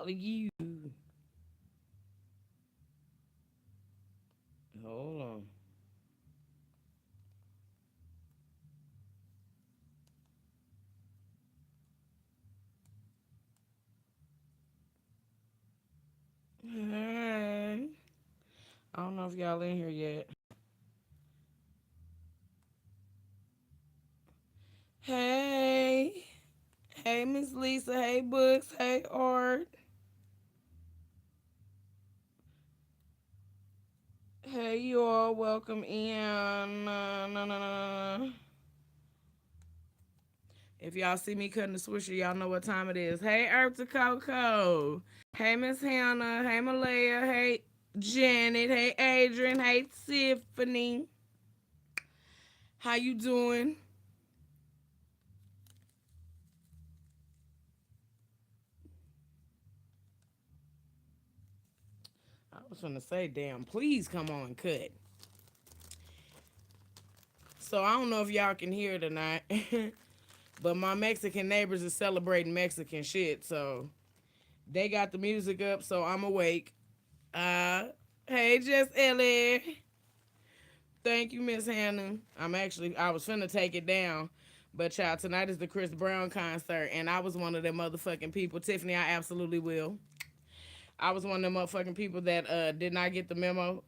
all of you. Hold on. Hey. I don't know if y'all in here yet. Hey. Hey, Miss Lisa. Hey, Books. Hey, Art. Hey, you all. Welcome in. No, no, no, no, no. If y'all see me cutting the swisher, y'all know what time it is. Hey, Earth to Coco. Hey, Miss Hannah. Hey, Malaya. Hey, Janet. Hey, Adrian. Hey, Tiffany. How you doing? I was gonna say, damn, please come on, cut. So I don't know if y'all can hear it or not, but my Mexican neighbors is celebrating Mexican shit, so they got the music up, so I'm awake. Uh, hey, Jess Ellie. Thank you, Miss Hannah. I was finna take it down, but child, tonight is the Chris Brown concert, and I was one of them motherfucking people. Tiffany, I absolutely will. I was one of them motherfucking people that did not get the memo.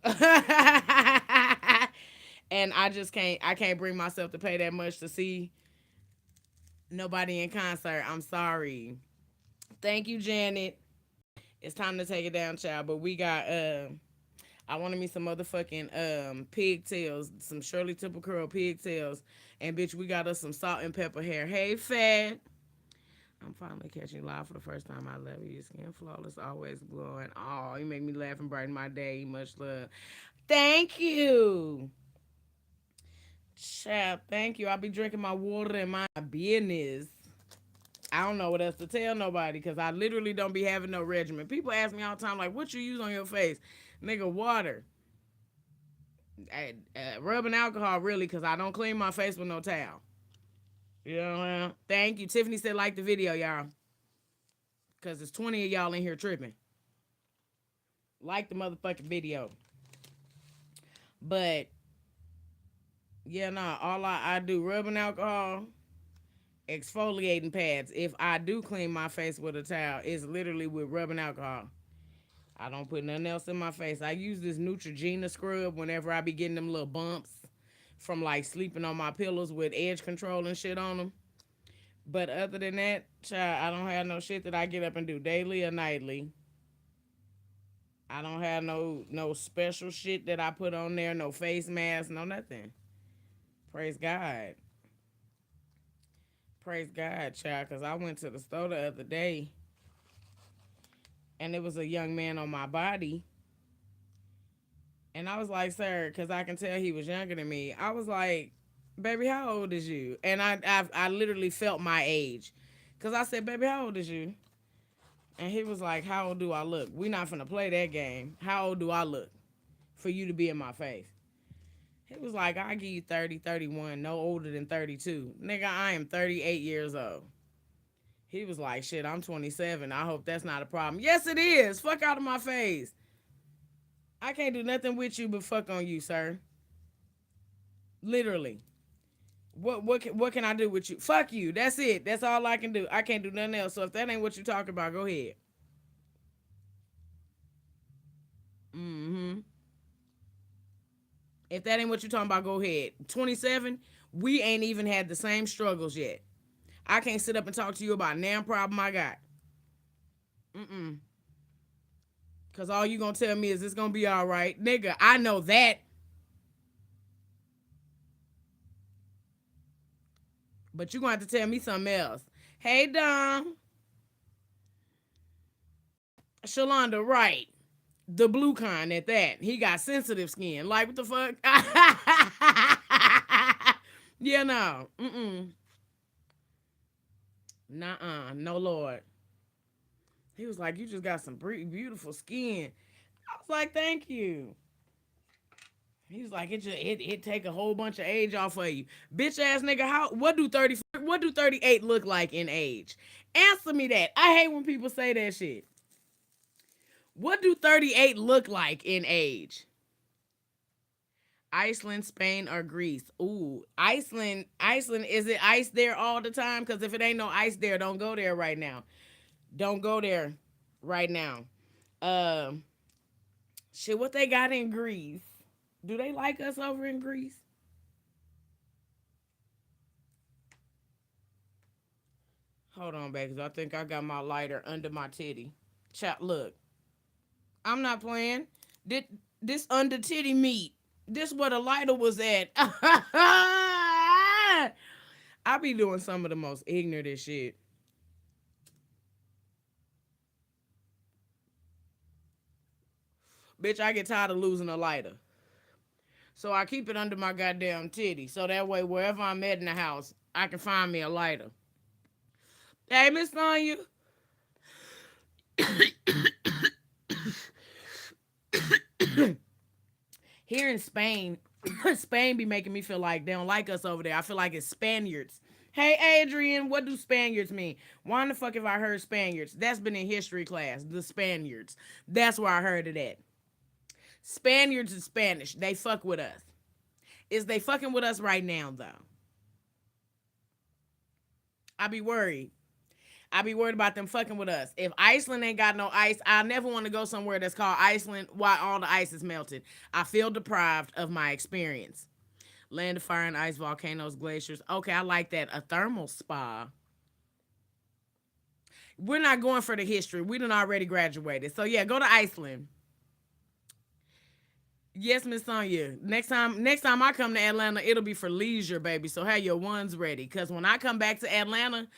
And I can't bring myself to pay that much to see nobody in concert. I'm sorry. Thank you, Janet. It's time to take it down, child. But we got I wanted me some motherfucking pigtails, some Shirley Temple Curl pigtails. And bitch, we got us some salt and pepper hair. Hey, Fat. I'm finally catching you live for the first time. I love you. Skin flawless, always glowing. Oh, you make me laugh and brighten my day. Much love. Thank you. Child, thank you. I'll be drinking my water and my business. I don't know what else to tell nobody because I literally don't be having no regimen. People ask me all the time, like, what you use on your face? Nigga, water. Rubbing alcohol, really, because I don't clean my face with no towel. You know what I mean? Thank you. Tiffany said, like the video, y'all. Because there's 20 of y'all in here tripping. Like the motherfucking video. But, yeah, nah, all I do, rubbing alcohol, exfoliating pads. If I do clean my face with a towel, it's literally with rubbing alcohol. I don't put nothing else in my face. I use this Neutrogena scrub whenever I be getting them little bumps from like sleeping on my pillows with edge control and shit on them. But other than that, child, I don't have no shit that I get up and do daily or nightly. I don't have no special shit that I put on there, no face mask, no nothing. Praise God. Praise God, child, because I went to the store the other day and it was a young man on my body. And I was like, sir, because I can tell he was younger than me. I was like, baby, how old is you? And I literally felt my age. Because I said, baby, how old is you? And he was like, how old do I look? We not finna play that game. How old do I look for you to be in my face? He was like, I'll give you 30, 31, no older than 32. Nigga, I am 38 years old. He was like, shit, I'm 27. I hope that's not a problem. Yes, it is. Fuck out of my face. I can't do nothing with you but fuck on you, sir. Literally. What can I do with you? Fuck you. That's it. That's all I can do. I can't do nothing else. So if that ain't what you talking about, go ahead. Mm-hmm. If that ain't what you talking about, go ahead. 27, we ain't even had the same struggles yet. I can't sit up and talk to you about damn problem I got. Mm-mm. Cause all you gonna tell me is it's gonna be all right. Nigga, I know that. But you gonna have to tell me something else. Hey Dom. Shalonda, right. The blue kind at that. He got sensitive skin. Like what the fuck? Yeah, no. Mm-mm. Nuh-uh. No Lord. He was like, you just got some beautiful skin. I was like, thank you. He was like, it take a whole bunch of age off of you. Bitch ass nigga, what do 38 look like in age? Answer me that. I hate when people say that shit. What do 38 look like in age? Iceland, Spain, or Greece? Ooh, Iceland. Iceland. Is it ice there all the time? Because if it ain't no ice there, don't go there right now. Don't go there right now. Um, Shit. What they got in Greece? Do they like us over in Greece? Hold on, baby. 'Cause I think I got my lighter under my titty. Chat. Look, I'm not playing. Did this under titty meat? This where the lighter was at. I be doing some of the most ignorant shit. Bitch, I get tired of losing a lighter. So I keep it under my goddamn titty. So that way, wherever I'm at in the house, I can find me a lighter. Hey, Miss Sonya. Here in Spain, Spain be making me feel like they don't like us over there. I feel like it's Spaniards. Hey, Adrian, what do Spaniards mean? Why in the fuck have I heard Spaniards? That's been in history class. The Spaniards. That's where I heard it at. Spaniards is Spanish. They fuck with us. Is they fucking with us right now, though? I be worried. I be worried about them fucking with us. If Iceland ain't got no ice, I never want to go somewhere that's called Iceland while all the ice is melted. I feel deprived of my experience. Land of fire and ice, volcanoes, glaciers. Okay, I like that. A thermal spa. We're not going for the history. We done already graduated. So yeah, go to Iceland. Yes, Miss Sonya. Next time I come to Atlanta, it'll be for leisure, baby. So have your ones ready. Cause when I come back to Atlanta,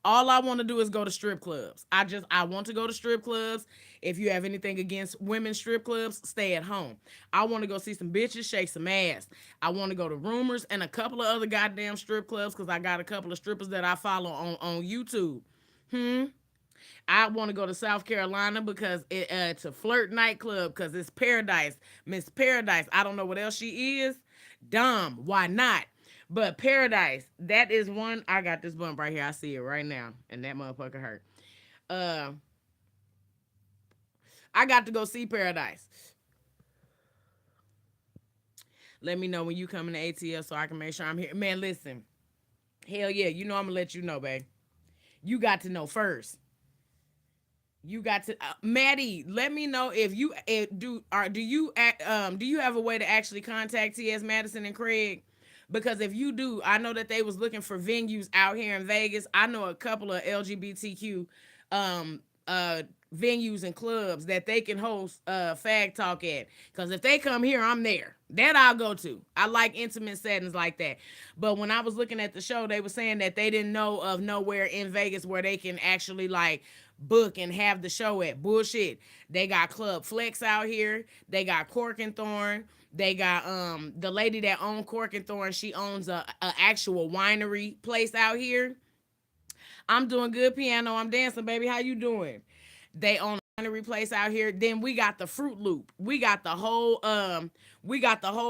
all I want to do is go to strip clubs. I want to go to strip clubs. If you have anything against women strip clubs, stay at home. I want to go see some bitches shake some ass. I want to go to Rumors and a couple of other goddamn strip clubs because I got a couple of strippers that I follow on YouTube. Hmm. I want to go to South Carolina because it's a flirt nightclub because it's Paradise. Miss Paradise. I don't know what else she is. Dumb. Why not? But Paradise, that is one. I got this bump right here. I see it right now. And that motherfucker hurt. Uh, I got to go see Paradise. Let me know when you come in the ATL so I can make sure I'm here. Man, listen. Hell yeah. You know I'm going to let you know, babe. You got to know first. You got to Maddie. Let me know if you do you have a way to actually contact TS Madison and Craig? Because if you do, I know that they was looking for venues out here in Vegas. I know a couple of LGBTQ um uh venues and clubs that they can host fag talk at. Because if they come here, I'm there. That I'll go to. I like intimate settings like that. But when I was looking at the show, they were saying that they didn't know of nowhere in Vegas where they can actually like book and have the show at. Bullshit. They got Club Flex out here. They got Cork and Thorn. They got the lady that owned Cork and Thorn. She owns a actual winery place out here. I'm doing good piano. I'm dancing, baby. How you doing? They own a winery place out here. Then we got the Fruit Loop. We got the whole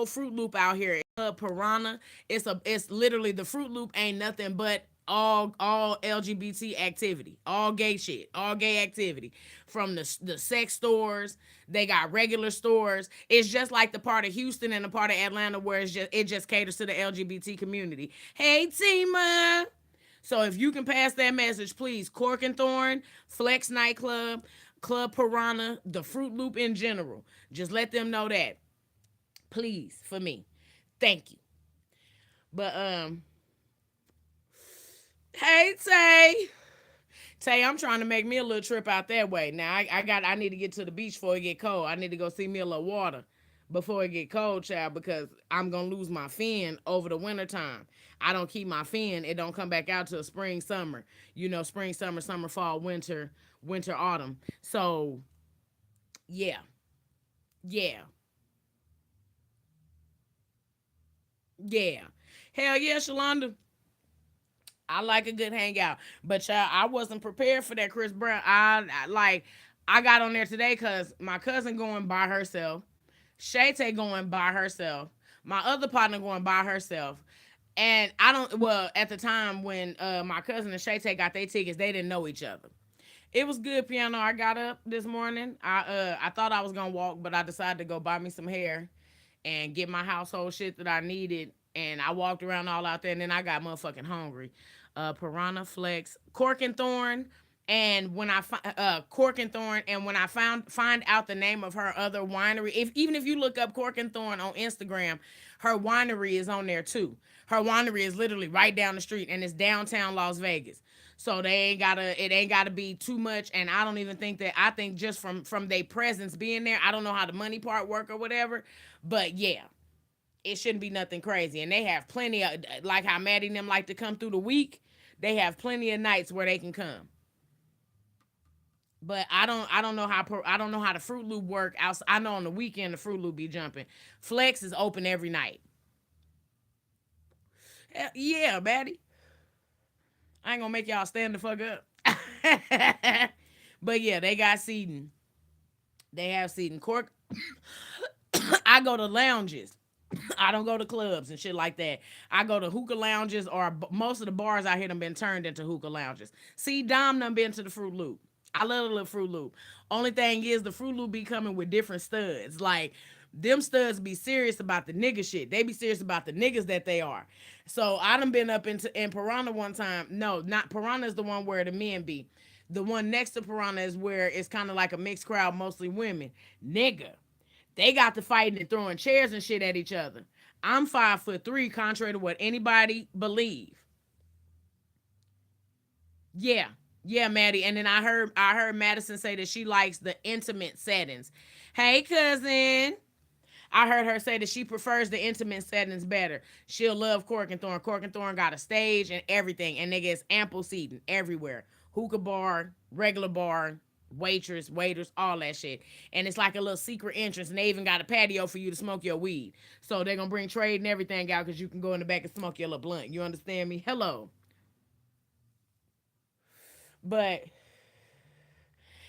Fruit Loop out here. It's a Piranha. It's literally the Fruit Loop ain't nothing but all LGBT activity, all gay shit, all gay activity. From the sex stores, they got regular stores. It's just like the part of Houston and the part of Atlanta where it just caters to the LGBT community. Hey Tima. So if you can pass that message, please. Cork and Thorn, Flex Nightclub, Club Piranha, the Fruit Loop in general. Just let them know that. Please, for me. Thank you. But hey Tay. Tay, I'm trying to make me a little trip out that way. Now I need to get to the beach before it get cold. I need to go see me a little water before it get cold, child, because I'm gonna lose my fin over the winter time. I don't keep my fin, it don't come back out till spring, summer. Spring, summer, fall, winter, autumn. So yeah. Yeah. Yeah. Hell yeah, Shalonda. I like a good hangout. But y'all, I wasn't prepared for that Chris Brown. I got on there today because my cousin going by herself. Shayte going by herself. My other partner going by herself. And I don't, well, at the time when my cousin and Shayte got their tickets, they didn't know each other. It was good, piano. I got up this morning. I thought I was gonna walk, but I decided to go buy me some hair and get my household shit that I needed. And I walked around all out there, and then I got motherfucking hungry. Piranha Flex, Cork and Thorn, and when I Cork and Thorn, and when I find out the name of her other winery, if even if you look up Cork and Thorn on Instagram, her winery is on there too. Her winery is literally right down the street, and it's downtown Las Vegas. So it ain't gotta be too much. And I don't even think that, I think just from their presence being there, I don't know how the money part work or whatever. But yeah, it shouldn't be nothing crazy. And they have plenty of, like how Maddie and them like to come through the week, they have plenty of nights where they can come. But I don't know how the Fruit Loop work out. I know on the weekend the Fruit Loop be jumping. Flex is open every night. Yeah, Maddie. I ain't gonna make y'all stand the fuck up. But yeah, they got seating. They have seating. Cork. I go to lounges. I don't go to clubs and shit like that. I go to hookah lounges, or most of the bars out here done been turned into hookah lounges. See, Dom done been to the Fruit Loop. I love the little Fruit Loop. Only thing is, the Fruit Loop be coming with different studs. Like, them studs be serious about the nigga shit. They be serious about the niggas that they are. So I done been up in Piranha one time. No, not Piranha is the one where the men be. The one next to Piranha is where it's kind of like a mixed crowd, mostly women. Nigga, they got to fighting and throwing chairs and shit at each other. I'm 5'3", contrary to what anybody believe. Yeah, yeah, Maddie. And then I heard Madison say that she likes the intimate settings. Hey, cousin. I heard her say that she prefers the intimate settings better. She'll love Cork and Thorn. Cork and Thorn got a stage and everything, and they get ample seating everywhere. Hookah bar, regular bar, waitress, waiters, all that shit. And it's like a little secret entrance, and they even got a patio for you to smoke your weed. So they're gonna bring trade and everything out because you can go in the back and smoke your little blunt. You understand me? Hello. But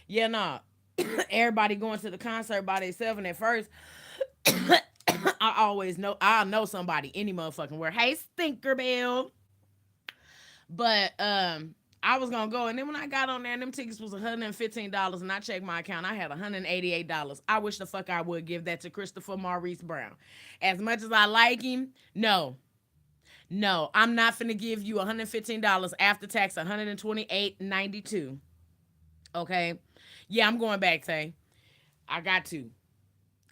yeah, nah. Everybody going to the concert by themselves, and at first I know somebody any motherfucking where. Hey, Stinkerbell. But I was gonna go, and then when I got on there, and them tickets was $115, and I checked my account, I had $188. I wish the fuck I would give that to Christopher Maurice Brown. As much as I like him, no, no, I'm not finna give you $115 after tax, $128.92. Okay, yeah, I'm going back, Tay. I got to.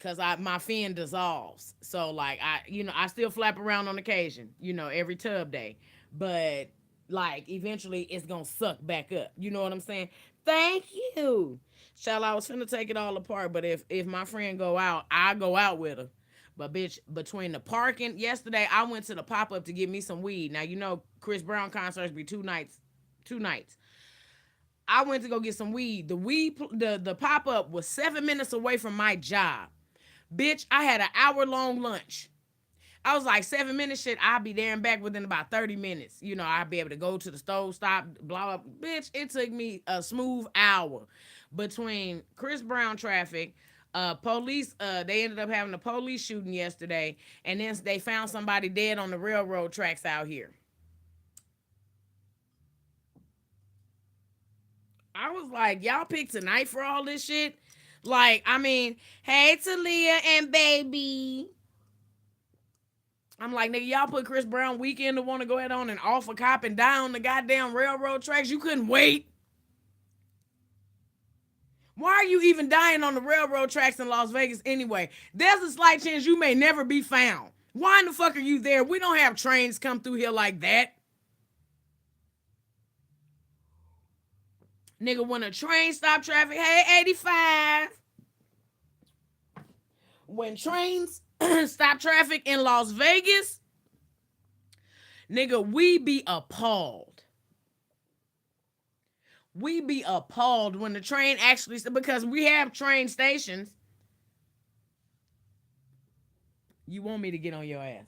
Cause my fin dissolves. So like I still flap around on occasion, every tub day. But like eventually it's gonna suck back up. You know what I'm saying? Thank you. Shall I was finna take it all apart, but if my friend go out, I go out with her. But bitch, between the parking, yesterday I went to the pop up to get me some weed. Now Chris Brown concerts be 2 nights, 2 nights. I went to go get some weed. The pop up was 7 minutes away from my job. Bitch, I had an hour-long lunch. I was like, 7 minutes, shit, I'll be there and back within about 30 minutes. I'll be able to go to the stove, stop, blah, blah. Bitch, it took me a smooth hour between Chris Brown traffic, police, they ended up having a police shooting yesterday, and then they found somebody dead on the railroad tracks out here. I was like, y'all picked tonight for all this shit? Like, I mean, hey, Talia and baby. I'm like, nigga, y'all put Chris Brown weekend to want to go ahead on and off a cop and die on the goddamn railroad tracks. You couldn't wait. Why are you even dying on the railroad tracks in Las Vegas anyway? There's a slight chance you may never be found. Why in the fuck are you there? We don't have trains come through here like that. Nigga, when a train stop traffic, hey, 85. When trains stop traffic in Las Vegas, nigga, we be appalled. We be appalled when the train actually, because we have train stations. You want me to get on your ass.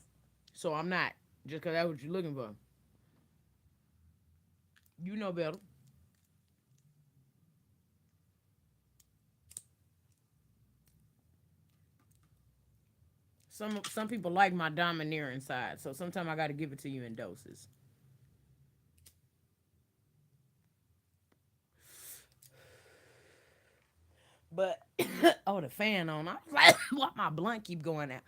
So I'm not. Just because that's what you're looking for. You know better. Some people like my domineering side, so sometimes I got to give it to you in doses. But oh, the fan on. I was like, why my blunt keep going out?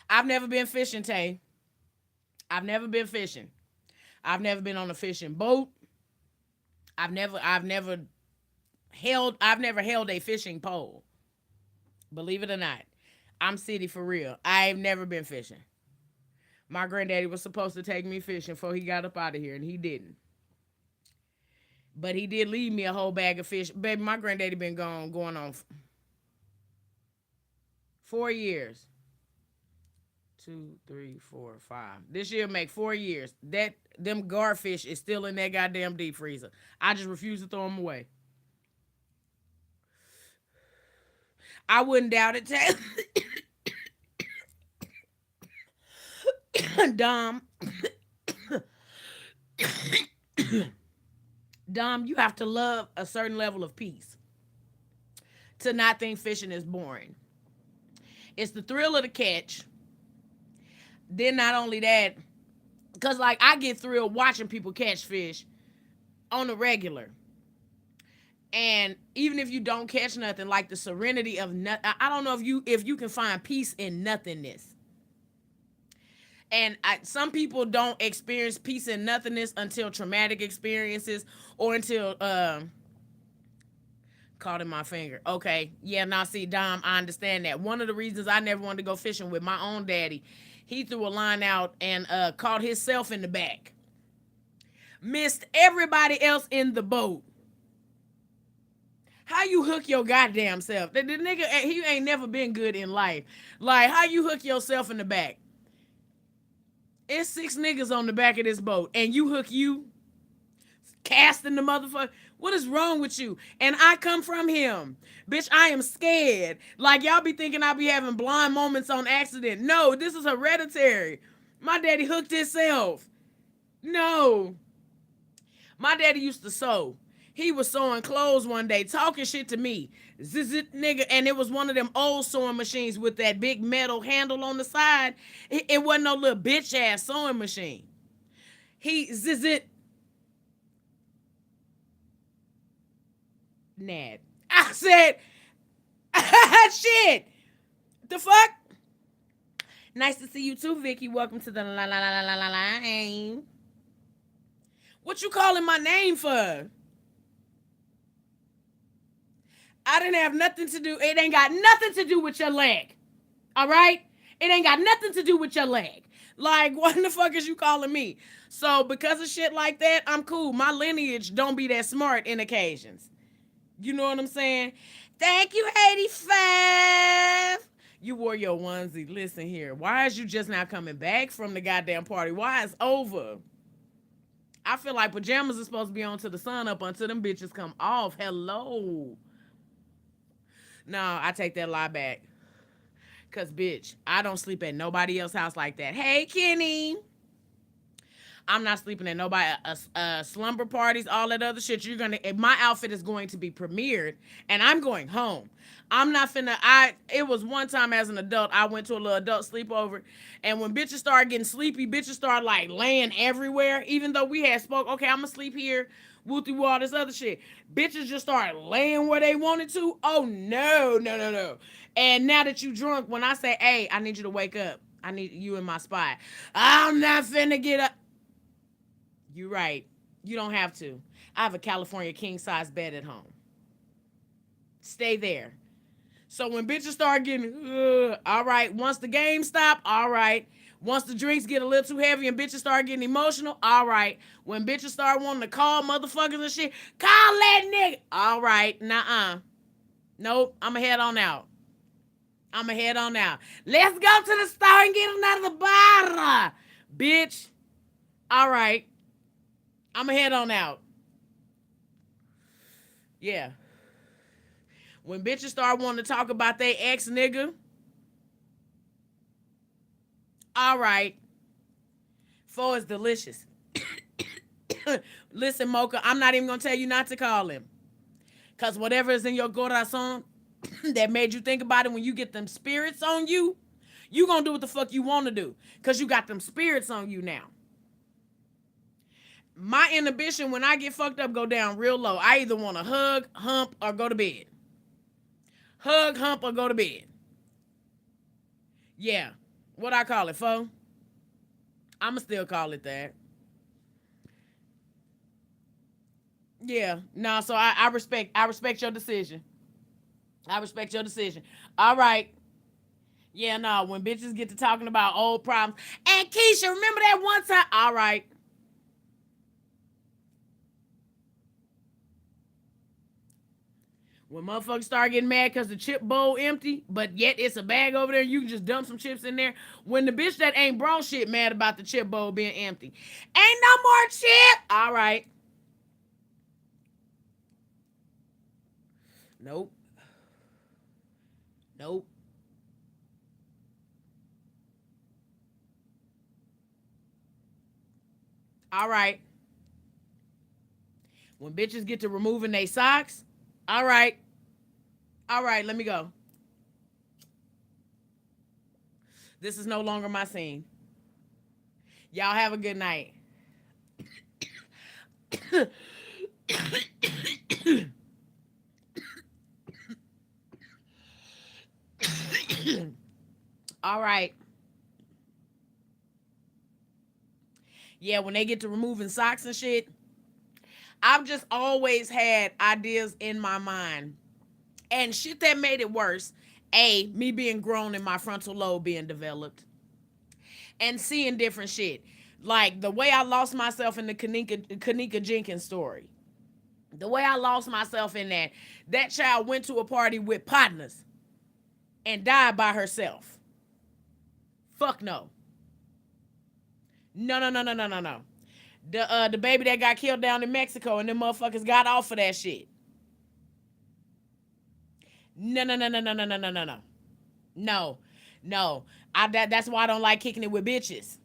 I've never been fishing, Tay. I've never been fishing. I've never been on a fishing boat. I've never held a fishing pole. Believe it or not. I'm city for real. I've never been fishing. My granddaddy was supposed to take me fishing before he got up out of here, and he didn't. But he did leave me a whole bag of fish. Baby, my granddaddy been gone going on 4 years. 2, 3, 4, 5. This year make 4 years. That them garfish is still in that goddamn deep freezer. I just refuse to throw them away. I wouldn't doubt it. Dom, Dom, you have to love a certain level of peace to not think fishing is boring. It's the thrill of the catch. Then not only that, because like I get thrilled watching people catch fish on a regular. And even if you don't catch nothing, like the serenity of I don't know if you can find peace in nothingness. And some people don't experience peace in nothingness until traumatic experiences or until caught in my finger. Okay, yeah, now see, Dom, I understand that. One of the reasons I never wanted to go fishing with my own daddy, he threw a line out and caught himself in the back. Missed everybody else in the boat. How you hook your goddamn self? The nigga, he ain't never been good in life. Like, how you hook yourself in the back? It's 6 niggas on the back of this boat, and you hook you? Casting the motherfucker? What is wrong with you? And I come from him. Bitch, I am scared. Like, y'all be thinking I be having blind moments on accident. No, this is hereditary. My daddy hooked himself. No. My daddy used to sew. He was sewing clothes one day, talking shit to me. Zit nigga, and it was one of them old sewing machines with that big metal handle on the side. It wasn't no little bitch ass sewing machine. He zit. Nad. I said, shit. The fuck? Nice to see you too, Vicky. Welcome to the line. What you calling my name for? I didn't have nothing to do. It ain't got nothing to do with your leg. All right? It ain't got nothing to do with your leg. Like, what the fuck is you calling me? So, because of shit like that, I'm cool. My lineage don't be that smart in occasions. You know what I'm saying? Thank you, 85. You wore your onesie. Listen here. Why is you just now coming back from the goddamn party? Why it's over? I feel like pajamas are supposed to be on till the sun up until them bitches come off. Hello. No, I take that lie back. Because, bitch, I don't sleep at nobody else's house like that. Hey, Kenny. I'm not sleeping at nobody, slumber parties, all that other shit. My outfit is going to be premiered, and I'm going home. I'm not finna, it was one time as an adult, I went to a little adult sleepover, and when bitches started getting sleepy, bitches started, like, laying everywhere, even though we had spoke, okay, I'm gonna sleep here, woo-through all this other shit. Bitches just started laying where they wanted to. Oh, no. And now that you drunk, when I say, hey, I need you to wake up, I need you in my spot, I'm not finna get up. You're right. You don't have to. I have a California king-size bed at home. Stay there. So when bitches start getting, all right, once the game stop, all right. Once the drinks get a little too heavy and bitches start getting emotional, all right. When bitches start wanting to call motherfuckers and shit, call that nigga. All right, nuh-uh. Nope, I'ma head on out. Let's go to the store and get another bottle. Bitch. All right. I'ma head on out. Yeah. When bitches start wanting to talk about their ex nigga, all right. Four is delicious. Listen, Mocha, I'm not even gonna tell you not to call him. Cause whatever is in your corazon that made you think about it, when you get them spirits on you, you gonna do what the fuck you wanna do. Cause you got them spirits on you now. My inhibition when I get fucked up go down real low. I either want to hug, hump, or go to bed. Hug, hump, or go to bed. Yeah. What I call it, fo? I'ma still call it that. Yeah. No, so I respect your decision. I respect your decision. All right. Yeah, no, when bitches get to talking about old problems. And Keisha, remember that one time? All right. When motherfuckers start getting mad because the chip bowl empty, but yet it's a bag over there, you can just dump some chips in there. When the bitch that ain't brought shit mad about the chip bowl being empty. Ain't no more chip. All right. Nope. Nope. All right. When bitches get to removing their socks, all right. All right, let me go. This is no longer my scene. Y'all have a good night. All right. Yeah, when they get to removing socks and shit, I've just always had ideas in my mind. And shit that made it worse. A, me being grown and my frontal lobe being developed. And seeing different shit. Like the way I lost myself in the Kanika Jenkins story. The way I lost myself in that. That child went to a party with partners and died by herself. Fuck no. No, no, no, no, no, no, no. The baby that got killed down in Mexico and them motherfuckers got off of that shit. No, no, no, no, no, no, no, no, no, no. No. No. That's why I don't like kicking it with bitches.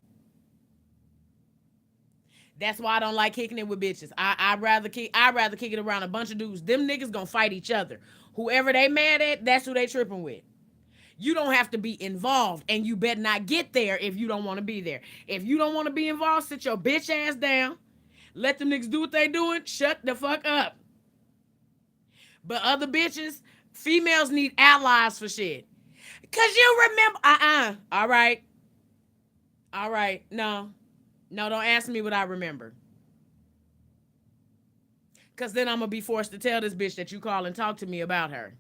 That's why I don't like kicking it with bitches. I'd rather kick it around a bunch of dudes. Them niggas gonna fight each other. Whoever they mad at, that's who they tripping with. You don't have to be involved, and you better not get there if you don't want to be there. If you don't want to be involved, sit your bitch ass down. Let them niggas do what they doing. Shut the fuck up. But other bitches, females need allies for shit. Cause you remember, all right, all right, no, no, don't ask me what I remember. Cause then I'm gonna be forced to tell this bitch that you call and talk to me about her.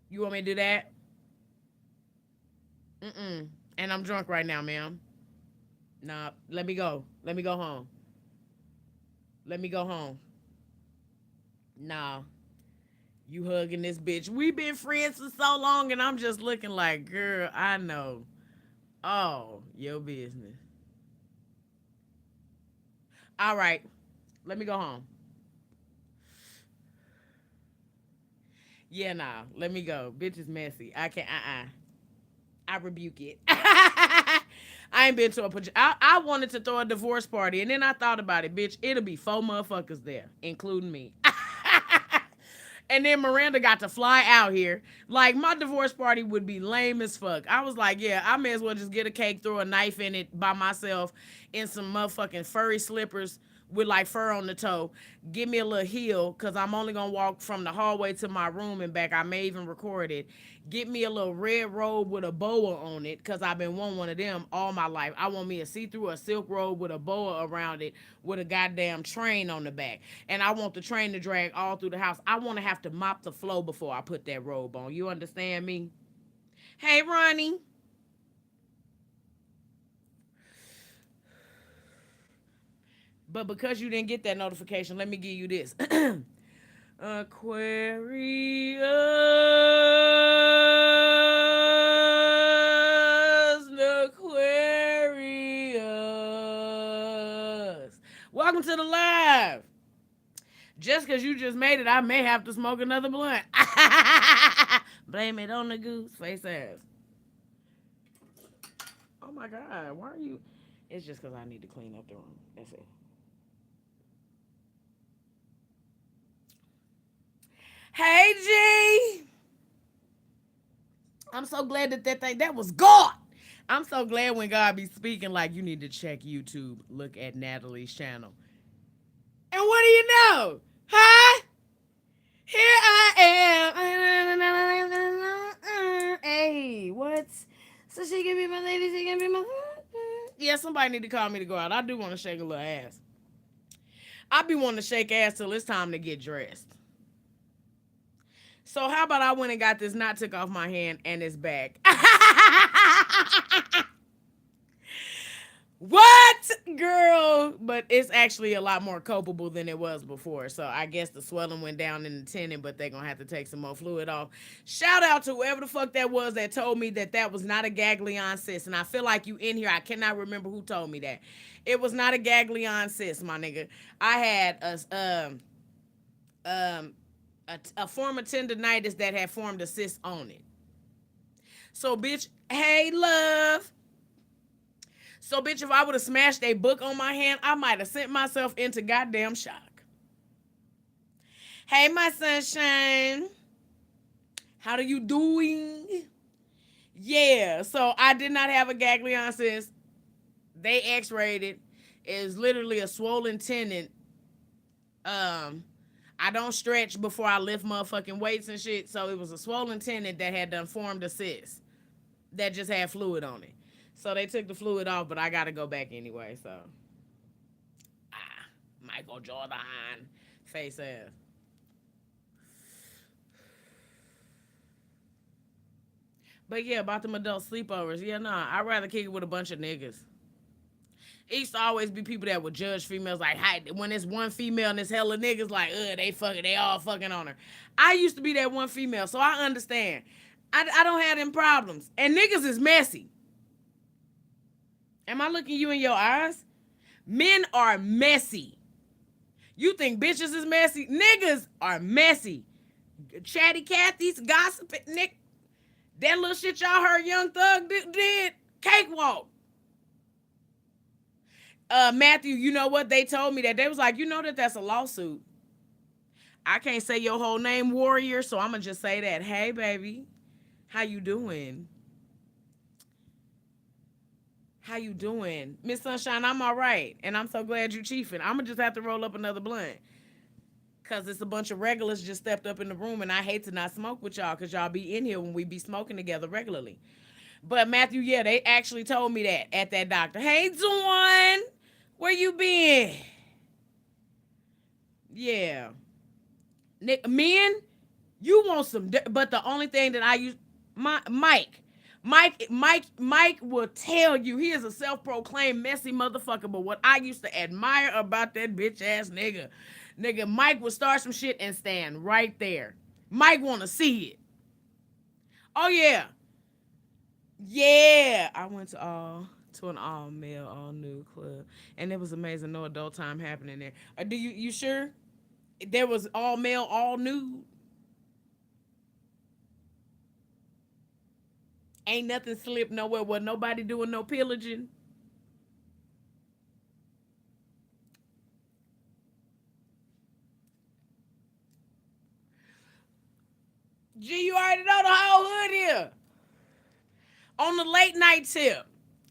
You want me to do that? And I'm drunk right now, ma'am. Nah, let me go. Let me go home. Let me go home. Nah, you hugging this bitch. We been friends for so long, and I'm just looking like, girl, I know. Oh, your business. All right, let me go home. Yeah, nah, let me go. Bitch is messy. I can't. I rebuke it. I ain't been to a. I wanted to throw a divorce party, and then I thought about it, bitch. It'll be 4 motherfuckers there, including me. And then Miranda got to fly out here. Like, my divorce party would be lame as fuck. I was like, yeah, I may as well just get a cake, throw a knife in it by myself, in some motherfucking furry slippers with like fur on the toe. Give me a little heel, because I'm only going to walk from the hallway to my room and back. I may even record it. Get me a little red robe with a boa on it, because I've been wanting one of them all my life. I want me a see-through, a silk robe with a boa around it with a goddamn train on the back. And I want the train to drag all through the house. I want to have to mop the floor before I put that robe on. You understand me? Hey, Ronnie. But because you didn't get that notification, let me give you this. Aquarius, Aquarius. Welcome to the live. Just because you just made it, I may have to smoke another blunt. Blame it on the goose face ass. Oh my God, why are you? It's just because I need to clean up the room. That's it. Hey, G. I'm so glad that was God. I'm so glad when God be speaking like you need to check YouTube, look at Natalie's channel. And what do you know? Huh? Here I am. Hey, what? So she can be my lady, she can be my... Yeah, somebody need to call me to go out. I do want to shake a little ass. I be wanting to shake ass till it's time to get dressed. So how about I went and got this knot took off my hand and it's back. What, girl? But it's actually a lot more culpable than it was before. So I guess the swelling went down in the tendon, but they're going to have to take some more fluid off. Shout out to whoever the fuck that was that told me that that was not a ganglion cyst. And I feel like you in here, I cannot remember who told me that. It was not a ganglion cyst, my nigga. I had a form of tendonitis that had formed a cyst on it. So, bitch, hey, love. So, bitch, if I would have smashed a book on my hand, I might have sent myself into goddamn shock. Hey, my sunshine. How are you doing? Yeah, so I did not have a ganglion cyst. They x-rayed it. It's literally a swollen tendon. I don't stretch before I lift motherfucking weights and shit, so it was a swollen tendon that had done formed a cyst that just had fluid on it. So they took the fluid off, but I gotta go back anyway, so. Michael Jordan. Face ass. But yeah, about them adult sleepovers. Yeah, nah, I'd rather kick it with a bunch of niggas. It used to always be people that would judge females like, hi, when it's one female and it's hella niggas like, they all fucking on her. I used to be that one female, so I understand. I don't have them problems. And niggas is messy. Am I looking you in your eyes? Men are messy. You think bitches is messy? Niggas are messy. Chatty Cathy's, gossip, Nick. That little shit y'all heard Young Thug did, cakewalk. Matthew, you know what? They told me that. They was like, you know that's a lawsuit. I can't say your whole name, Warrior, so I'm going to just say that. Hey, baby. How you doing? How you doing? Miss Sunshine, I'm all right. And I'm so glad you chiefing. I'm going to just have to roll up another blunt. Because it's a bunch of regulars just stepped up in the room, and I hate to not smoke with y'all because y'all be in here when we be smoking together regularly. But, Matthew, yeah, they actually told me that at that doctor. Hey, Dawn. Where you been? Yeah. Nick, men, you want some, but the only thing that I use, Mike will tell you he is a self-proclaimed messy motherfucker, but what I used to admire about that bitch ass nigga, Mike would start some shit and stand right there. Mike want to see it. Oh, yeah. Yeah. I went to an all-male, all-nude club, and it was amazing. No adult time happening there. Do you sure? There was all-male, all-nude? Ain't nothing slipped nowhere. Was nobody doing no pillaging? Gee, you already know the whole hood here. On the late night tip,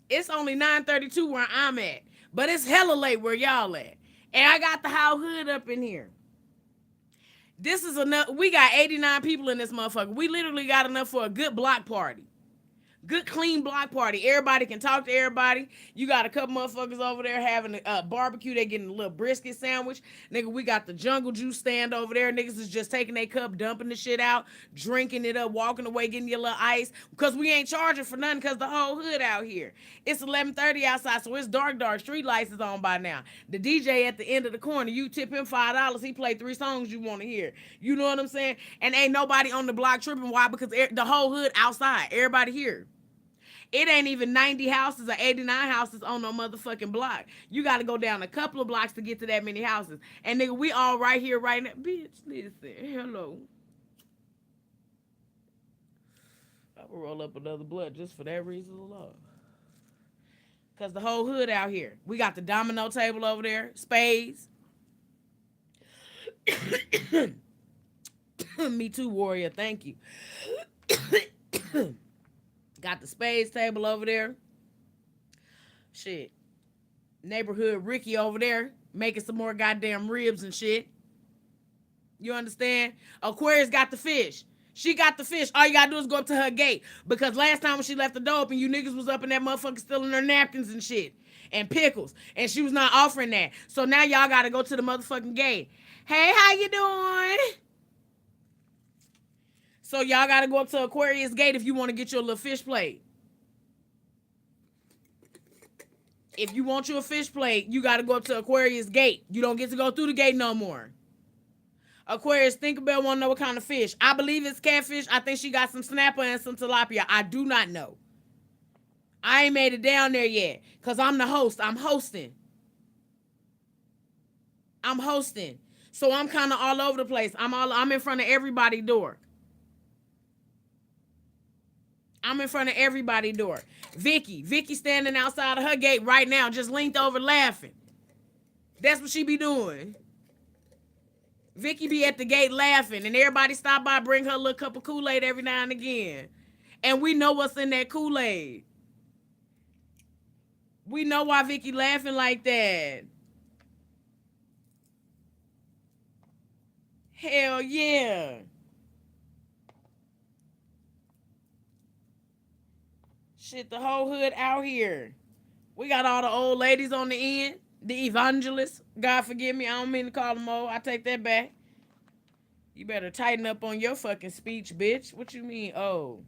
it's only 9:32 where I'm at, but it's hella late where y'all at. And I got the whole hood up in here. This is enough. We got 89 people in this motherfucker. We literally got enough for a good block party. Good, clean block party. Everybody can talk to everybody. You got a couple motherfuckers over there having a barbecue. They getting a little brisket sandwich. Nigga, we got the jungle juice stand over there. Niggas is just taking their cup, dumping the shit out, drinking it up, walking away, getting your little ice. Because we ain't charging for nothing because the whole hood out here. It's 11:30 outside, so it's dark. Street lights is on by now. The DJ at the end of the corner, you tip him $5. He play 3 songs you want to hear. You know what I'm saying? And ain't nobody on the block tripping. Why? Because the whole hood outside. Everybody here. It ain't even 90 houses or 89 houses on no motherfucking block. You got to go down a couple of blocks to get to that many houses. And nigga, we all right here right now. Bitch, listen. Hello. I will roll up another blunt just for that reason alone. Because the whole hood out here. We got the domino table over there. Spades. Me too, Warrior. Thank you. Got the spades table over there. Shit. Neighborhood Ricky over there making some more goddamn ribs and shit. You understand? Aquarius got the fish. She got the fish. All you gotta do is go up to her gate. Because last time when she left the door open, you niggas was up in that motherfucker stealing her napkins and shit. And pickles. And she was not offering that. So now y'all gotta go to the motherfucking gate. Hey, how you doing? So y'all gotta go up to Aquarius gate if you want to get your little fish plate. If you want your fish plate, you gotta go up to Aquarius gate. You don't get to go through the gate no more. Aquarius, think about want to know what kind of fish. I believe it's catfish. I think she got some snapper and some tilapia. I do not know. I ain't made it down there yet because I'm the host. I'm hosting. So I'm kind of all over the place. I'm in front of everybody's door. Vicky standing outside of her gate right now, just leaned over laughing. That's what she be doing. Vicky be at the gate laughing, and everybody stop by, bring her a little cup of Kool-Aid every now and again. And we know what's in that Kool-Aid. We know why Vicky laughing like that. Hell yeah. Shit, the whole hood out here. We got all the old ladies on the end. The evangelists. God forgive me. I don't mean to call them old. I take that back. You better tighten up on your fucking speech, bitch. What you mean, oh?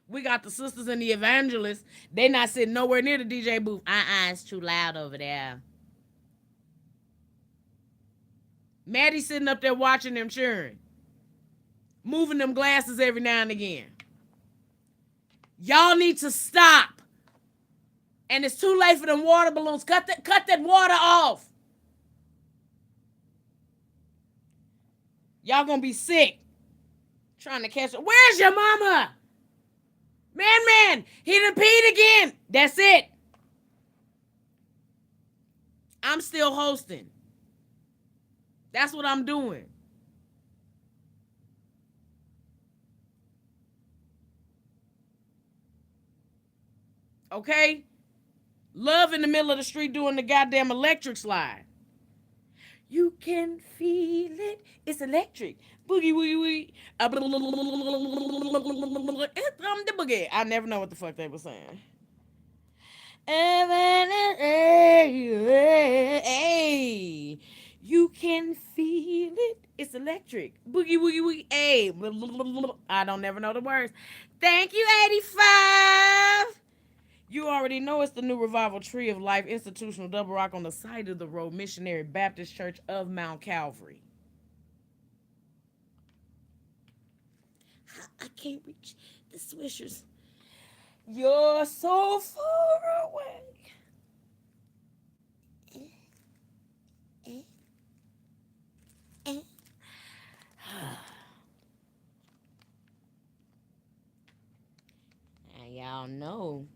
We got the sisters and the evangelists. They not sitting nowhere near the DJ booth. It's too loud over there. Maddie's sitting up there watching them cheering. Moving them glasses every now and again. Y'all need to stop. And it's too late for them water balloons. Cut that water off. Y'all gonna be sick. Trying to catch it. Where's your mama? Man, he done peed again. That's it. I'm still hosting. That's what I'm doing. Okay? Love in the middle of the street doing the goddamn electric slide. You can feel it. It's electric. Boogie woogie woogie. It's the boogie. I never know what the fuck they were saying. Hey, you can feel it. It's electric. Boogie woogie woogie. Hey, I don't never know the words. Thank you, 85. You already know it's the new Revival Tree of Life Institutional Double Rock on the side of the road, Missionary Baptist Church of Mount Calvary. I can't reach the swishers. You're so far away. Y'all know.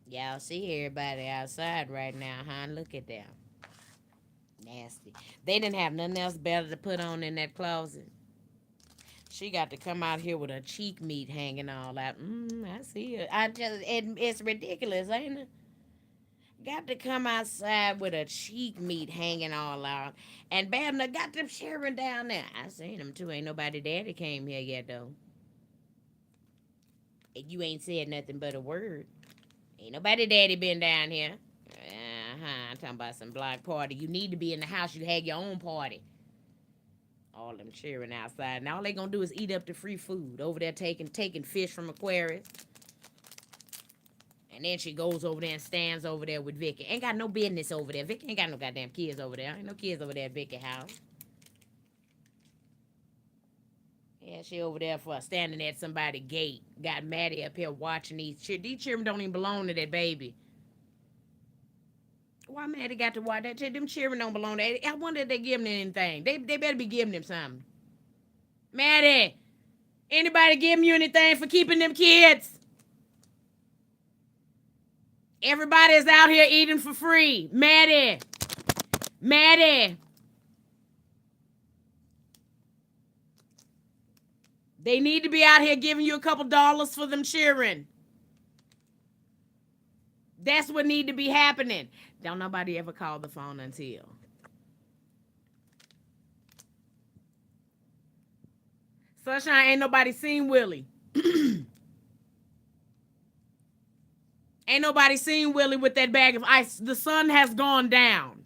Y'all see everybody outside right now, huh? Look at them. Nasty. They didn't have nothing else better to put on in that closet. She got to come out here with her cheek meat hanging all out. I see it. It's ridiculous, ain't it? Got to come outside with her cheek meat hanging all out. And Babner got them cheering down there. I seen them too. Ain't nobody daddy came here yet, though. And you ain't said nothing but a word. Ain't nobody daddy been down here. I'm talking about some block party. You need to be in the house. You had your own party. All them cheering outside. And all they gonna do is eat up the free food. Over there taking fish from Aquarius. And then she goes over there and stands over there with Vicky. Ain't got no business over there. Vicky ain't got no goddamn kids over there. Ain't no kids over there at Vicky's house. Yeah, she over there for standing at somebody's gate. Got Maddie up here watching these children. These children don't even belong to that baby. Why Maddie got to watch that? Them children don't belong to that. I wonder if they give them anything. They better be giving them something. Maddie, anybody giving you anything for keeping them kids? Everybody is out here eating for free. Maddie. They need to be out here giving you a couple dollars for them cheering. That's what need to be happening. Don't nobody ever call the phone until. Sunshine, ain't nobody seen Willie. Ain't nobody seen Willie with that bag of ice. The sun has gone down.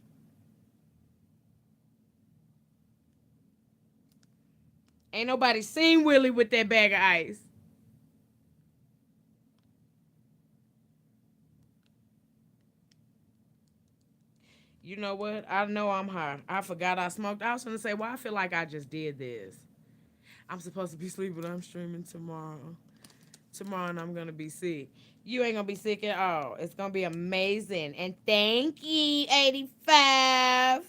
Ain't nobody seen Willie with that bag of ice. You know what? I know I'm high. I forgot I smoked. I was going to say, well, I feel like I just did this. I'm supposed to be sleeping, but I'm streaming tomorrow. Tomorrow, and I'm going to be sick. You ain't going to be sick at all. It's going to be amazing. And thank you, 85.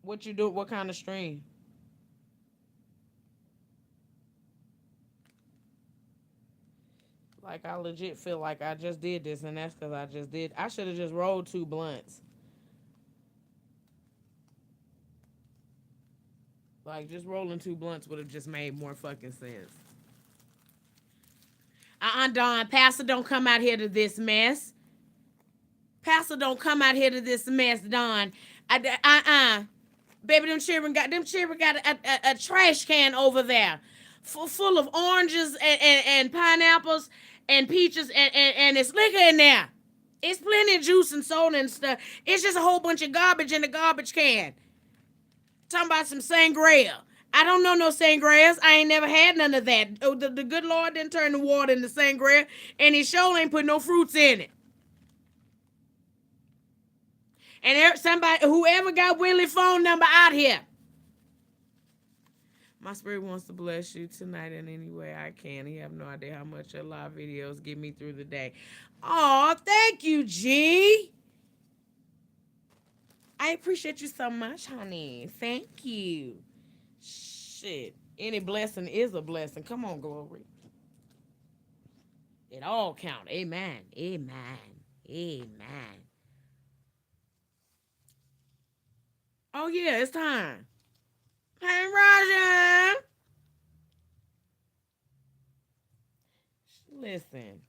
What you do? What kind of stream? Like, I legit feel like I just did this, and that's because I just did. I should have just rolled 2 blunts. Like, just rolling 2 blunts would have just made more fucking sense. Don. Pastor, don't come out here to this mess. Pastor, don't come out here to this mess, Don. Baby, them children got a trash can over there full of oranges and pineapples and peaches and it's liquor in there. It's plenty of juice and soda and stuff. It's just a whole bunch of garbage in the garbage can. Talking about some sangria. I don't know no sangrias. I ain't never had none of that. Oh, the good Lord didn't turn the water into sangria, and he sure ain't put no fruits in it. And somebody, whoever got Willie's phone number out here. My spirit wants to bless you tonight in any way I can. You have no idea how much your live videos get me through the day. Oh, thank you, G. I appreciate you so much, honey. Thank you. Shit. Any blessing is a blessing. Come on, glory. It all count. Amen. Amen. Amen. Oh, yeah, it's time. Hey, Raja. Listen.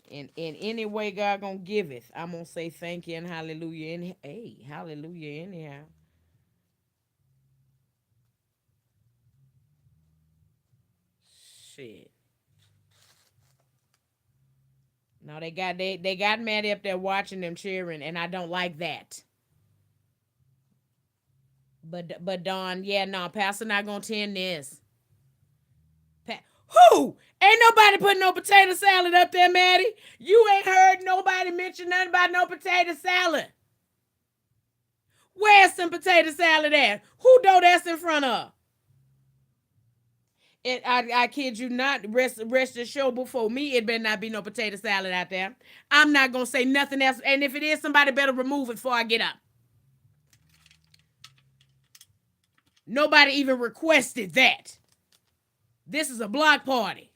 In any way God gonna give it, I'm gonna say thank you and hallelujah. And hey, hallelujah anyhow. Shit. No, they got Maddie up there watching them cheering, and I don't like that. But Dawn, yeah, no, Pastor not gonna tend this. Who? Ain't nobody putting no potato salad up there, Maddie. You ain't heard nobody mention nothing about no potato salad. Where's some potato salad at? Who though that's in front of? I kid you not. Rest assured, before me, it better not be no potato salad out there. I'm not gonna say nothing else. And if it is, somebody better remove it before I get up. Nobody even requested that. This is a block party.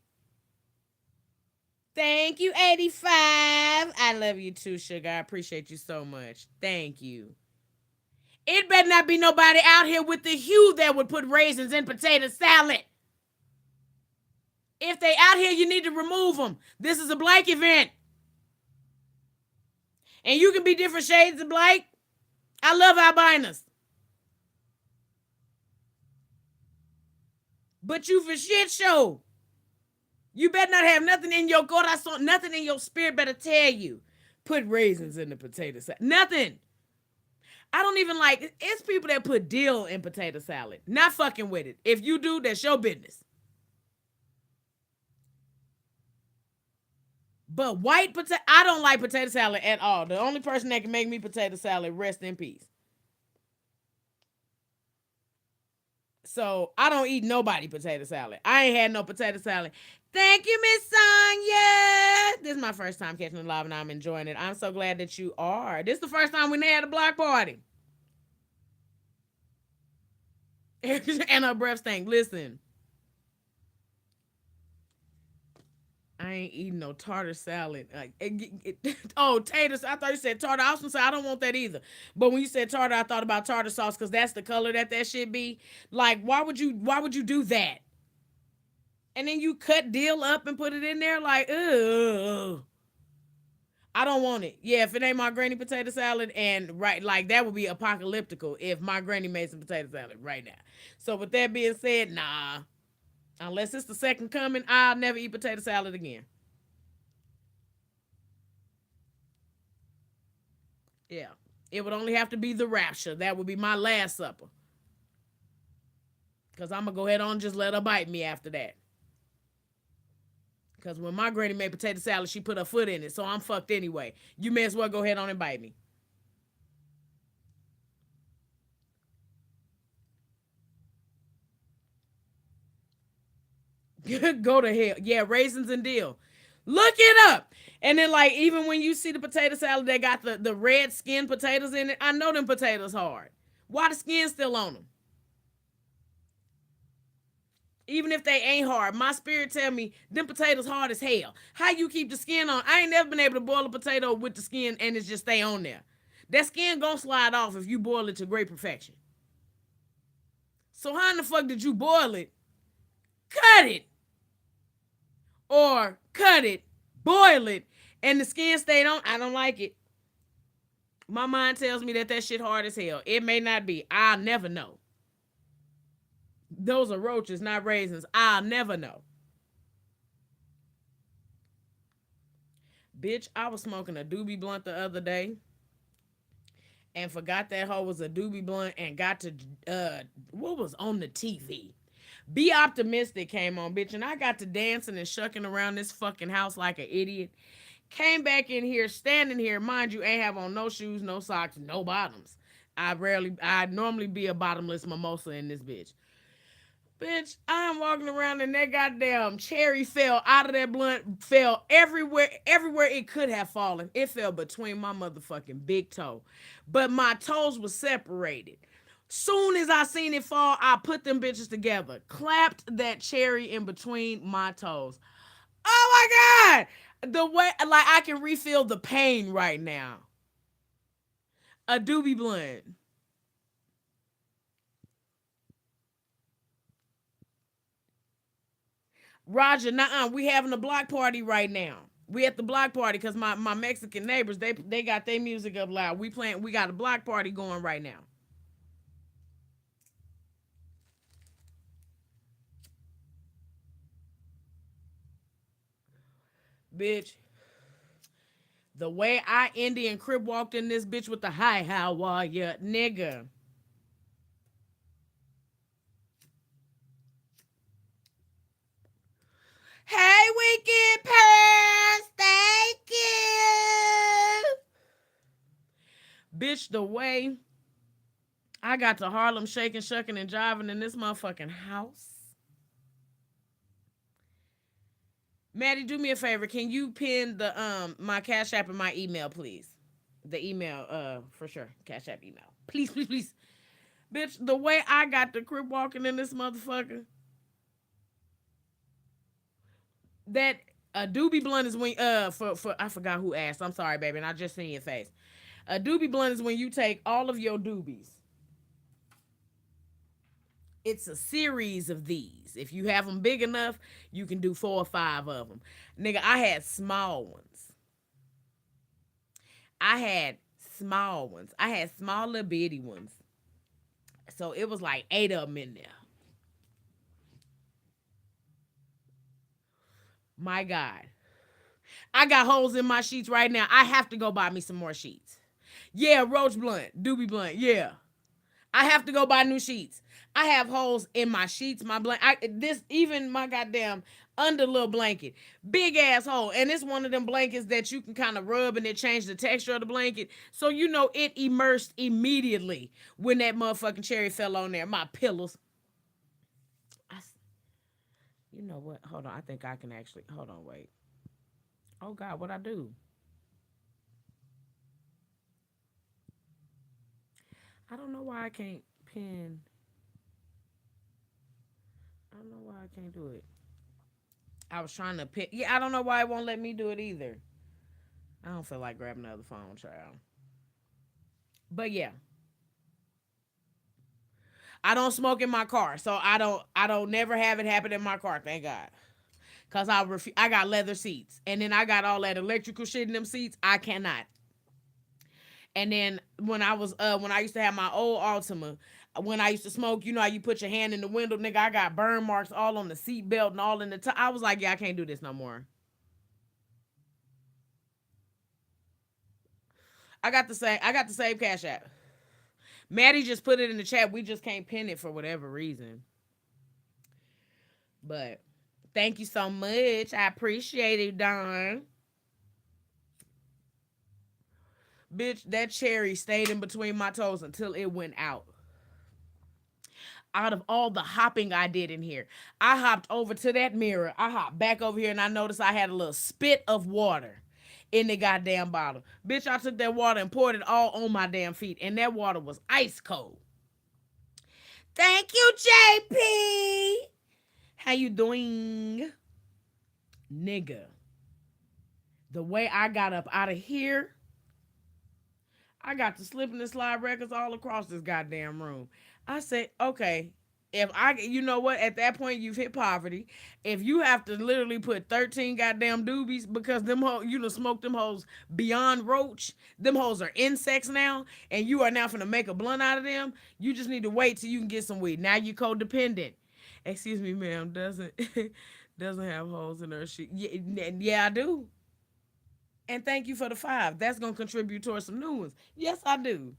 Thank you, 85. I love you too, sugar. I appreciate you so much. Thank you. It better not be nobody out here with the hue that would put raisins in potato salad. If they out here, you need to remove them. This is a black event. And you can be different shades of black. I love albinos. But you for shit show. You better not have nothing in your corazón, nothing in your spirit better tell you. Put raisins in the potato salad. Nothing. I don't even like, it's people that put dill in potato salad. Not fucking with it. If you do, that's your business. But white potato, I don't like potato salad at all. The only person that can make me potato salad, rest in peace. So I don't eat nobody potato salad. I ain't had no potato salad. Thank you, Miss Sonya. This is my first time catching it live and I'm enjoying it. I'm so glad that you are. This is the first time we had a block party. And her breath stank. Listen. I ain't eating no tartar salad. Taters. I thought you said tartar. I was gonna say I don't want that either. But when you said tartar, I thought about tartar sauce because that's the color that shit be. Like, why would you do that? And then you cut dill up and put it in there like, ugh. I don't want it. Yeah, if it ain't my granny potato salad, and right, like that would be apocalyptical if my granny made some potato salad right now. So with that being said, nah. Unless it's the second coming, I'll never eat potato salad again. Yeah. It would only have to be the rapture. That would be my last supper. Cause I'm gonna go ahead on and just let her bite me after that. Cause when my granny made potato salad, she put her foot in it. So I'm fucked anyway. You may as well go ahead on and bite me. Go to hell. Yeah, raisins and dill. Look it up. And then like even when you see the potato salad, they got the red skin potatoes in it. I know them potatoes hard. Why the skin still on them? Even if they ain't hard, my spirit tell me them potatoes hard as hell. How you keep the skin on? I ain't never been able to boil a potato with the skin and it just stay on there. That skin gonna slide off if you boil it to great perfection. So how in the fuck did you boil it? Cut it. Or cut it, boil it, and the skin stayed on. I don't like it. My mind tells me that that shit hard as hell. It may not be. I'll never know. Those are roaches, not raisins. I'll never know. Bitch, I was smoking a Doobie blunt the other day and forgot that hoe was a Doobie blunt and got to what was on the TV? Be Optimistic came on, bitch, and I got to dancing and shucking around this fucking house like an idiot. Came back in here, standing here, mind you, ain't have on no shoes, no socks, no bottoms. I normally be a bottomless mimosa in this bitch. Bitch, I'm walking around and that goddamn cherry fell out of that blunt, fell everywhere it could have fallen. It fell between my motherfucking big toe. But my toes were separated. Soon as I seen it fall, I put them bitches together, clapped that cherry in between my toes. Oh my God! The way, like, I can refeel the pain right now. A Doobie Blunt. Roger, nah, we having a block party right now. We at the block party because my Mexican neighbors, they got their music up loud. We got a block party going right now. Bitch, the way I Indian crib walked in this bitch with the hi, how are ya, nigga? Hey, weekend pass, thank you. Bitch, the way I got to Harlem shaking, shucking, and jiving in this motherfucking house. Maddie, do me a favor. Can you pin the my Cash App and my email, please? The email, for sure. Cash App email. Please, please, please. Bitch, the way I got the crib walking in this motherfucker, that a doobie blunt is when for I forgot who asked. I'm sorry, baby, and I just seen your face. A doobie blunt is when you take all of your doobies. It's a series of these. If you have them big enough, you can do 4 or 5 of them. Nigga, I had small ones. I had small ones. I had small little bitty ones. So it was like 8 of them in there. My God. I got holes in my sheets right now. I have to go buy me some more sheets. Yeah, Roach Blunt, Doobie Blunt. Yeah. I have to go buy new sheets. I have holes in my sheets, my blanket. This even my goddamn under little blanket, big ass hole, and it's one of them blankets that you can kind of rub and it change the texture of the blanket, so you know it immersed immediately when that motherfucking cherry fell on there. My pillows. I, you know what? Hold on. I think I can actually. Hold on. Wait. Oh God, what I do? I don't know why I can't pin. I don't know why I can't do it. I was trying to pick. Yeah, I don't know why it won't let me do it either. I don't feel like grabbing another phone, child. But yeah, I don't smoke in my car, so I don't never have it happen in my car. Thank God. Cause I got leather seats, and then I got all that electrical shit in them seats. I cannot. And then when I used to have my old Altima, when I used to smoke, you know how you put your hand in the window, nigga. I got burn marks all on the seat belt and all in the top. I was like, yeah, I can't do this no more. I got the same cash app. Maddie just put it in the chat. We just can't pin it for whatever reason. But thank you so much. I appreciate it, Don. Bitch, that cherry stayed in between my toes until it went out. Out of all the hopping I did in here, I hopped over to that mirror. I hopped back over here and I noticed I had a little spit of water in the goddamn bottle. Bitch, I took that water and poured it all on my damn feet, and that water was ice cold. Thank you, JP. How you doing? Nigga. The way I got up out of here, I got the slipping and slide records all across this goddamn room. I said, okay, if I, you know what, at that point you've hit poverty. If you have to literally put 13 goddamn doobies because them hoes, you done smoked them hoes beyond roach, them hoes are insects now, and you are now finna make a blunt out of them, you just need to wait till you can get some weed. Now you codependent. Excuse me, ma'am, doesn't doesn't have holes in her shit. Yeah, I do. And thank you for the 5. That's gonna contribute towards some new ones. Yes, I do.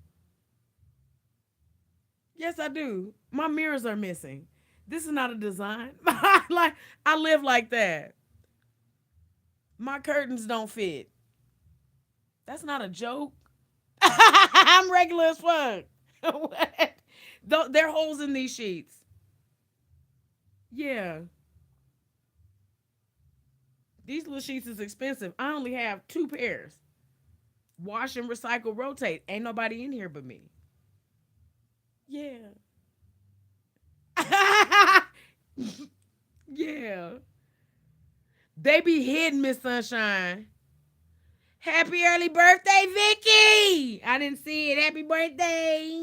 Yes, I do. My mirrors are missing. This is not a design. Like I live like that. My curtains don't fit. That's not a joke. I'm regular as fuck. What? There are holes in these sheets. Yeah. These little sheets is expensive. I only have 2 pairs. Wash and recycle, rotate. Ain't nobody in here but me. Yeah. Yeah. They be hidden, Miss Sunshine. Happy early birthday, Vicky! I didn't see it. Happy birthday.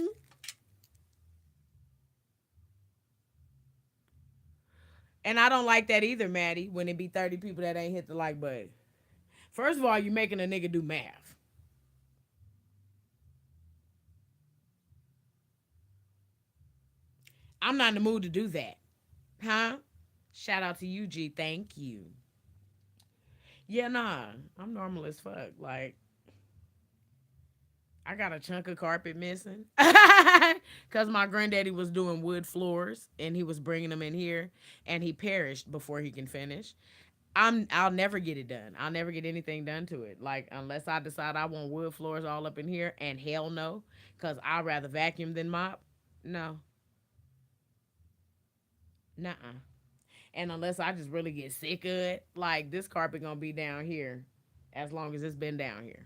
And I don't like that either, Maddie, when it be 30 people that ain't hit the like button. First of all, you making a nigga do math. I'm not in the mood to do that. Huh? Shout out to you, G. Thank you. Yeah, nah. I'm normal as fuck. Like, I got a chunk of carpet missing because my granddaddy was doing wood floors and he was bringing them in here and he perished before he can finish. I'll never get it done. I'll never get anything done to it. Like unless I decide I want wood floors all up in here, and hell no, because I'd rather vacuum than mop. No, nah. And unless I just really get sick of it, like this carpet gonna be down here as long as it's been down here.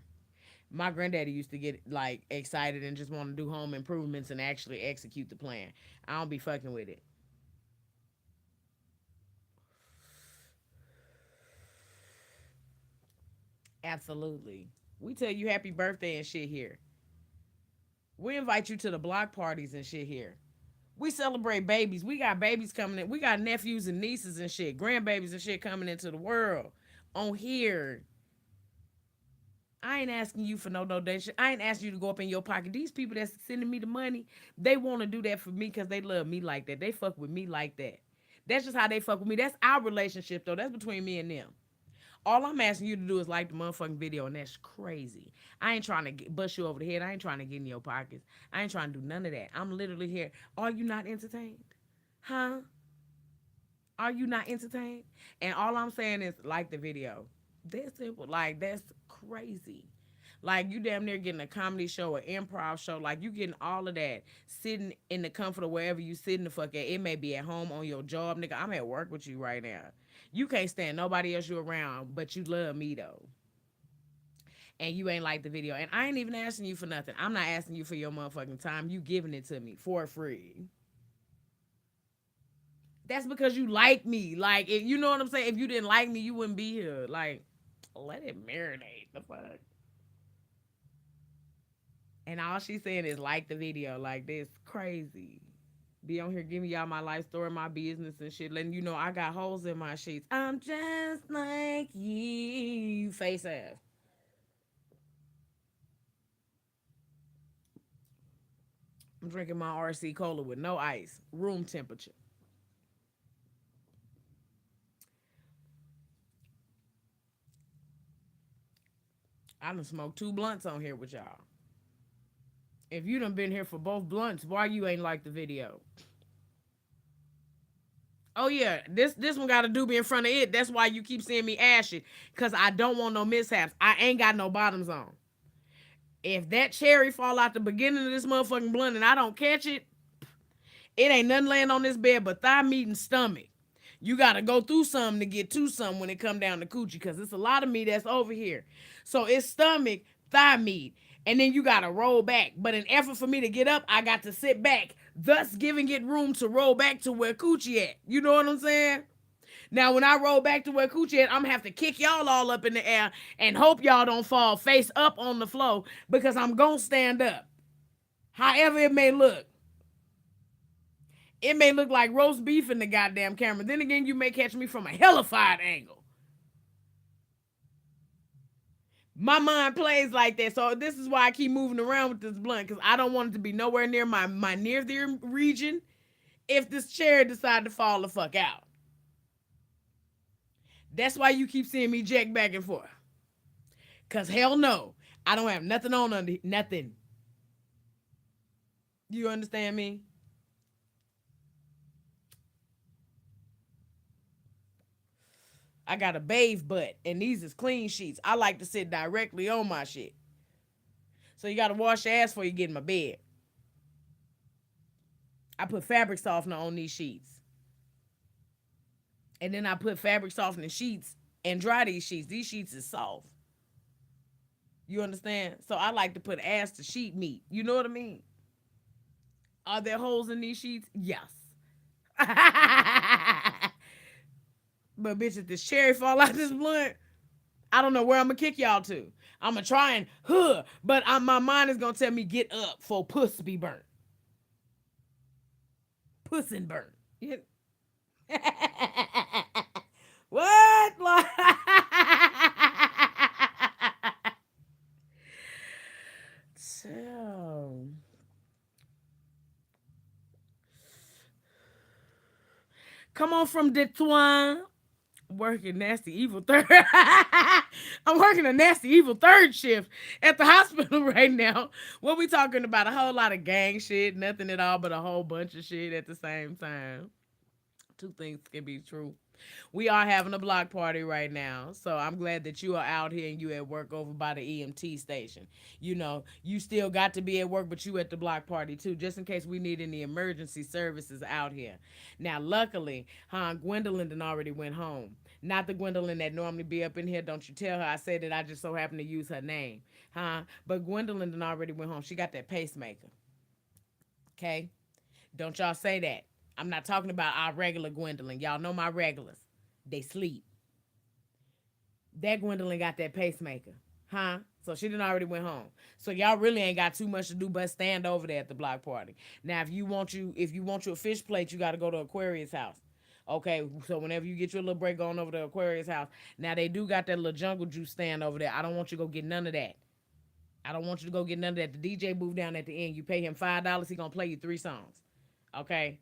My granddaddy used to get like excited and just want to do home improvements and actually execute the plan. I don't be fucking with it. Absolutely. We tell you happy birthday and shit here. We invite you to the block parties and shit here. We celebrate babies. We got babies coming in. We got nephews and nieces and shit, grandbabies and shit coming into the world on here. I ain't asking you for no donation. I ain't asking you to go up in your pocket. These people that's sending me the money, they want to do that for me because they love me like that. They fuck with me like that. That's just how they fuck with me. That's our relationship, though. That's between me and them. All I'm asking you to do is like the motherfucking video, and that's crazy. I ain't trying to bust you over the head. I ain't trying to get in your pockets. I ain't trying to do none of that. I'm literally here. Are you not entertained? Huh? Are you not entertained? And all I'm saying is like the video. That's simple. Like, that's crazy. Like, you damn near getting a comedy show, an improv show. Like, you getting all of that sitting in the comfort of wherever you sitting the fuck at. It may be at home on your job, nigga. I'm at work with you right now. You can't stand nobody else you around, but you love me, though. And you ain't like the video. And I ain't even asking you for nothing. I'm not asking you for your motherfucking time. You giving it to me for free. That's because you like me. Like, if you know what I'm saying? If you didn't like me, you wouldn't be here. Like, let it marinate. The fuck? And all she's saying is like the video. Like, this crazy. Be on here giving y'all my life story, my business and shit, letting you know I got holes in my sheets. I'm just like you. Face ass. I'm drinking my RC cola with no ice, room temperature. I done smoked 2 blunts on here with y'all. If you done been here for both blunts, why you ain't like the video? Oh yeah, this one got a doobie in front of it. That's why you keep seeing me ashy, cause I don't want no mishaps. I ain't got no bottoms on. If that cherry fall out the beginning of this motherfucking blunt and I don't catch it, it ain't nothing laying on this bed but thigh meat and stomach. You gotta go through something to get to something when it come down to coochie, cause it's a lot of meat that's over here. So it's stomach, thigh meat, and then you gotta roll back. But in effort for me to get up, I got to sit back, thus giving it room to roll back to where coochie at. You know what I'm saying? Now, when I roll back to where coochie at, I'm gonna have to kick y'all all up in the air and hope y'all don't fall face up on the floor because I'm gonna stand up. However it may look. It may look like roast beef in the goddamn camera. Then again, you may catch me from a hellified angle. My mind plays like that. So this is why I keep moving around with this blunt, because I don't want it to be nowhere near my near ear region if this chair decide to fall the fuck out. That's why you keep seeing me jack back and forth. Cause hell no, I don't have nothing on under nothing. You understand me? I got a bathe butt, and these is clean sheets. I like to sit directly on my shit. So you gotta wash your ass before you get in my bed. I put fabric softener on these sheets. And then I put fabric softening sheets and dry these sheets. These sheets is soft. You understand? So I like to put ass to sheet meat. You know what I mean? Are there holes in these sheets? Yes. But bitch, if this cherry fall out this blunt, I don't know where I'm gonna kick y'all to. I'm gonna try and but my mind is gonna tell me get up for puss be burnt. Puss and burnt. Yeah. What? So, come on from Detroit. Working nasty evil third. I'm working a nasty evil third shift at the hospital right now. What we talking about? A whole lot of gang shit, nothing at all, but a whole bunch of shit at the same time. Two things can be true. We are having a block party right now, so I'm glad that you are out here and you at work over by the EMT station. You know, you still got to be at work, but you at the block party too, just in case we need any emergency services out here. Now, luckily, Gwendolyn done already went home. Not the Gwendolyn that normally be up in here. Don't you tell her I said that I just so happen to use her name, huh? But Gwendolyn done already went home. She got that pacemaker. Okay, don't y'all say that. I'm not talking about our regular Gwendolyn. Y'all know my regulars. They sleep. That Gwendolyn got that pacemaker. Huh? So she done already went home. So y'all really ain't got too much to do but stand over there at the block party. Now if you want your fish plate, you gotta go to Aquarius house. Okay, so whenever you get your little break going over to Aquarius house, now they do got that little jungle juice stand over there. I don't want you to go get none of that. I don't want you to go get none of that. The DJ booth down at the end. You pay him $5, he gonna play you 3 songs. Okay?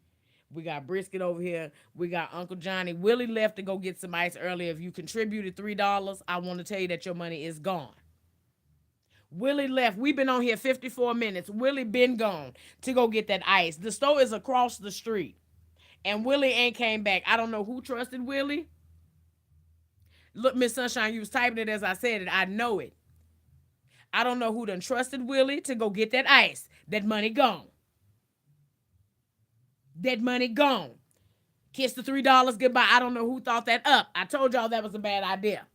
We got brisket over here. We got Uncle Johnny. Willie left to go get some ice earlier. If you contributed $3, I want to tell you that your money is gone. Willie left. We've been on here 54 minutes. Willie been gone to go get that ice. The store is across the street. And Willie ain't came back. I don't know who trusted Willie. Look, Miss Sunshine, you was typing it as I said it. I know it. I don't know who done trusted Willie to go get that ice. That money gone. That money gone. Kiss the $3 goodbye. I don't know who thought that up. I told y'all that was a bad idea.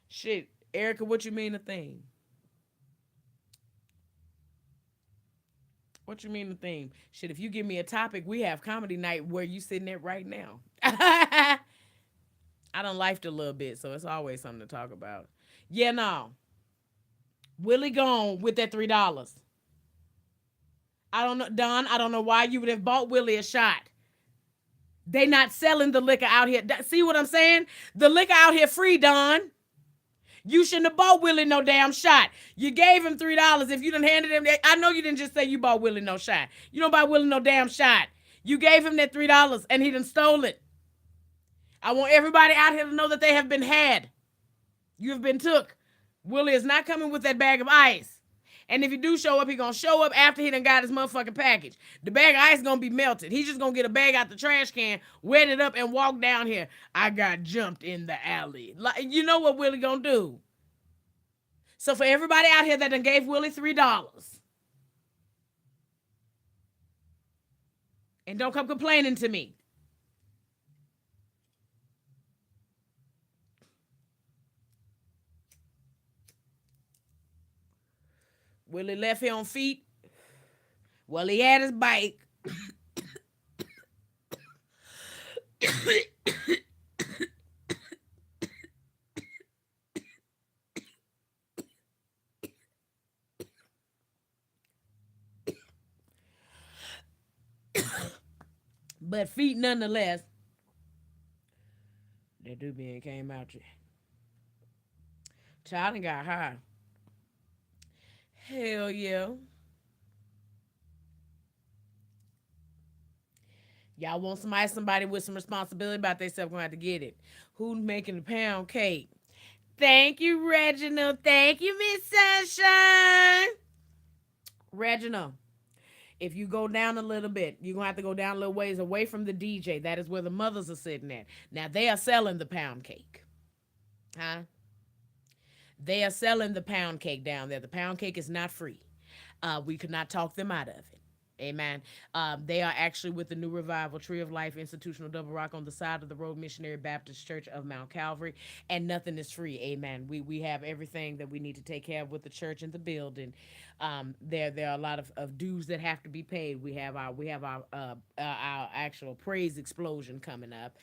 Shit, Erica, what you mean a theme? What you mean the theme? Shit, if you give me a topic, we have comedy night where you sitting at right now. I done lifed a little bit, so it's always something to talk about. Yeah, no. Willie gone with that $3. I don't know, Don. I don't know why you would have bought Willie a shot. They not selling the liquor out here. See what I'm saying? The liquor out here free, Don. You shouldn't have bought Willie no damn shot. You gave him $3. If you done handed him that, I know you didn't just say you bought Willie no shot. You don't buy Willie no damn shot. You gave him that $3 and he done stole it. I want everybody out here to know that they have been had. You have been took. Willie is not coming with that bag of ice. And if he do show up, he gonna show up after he done got his motherfucking package. The bag of ice gonna be melted. He just gonna get a bag out the trash can, wet it up, and walk down here. I got jumped in the alley. Like, you know what Willie gonna do? So for everybody out here that done gave Willie $3, and don't come complaining to me. Willie left here on feet. Well, he had his bike. But feet nonetheless. That Doobie came out. Child got high. Hell yeah. Y'all want somebody with some responsibility about themselves gonna have to get it. Who's making the pound cake? Thank you, Reginald. Thank you, Miss Sunshine. Reginald, if you go down a little bit, you're gonna have to go down a little ways away from the DJ. That is where the mothers are sitting at. Now they are selling the pound cake. Huh? They are selling the pound cake down there. The pound cake is not free. We could not talk them out of it. Amen. They are actually with the New Revival Tree of Life Institutional Double Rock on the side of the road, Missionary Baptist Church of Mount Calvary, and nothing is free. Amen. We have everything that we need to take care of with the church and the building. There are a lot of dues that have to be paid. We have our actual praise explosion coming up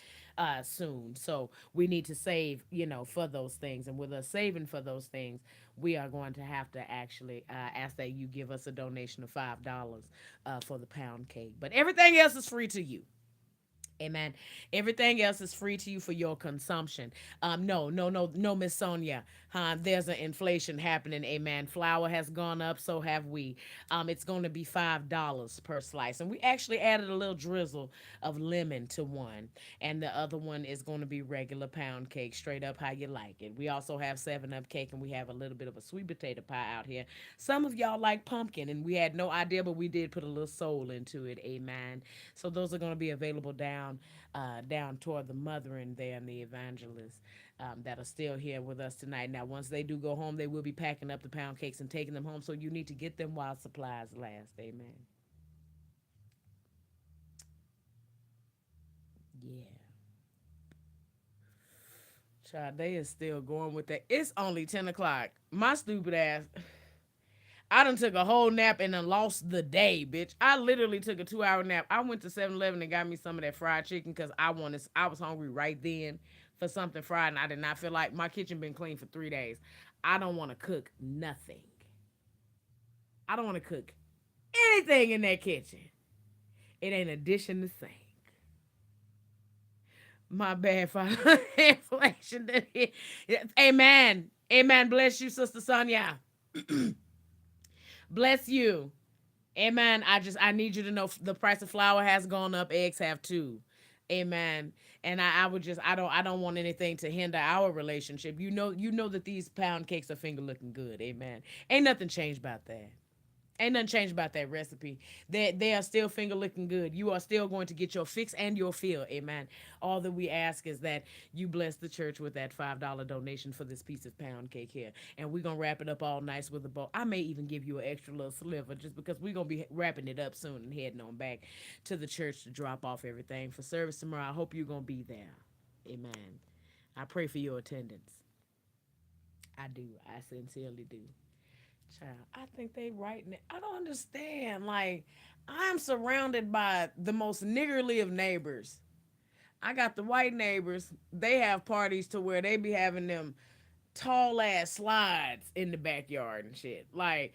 soon, so we need to save, for those things. And with us saving for those things, we are going to have to actually ask that you give us a donation of $5 for the pound cake. But everything else is free to you. Amen. Everything else is free to you for your consumption. No, Miss Sonia. There's an inflation happening. Amen. Flour has gone up, so have we. It's going to be $5 per slice, and we actually added a little drizzle of lemon to one, and the other one is going to be regular pound cake, straight up how you like it. We also have 7-Up cake, and we have a little bit of a sweet potato pie out here. Some of y'all like pumpkin, and we had no idea, but we did put a little soul into it. Amen. So those are going to be available down toward the mothering there and the evangelists that are still here with us tonight. Now, once they do go home, they will be packing up the pound cakes and taking them home. So you need to get them while supplies last. Amen. Yeah. Child, they is still going with that. It's only 10 o'clock. My stupid ass. I done took a whole nap and then lost the day, bitch. I literally took a 2-hour nap. I went to 7-Eleven and got me some of that fried chicken because I was hungry right then for something fried, and I did not feel like my kitchen been clean for 3 days. I don't want to cook nothing. I don't want to cook anything in that kitchen. It ain't a dish in the sink. My bad for inflation. Amen. Amen. Bless you, Sister Sonia. Bless you. Amen. I need you to know the price of flour has gone up. Eggs have too. Amen. And I would just I don't want anything to hinder our relationship. You know that these pound cakes are finger looking good. Amen. Ain't nothing changed about that. Ain't nothing changed about that recipe. They are still finger looking good. You are still going to get your fix and your fill. Amen. All that we ask is that you bless the church with that $5 donation for this piece of pound cake here. And we're going to wrap it up all nice with a bow. I may even give you an extra little sliver just because we're going to be wrapping it up soon and heading on back to the church to drop off everything for service tomorrow. I hope you're going to be there. Amen. I pray for your attendance. I do. I sincerely do. Child, I think they right now. I don't understand. Like, I'm surrounded by the most niggerly of neighbors. I got the white neighbors. They have parties to where they be having them tall ass slides in the backyard and shit. Like,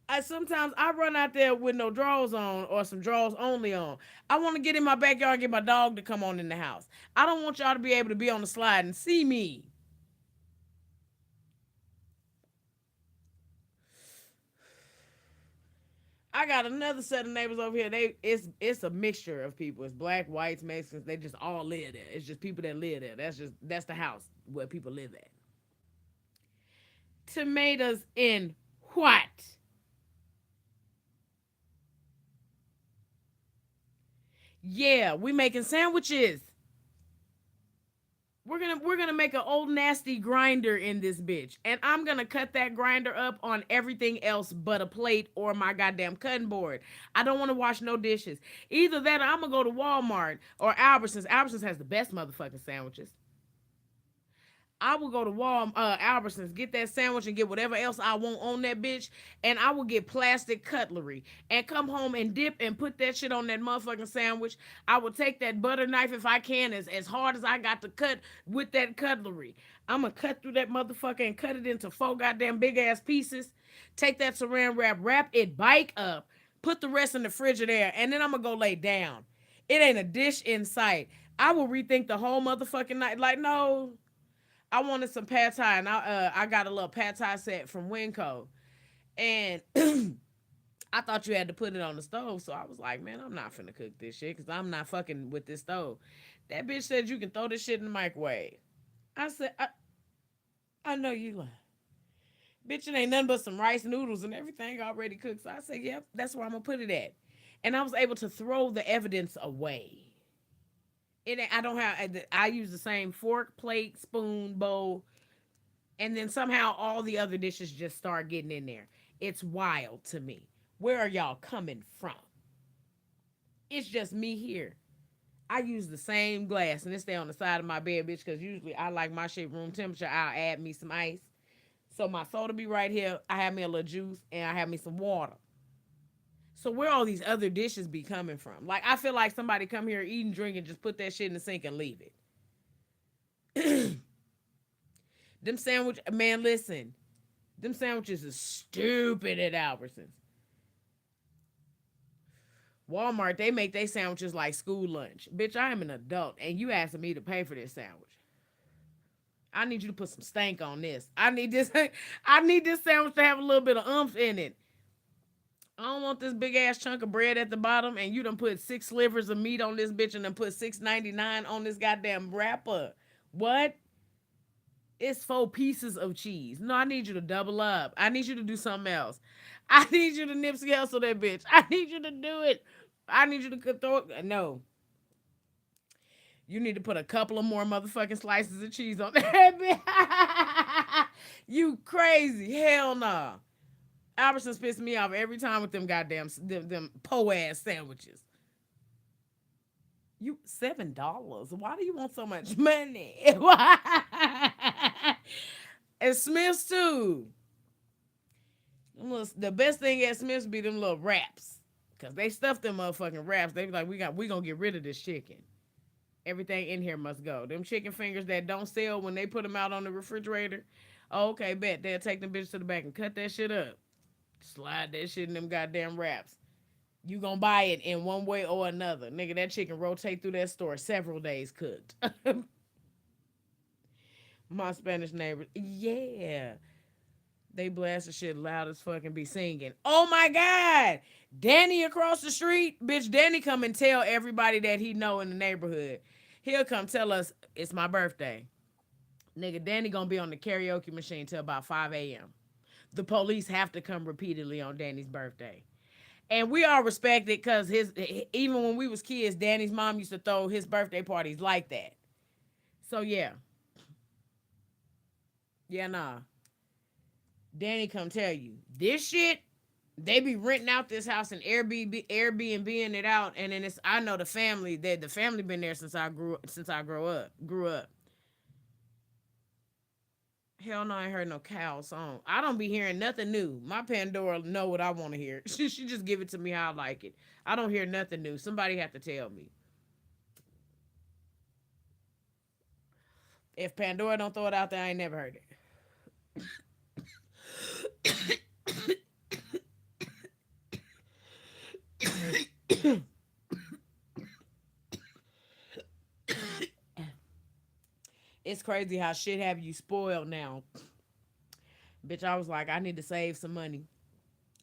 I sometimes I run out there with no drawers on or some drawers only on. I want to get in my backyard and get my dog to come on in the house. I don't want y'all to be able to be on the slide and see me. I got another set of neighbors over here. It's a mixture of people. It's black, whites, Mexicans. They just all live there. It's just people that live there. That's the house where people live at. Tomatoes in what? Yeah, we making sandwiches. We're gonna make an old nasty grinder in this bitch, and I'm gonna cut that grinder up on everything else but a plate or my goddamn cutting board. I don't want to wash no dishes. Either that, or I'm gonna go to Walmart or Albertsons. Albertsons has the best motherfucking sandwiches. I will go to Albertsons, get that sandwich and get whatever else I want on that bitch, and I will get plastic cutlery and come home and dip and put that shit on that motherfucking sandwich. I will take that butter knife if I can, as hard as I got to cut with that cutlery. I'm gonna cut through that motherfucker and cut it into four goddamn big ass pieces. Take that saran wrap, wrap it bike up, put the rest in the Frigidaire, and then I'm gonna go lay down. It ain't a dish in sight. I will rethink the whole motherfucking night. Like, no, I wanted some pad thai, and I got a little pad thai set from Winco, and I thought you had to put it on the stove. So I was like, man, I'm not finna cook this shit because I'm not fucking with this stove. That bitch said you can throw this shit in the microwave. I said, I know you lying. Bitch, it ain't nothing but some rice noodles and everything already cooked. So I said, yep, that's where I'm gonna put it at. And I was able to throw the evidence away. I don't have. I use the same fork, plate, spoon, bowl, and then somehow all the other dishes just start getting in there. It's wild to me. Where are y'all coming from? It's just me here. I use the same glass and it stay on the side of my bed, bitch, because usually I like my shit room temperature. I'll add me some ice. So my soda be right here. I have me a little juice and I have me some water. So where all these other dishes be coming from? Like, I feel like somebody come here, eat and drink, and just put that shit in the sink and leave it. Them sandwich, man, listen. Them sandwiches are stupid at Albertsons. Walmart, they make their sandwiches like school lunch. Bitch, I am an adult, and you asking me to pay for this sandwich. I need you to put some stank on this. I need this. I need this sandwich to have a little bit of oomph in it. I don't want this big ass chunk of bread at the bottom, and you done put 6 slivers of meat on this bitch, and then put $6.99 on this goddamn wrapper. What? It's 4 pieces of cheese. No, I need you to double up. I need you to do something else. I need you to Nipsey Hussle that bitch. I need you to do it. I need you to throw it. No. You need to put a couple of more motherfucking slices of cheese on that bitch. You crazy. Hell no. Nah. Albertsons pissed me off every time with them goddamn them po ass sandwiches. You $7. Why do you want so much money? Why? And Smith's too. The best thing at Smith's be them little wraps. Cause they stuff them motherfucking wraps. They be like, we gonna get rid of this chicken. Everything in here must go. Them chicken fingers that don't sell when they put them out on the refrigerator. Oh, okay, bet. They'll take them bitches to the back and cut that shit up. Slide that shit in them goddamn wraps. You gonna buy it in one way or another. Nigga, that chicken rotate through that store several days cooked. My Spanish neighbors, yeah. They blast the shit loud as fucking be singing. Oh my God. Danny across the street. Bitch, Danny come and tell everybody that he know in the neighborhood. He'll come tell us it's my birthday. Nigga, Danny gonna be on the karaoke machine till about 5 a.m. The police have to come repeatedly on Danny's birthday. And we all respect it because even when we was kids, Danny's mom used to throw his birthday parties like that. So yeah. Yeah, nah. Danny come tell you this shit. They be renting out this house and Airbnb-ing it out, and then I know the family been there since I grew up. Hell no, I ain't heard no cow song. I don't be hearing nothing new. My Pandora know what I want to hear. She just give it to me how I like it. I don't hear nothing new. Somebody have to tell me. If Pandora don't throw it out there, I ain't never heard it. It's crazy how shit have you spoiled now. Bitch, I was like, I need to save some money.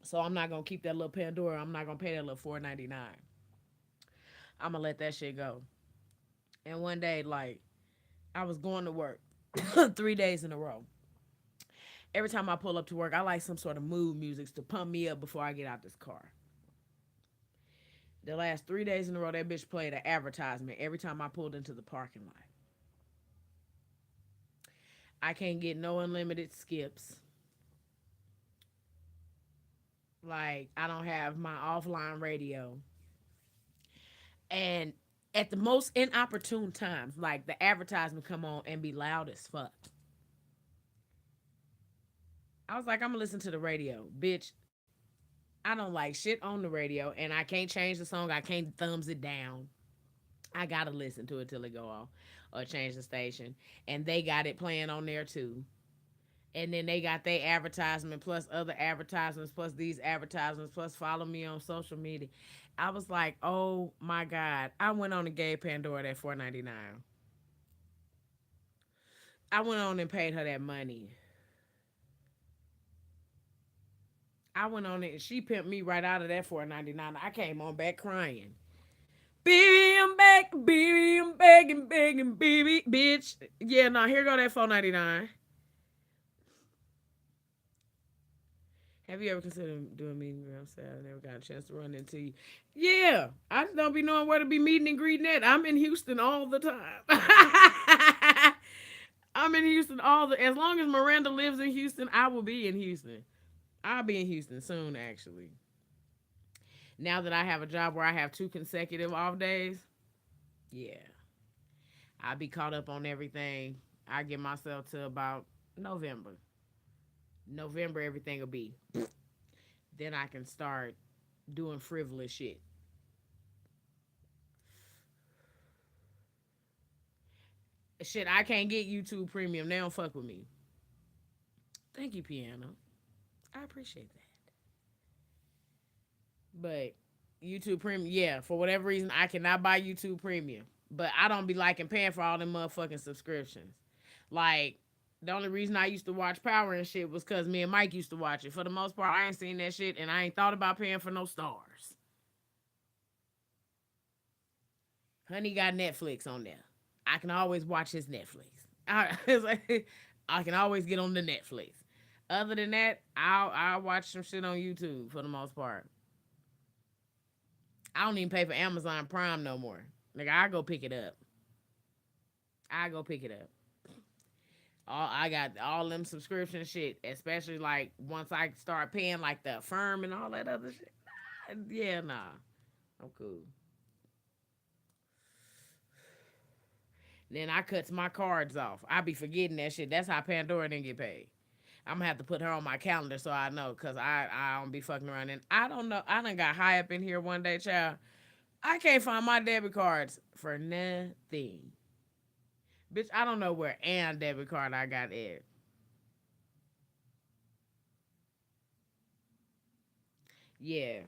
So I'm not gonna keep that little Pandora. I'm not gonna pay that little $4.99. I'm gonna let that shit go. And one day, like, I was going to work 3 days in a row. Every time I pull up to work, I like some sort of mood music to pump me up before I get out this car. The last 3 days in a row, that bitch played an advertisement every time I pulled into the parking lot. I can't get no unlimited skips. Like, I don't have my offline radio. And at the most inopportune times, like the advertisement come on and be loud as fuck. I was like, I'm gonna listen to the radio. Bitch, I don't like shit on the radio and I can't change the song. I can't thumbs it down. I gotta listen to it till it go off or change the station. And they got it playing on there too. And then they got their advertisement plus other advertisements plus these advertisements plus follow me on social media. I was like, oh my God. I went on and gave Pandora that $4.99. I went on and paid her that money. I went on it and she pimped me right out of that $4.99. I came on back crying. Baby, I'm back. Baby, I'm begging, begging, baby, bitch. Yeah, no, here go that $4.99. Have you ever considered doing meeting around Saturday? I never got a chance to run into you. Yeah, I just don't be knowing where to be meeting and greeting at. I'm in Houston all the time. I'm in Houston all the. As long as Miranda lives in Houston, I will be in Houston. I'll be in Houston soon, actually. Now that I have a job where I have 2 consecutive off days, yeah, I'll be caught up on everything. I get myself to about November. November, everything will be. Then I can start doing frivolous shit. Shit, I can't get YouTube Premium. They don't fuck with me. Thank you, Piano. I appreciate that. But YouTube Premium, yeah, for whatever reason, I cannot buy YouTube Premium. But I don't be liking paying for all them motherfucking subscriptions. Like, the only reason I used to watch Power and shit was because me and Mike used to watch it. For the most part, I ain't seen that shit and I ain't thought about paying for no stars. Honey got Netflix on there. I can always watch his Netflix. I can always get on the Netflix. Other than that, I'll watch some shit on YouTube for the most part. I don't even pay for Amazon Prime no more. Like I go pick it up. I go pick it up. I got all them subscription shit, especially like once I start paying like the Affirm and all that other shit. Yeah, nah, I'm cool. Then I cuts my cards off. I be forgetting that shit. That's how Pandora didn't get paid. I'm gonna have to put her on my calendar so I know, cause I don't be fucking around. And I don't know. I done got high up in here one day, child. I can't find my debit cards for nothing. Bitch, I don't know where and debit card I got it. Yeah.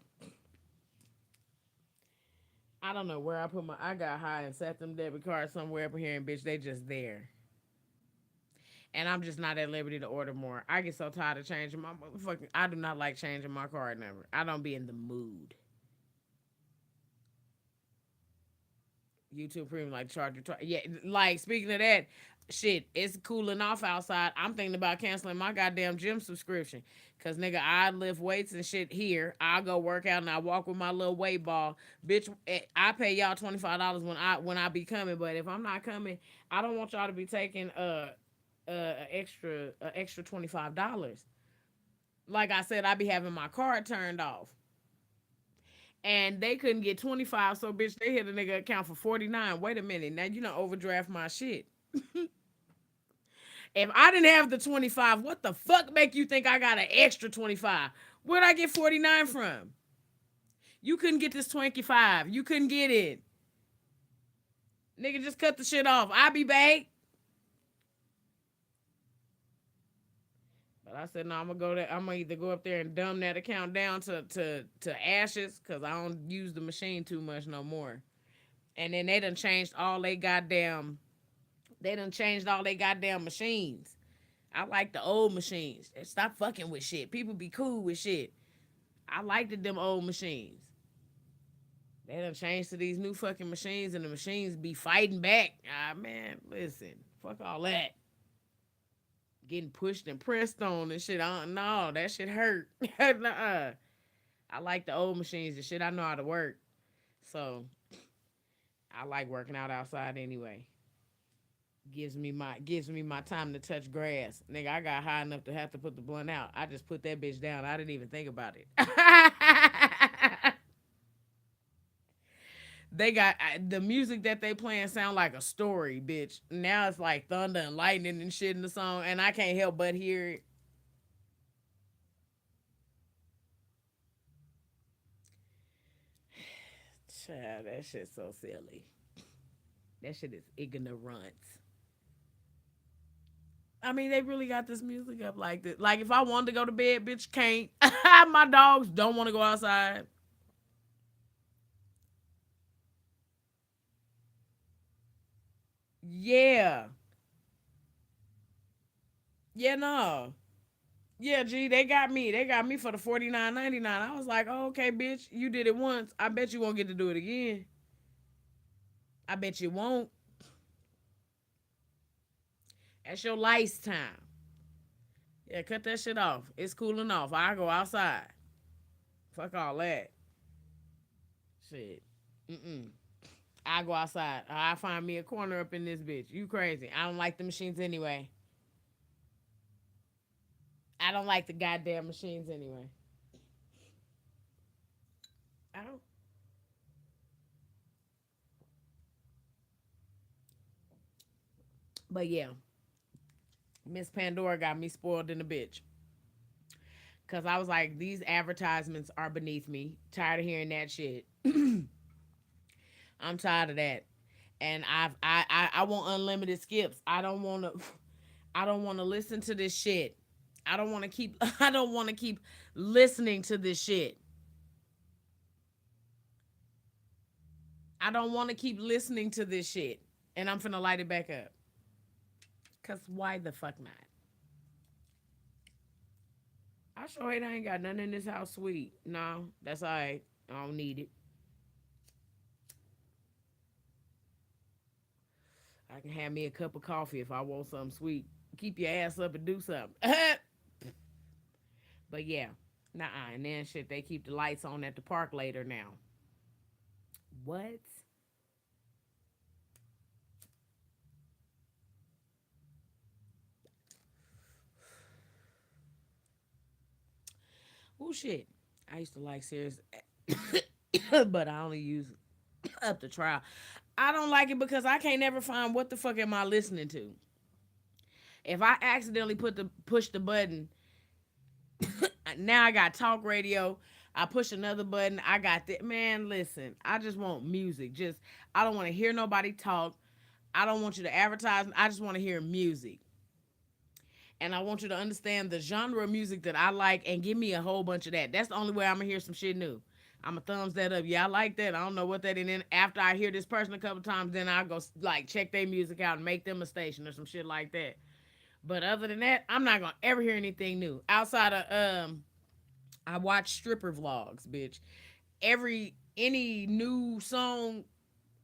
I don't know where I put my. I got high and set them debit cards somewhere up here, and bitch, they just there. And I'm just not at liberty to order more. I get so tired of changing my motherfucking. I do not like changing my card number. I don't be in the mood. YouTube Premium like charge your. Yeah, like speaking of that, shit, it's cooling off outside. I'm thinking about canceling my goddamn gym subscription. Cause nigga, I lift weights and shit here. I go work out and I walk with my little weight ball. Bitch, I pay y'all $25 when I be coming. But if I'm not coming, I don't want y'all to be taking extra $25. Like I said, I be having my card turned off. And they couldn't get 25, so bitch, they hit a nigga account for 49. Wait a minute, now you don't overdraft my shit. If I didn't have the 25, what the fuck make you think I got an extra 25? Where'd I get 49 from? You couldn't get this 25. You couldn't get it. Nigga, just cut the shit off. I'll be back. I said, no, I'm gonna go there. I'm gonna either go up there and dumb that account down to ashes because I don't use the machine too much no more. And then they done changed all they goddamn machines. I like the old machines. Stop fucking with shit. People be cool with shit. I liked them old machines. They done changed to these new fucking machines, and the machines be fighting back. Ah, man, listen, fuck all that. Getting pushed and pressed on and shit. No, that shit hurt. Nuh-uh. I like the old machines, the shit I know how to work. So I like working out outside anyway. Gives me my time to touch grass. Nigga, I got high enough to have to put the blunt out. I just put that bitch down. I didn't even think about it. They got the music that they playing sound like a story, bitch. Now it's like thunder and lightning and shit in the song, and I can't help but hear it. Child, that shit's so silly. That shit is ignorance. I mean, they really got this music up like this. Like, if I wanted to go to bed, bitch, can't. My dogs don't want to go outside. Yeah. Yeah, no. Yeah, G, they got me. They got me for the 49.99. I was like, oh, okay, bitch, you did it once. I bet you won't get to do it again. I bet you won't. That's your lice time. Yeah, cut that shit off. It's cooling off. I go outside. Fuck all that. Shit. Mm-mm. I go outside. I find me a corner up in this bitch. You crazy. I don't like the machines anyway. I don't like the goddamn machines anyway. I don't. But yeah, Miss Pandora got me spoiled in a bitch. Cause I was like, these advertisements are beneath me. Tired of hearing that shit. I'm tired of that. And I want unlimited skips. I don't want to listen to this shit. I don't want to keep I don't want to keep listening to this shit. I don't want to keep listening to this shit. And I'm finna light it back up. Cause why the fuck not? I sure hate I ain't got nothing in this house sweet. No, that's alright. I don't need it. I can have me a cup of coffee if I want something sweet. Keep your ass up and do something. But yeah, nah. And then shit, they keep the lights on at the park later now. What? Oh shit. I used to like Serious, but I only use up the trial. I don't like it because I can't never find what the fuck am I listening to. If I accidentally push the button, now I got talk radio. I push another button. I got that. Man, listen. I just want music. Just I don't want to hear nobody talk. I don't want you to advertise. I just want to hear music. And I want you to understand the genre of music that I like and give me a whole bunch of that. That's the only way I'm gonna hear some shit new. I'm gonna thumbs that up. Yeah, I like that. I don't know what that is. And then after I hear this person a couple times, then I go like check their music out and make them a station or some shit like that. But other than that, I'm not gonna ever hear anything new outside of I watch stripper vlogs, bitch. Any new song,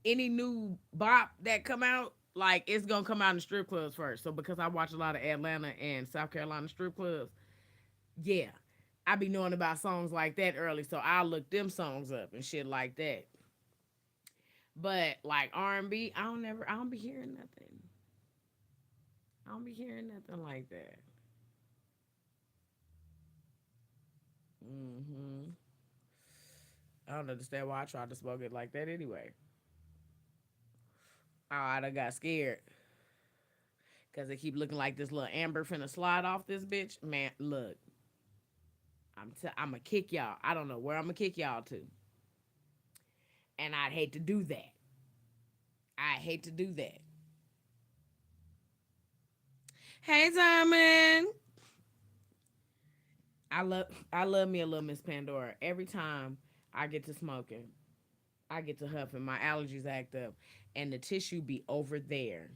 any new bop that come out, like it's gonna come out in the strip clubs first. So because I watch a lot of Atlanta and South Carolina strip clubs, yeah, I be knowing about songs like that early, so I'll look them songs up and shit like that. But like R&B, I don't be hearing nothing. I don't be hearing nothing like that. Hmm. I don't understand why I tried to smoke it like that anyway. Oh, I done got scared. Cause they keep looking like this little Amber finna slide off this bitch. Man, look, I'ma kick y'all. I don't know where I'ma kick y'all to. And I'd hate to do that. I hate to do that. Hey, Simon. I love me a little Miss Pandora. Every time I get to smoking, I get to huffing, my allergies act up, and the tissue be over there,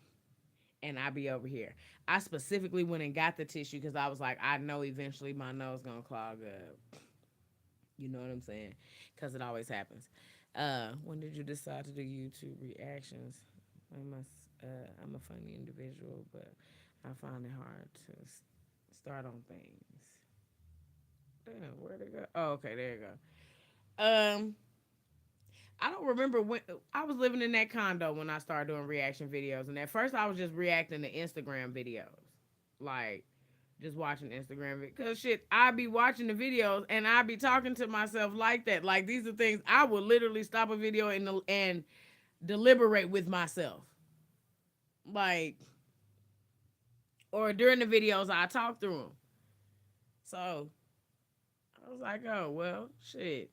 and I be over here. I specifically went and got the tissue because I was like, I know eventually my nose gonna clog up. You know what I'm saying? Because it always happens. When did you decide to do YouTube reactions? I'm I'm a funny individual, but I find it hard to start on things. Damn, where'd it go? Oh, okay, there you go. I don't remember when I was living in that condo when I started doing reaction videos, and at first I was just reacting to Instagram videos, like just watching Instagram because shit, I be watching the videos and I be talking to myself like that. Like these are things I would literally stop a video and deliberate with myself, like or during the videos I talk through them. So I was like, oh well, shit,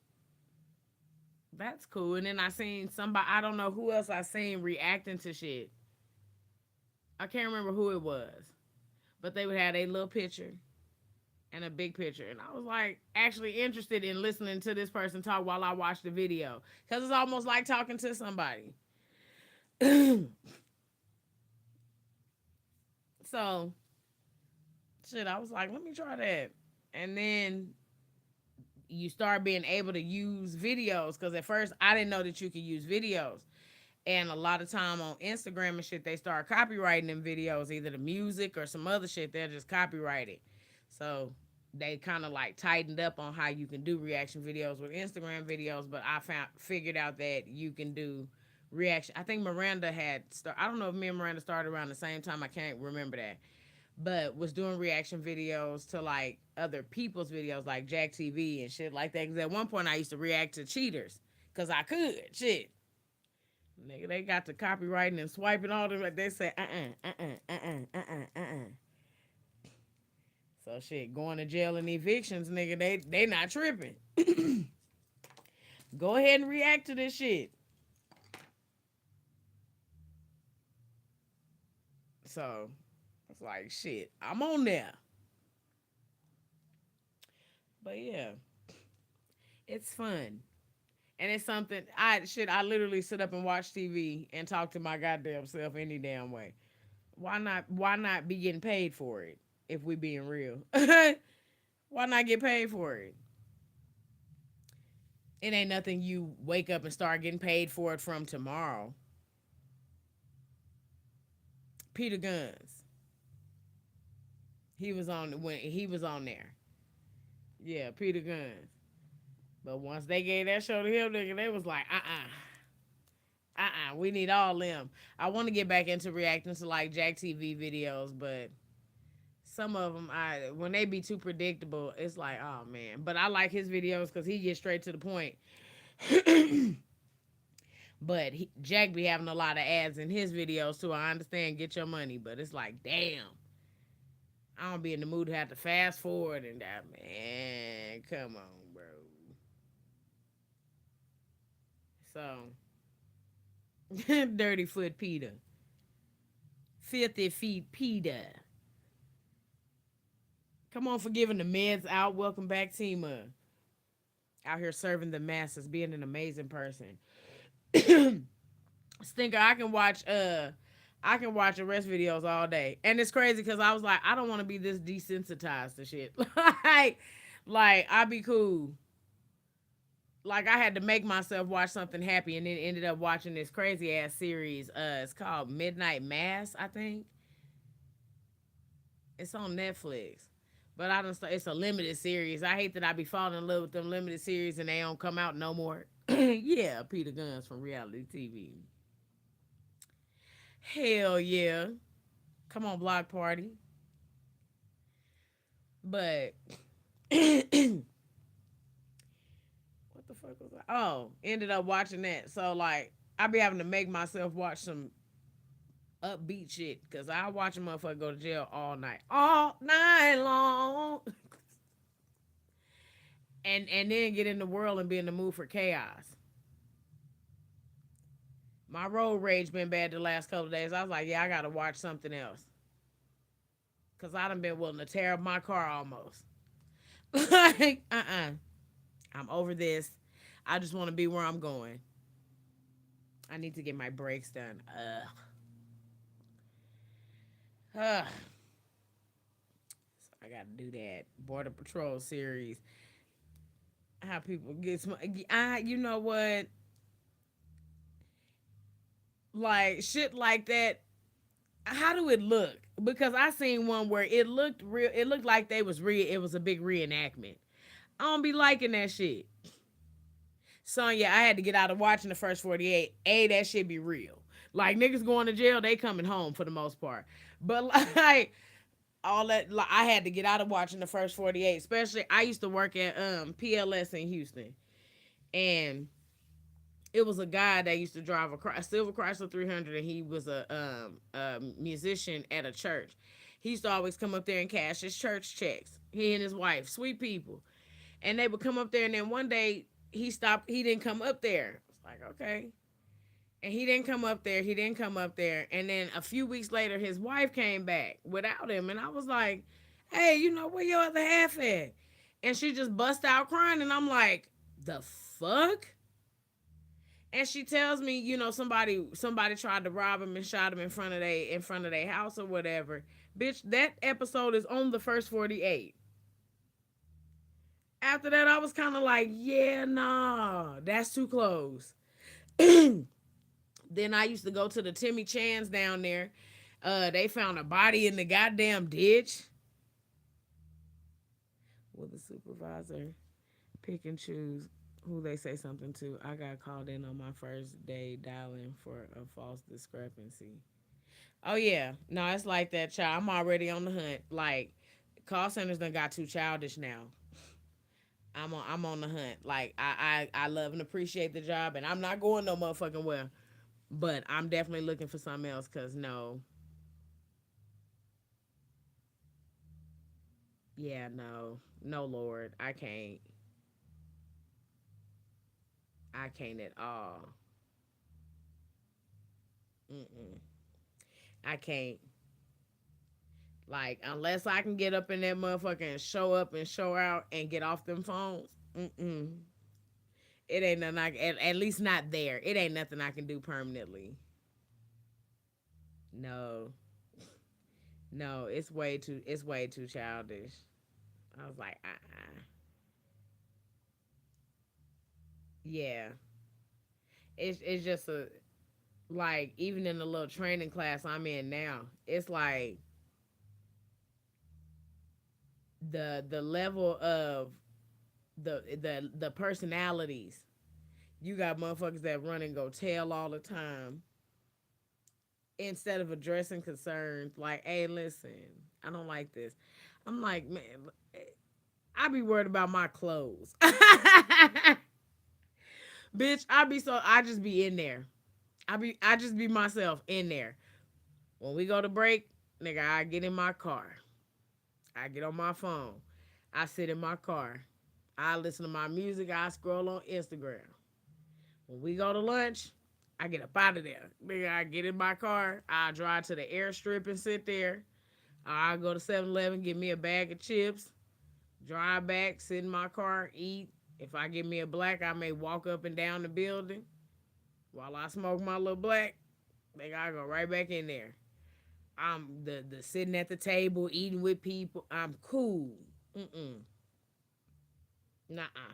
that's cool. And then I seen somebody, I don't know who else I seen reacting to shit. I can't remember who it was, but they would have a little picture and a big picture. And I was like actually interested in listening to this person talk while I watched the video because it's almost like talking to somebody. So, shit, I was like, let me try that. And then you start being able to use videos because at first I didn't know that you could use videos. And a lot of time on Instagram and shit, they start copyrighting them videos, either the music or some other shit. They'll just copyright it. So they kind of like tightened up on how you can do reaction videos with Instagram videos. But I figured out that you can do reaction. I think Miranda I don't know if me and Miranda started around the same time. I can't remember that. But was doing reaction videos to like other people's videos, like Jack TV and shit like that. Because at one point I used to react to cheaters because I could. Shit. Nigga, they got the copywriting and swiping all them. Like they say, So shit, going to jail and evictions, nigga, they not tripping. Go ahead and react to this shit. So it's like shit. I'm on there. But yeah, it's fun. And it's something I literally sit up and watch TV and talk to my goddamn self any damn way. Why not be getting paid for it if we being real? Why not get paid for it? It ain't nothing you wake up and start getting paid for it from tomorrow. Peter Guns. He was on there. Yeah, Peter Guns. But once they gave that show to him, nigga, they was like, we need all them. I want to get back into reacting to like Jack TV videos, but some of them, when they be too predictable, it's like, oh man. But I like his videos because he gets straight to the point. But Jack be having a lot of ads in his videos too. I understand, get your money, but it's like, damn, I don't be in the mood to have to fast forward and that. Man, come on, bro. So, Dirty Foot Peter, 50 feet Peter. Come on for giving the meds out. Welcome back, Tima. Out here serving the masses, being an amazing person. Stinker, I can watch arrest videos all day. And it's crazy because I was like, I don't want to be this desensitized to shit. like I'd be cool. Like I had to make myself watch something happy and then ended up watching this crazy ass series. It's called Midnight Mass, I think. It's on Netflix. But I don't. It's a limited series. I hate that I be falling in love with them limited series and they don't come out no more. Yeah, Peter Guns from reality TV. Hell yeah. Come on, Block Party. But what the fuck was I? Oh, ended up watching that. So like I be having to make myself watch some upbeat shit because I watch a motherfucker go to jail all night long, and then get in the world and be in the mood for chaos. My road rage been bad the last couple of days. I was like, yeah, I gotta watch something else because I done been willing to tear up my car almost. Like, I'm over this. I just want to be where I'm going. I need to get my breaks done. Ugh. So I got to do that. Border Patrol series. How people get some. You know what? Like, shit like that. How do it look? Because I seen one where it looked real. It looked like they was real. It was a big reenactment. I don't be liking that shit. So yeah, I had to get out of watching the first 48. That shit be real. Like niggas going to jail, they coming home for the most part. But like all that, like, I had to get out of watching the first 48. Especially, I used to work at PLS in Houston, and it was a guy that used to drive a silver Chrysler 300, and he was a musician at a church. He used to always come up there and cash his church checks. He and his wife, sweet people, and they would come up there. And then one day he stopped. He didn't come up there. It's like, okay. And he didn't come up there. He didn't come up there. And then a few weeks later, his wife came back without him. And I was like, hey, where your other half at? And she just bust out crying. And I'm like, the fuck? And she tells me, somebody tried to rob him and shot him in front of their house or whatever. Bitch, that episode is on the first 48. After that, I was kind of like, yeah, nah, that's too close. Then I used to go to the Timmy Chan's down there. They found a body in the goddamn ditch. Will the supervisor pick and choose who they say something to? I got called in on my first day dialing for a false discrepancy. Oh yeah, no, it's like that, child. I'm already on the hunt. Like, call centers done got too childish now. I'm on the hunt. Like, I love and appreciate the job, and I'm not going no motherfucking well. But I'm definitely looking for something else. Cause no, yeah, no, Lord, I can't at all. Mm-mm. I can't. Like, unless I can get up in that motherfucker and show up and show out and get off them phones. Mm-mm. It ain't nothing. At least not there. It ain't nothing I can do permanently. No, no, it's way too childish. I was like, yeah. It's just a, like, even in the little training class I'm in now, it's like the level of the personalities. You got motherfuckers that run and go tell all the time instead of addressing concerns. Like, hey, listen, I don't like this. I'm like, man, I be worried about my clothes. Bitch, I just be in there. I just be myself in there. When we go to break, nigga, I get in my car. I get on my phone. I sit in my car. I listen to my music. I scroll on Instagram. When we go to lunch, I get up out of there. Nigga, I get in my car. I drive to the airstrip and sit there. I go to 7-Eleven, get me a bag of chips, drive back, sit in my car, eat. If I get me a black, I may walk up and down the building while I smoke my little black. Nigga, I go right back in there. I'm the sitting at the table, eating with people. I'm cool. Mm-mm. Nuh-uh.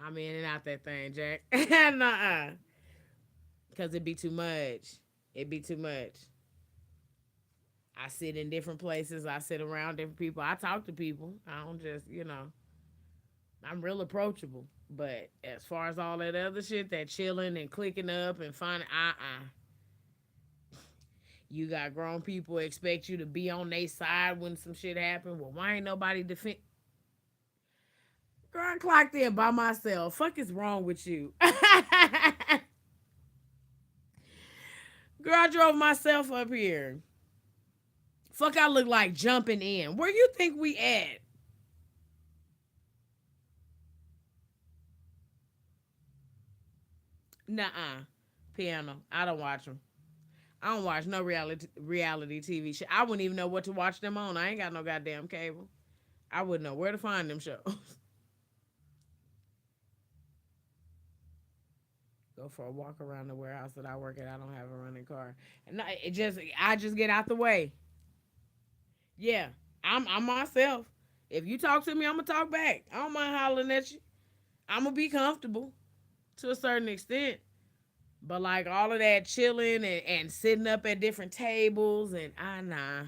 I'm in and out that thing, Jack. Nuh-uh. Because it be too much. It be too much. I sit in different places. I sit around different people. I talk to people. I don't just, I'm real approachable. But as far as all that other shit, that chilling and clicking up and finding, you got grown people expect you to be on their side when some shit happen. Well, why ain't nobody defend? Girl, I clocked in by myself. Fuck is wrong with you? Girl, I drove myself up here. Fuck, I look like jumping in. Where you think we at? Nuh-uh. Piano. I don't watch them. I don't watch no reality TV shit. I wouldn't even know what to watch them on. I ain't got no goddamn cable. I wouldn't know where to find them shows. Go for a walk around the warehouse that I work at. I don't have a running car, and I just get out the way. Yeah, I'm myself. If you talk to me, I'm gonna talk back. I don't mind hollering at you. I'm gonna be comfortable to a certain extent. But like all of that chilling and sitting up at different tables and nah,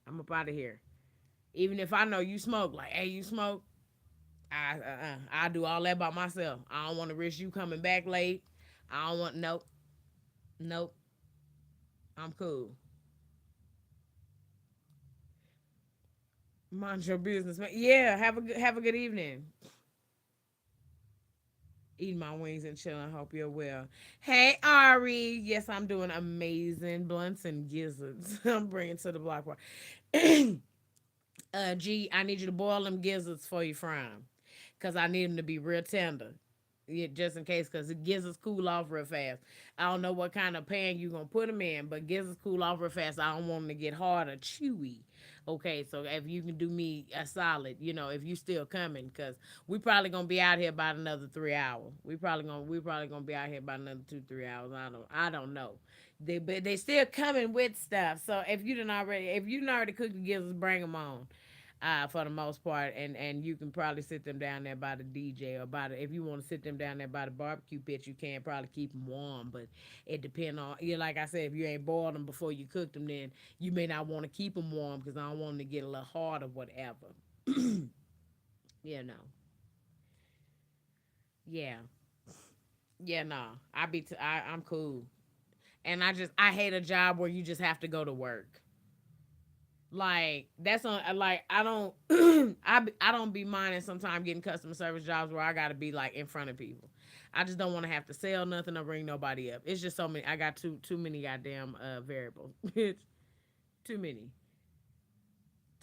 I'm up out of here. Even if I know you smoke, like hey, you smoke, I do all that by myself. I don't want to risk you coming back late. I don't want nope. I'm cool. Mind your business, man. Yeah, have a good evening. Eating my wings and chilling. Hope you're well. Hey Ari, yes, I'm doing amazing blunts and gizzards. I'm bringing to the block party. G, I need you to boil them gizzards for you fry them, cause I need them to be real tender. Yeah, just in case, cause it gizzards cool off real fast. I don't know what kind of pan you gonna put them in, but gizzards cool off real fast. I don't want them to get hard or chewy. Okay, so if you can do me a solid, if you still coming, cause we probably gonna be out here about another 3 hours. We probably gonna be out here about another 2 3 hours. I don't know. But they still coming with stuff. So if you didn't already cook the gizzards, bring them on. For the most part, and you can probably sit them down there by the DJ or if you want to sit them down there by the barbecue pit, you can probably keep them warm. But it depends on like I said, if you ain't boiled them before you cook them, then you may not want to keep them warm because I don't want them to get a little hard or whatever. you know, yeah, yeah, no, I'm cool, and I hate a job where you just have to go to work. Like that's on like I don't I don't be minding sometimes getting customer service jobs where I gotta be like in front of people. I just don't want to have to sell nothing or bring nobody up. It's just so many. I got too many goddamn variables. It's too many,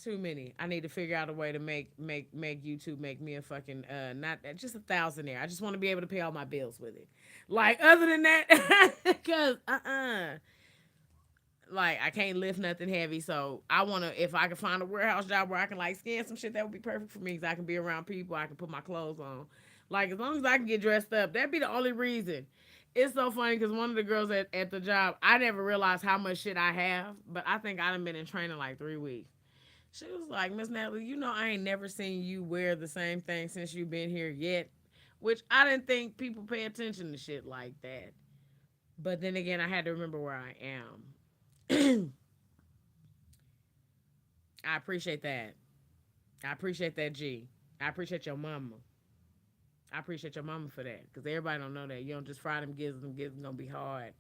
too many. I need to figure out a way to make YouTube make me a fucking not just a thousandaire. I just want to be able to pay all my bills with it. Like other than that, because like I can't lift nothing heavy, so I wanna if I can find a warehouse job where I can like scan some shit, that would be perfect for me because I can be around people, I can put my clothes on. Like as long as I can get dressed up, that'd be the only reason. It's so funny because one of the girls at the job, I never realized how much shit I have, but I think I done been in training like 3 weeks. She was like, Miss Natalie, I ain't never seen you wear the same thing since you've been here yet. Which I didn't think people pay attention to shit like that. But then again, I had to remember where I am. I appreciate that. I appreciate that, G. I appreciate your mama. I appreciate your mama for that, because everybody don't know that. You don't just fry them gizzards. Them gizzards gonna be hard.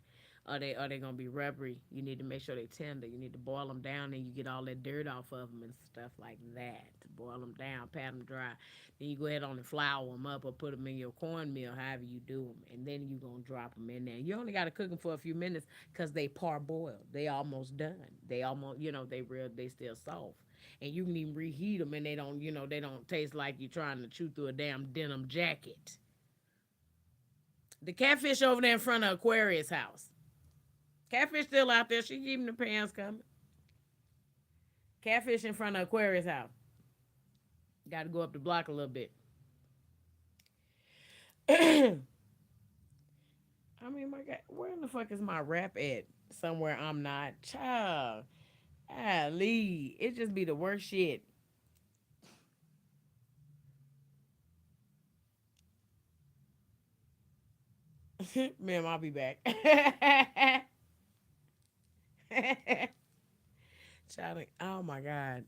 Or they gonna be rubbery. You need to make sure they tender. You need to boil them down and you get all that dirt off of them and stuff like that. Boil them down, pat them dry. Then you go ahead on and flour them up or put them in your cornmeal, however you do them, and then you gonna drop them in there. You only gotta cook them for a few minutes because they parboiled. They almost done. They almost, they still soft. And you can even reheat them, and they don't taste like you're trying to chew through a damn denim jacket. The catfish over there in front of Aquarius house. Catfish still out there. She keeping the pans coming. Catfish in front of Aquarius house. Got to go up the block a little bit. I mean, my God, where in the fuck is my rap at? Somewhere I'm not. Child. Ali. It just be the worst shit. Ma'am, I'll be back. Child, oh my God.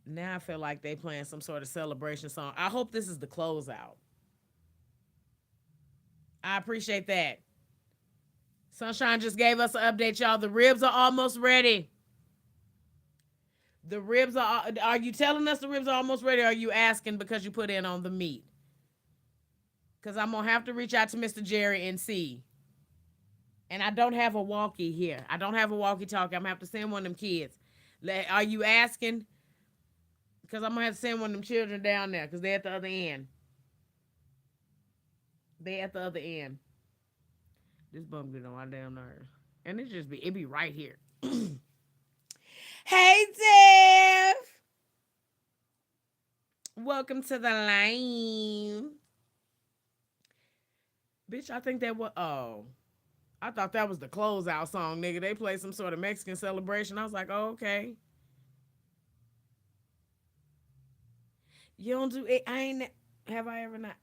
Now I feel like they playing some sort of celebration song. I hope this is the closeout. I appreciate that. Sunshine just gave us an update, y'all. The ribs are almost ready. The ribs are you telling us the ribs are almost ready, or are you asking because you put in on the meat? Because I'm going to have to reach out to Mr. Jerry and see. And I don't have a walkie here. I don't have a walkie talkie. I'm going to have to send one of them kids. Are you asking? Because I'm going to have to send one of them children down there because they're at the other end. They at the other end. This bum get on my damn nerves. And it be right here. Hey, Tiff! welcome to the line. Bitch, I think that was, oh, I thought that was the closeout song, nigga. They played some sort of Mexican celebration. I was like, oh, okay. You don't do it. I ain't, have I ever not?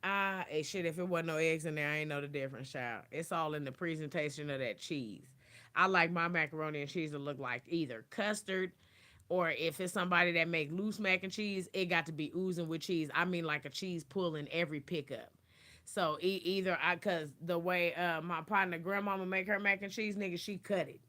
Shit, if it wasn't no eggs in there, I ain't know the difference, child. It's all in the presentation of that cheese. I like my macaroni and cheese to look like either custard, or if it's somebody that make loose mac and cheese, it got to be oozing with cheese. I mean, like a cheese pull in every pickup. So either I, cause the way my partner grandmama make her mac and cheese, nigga, she cut it.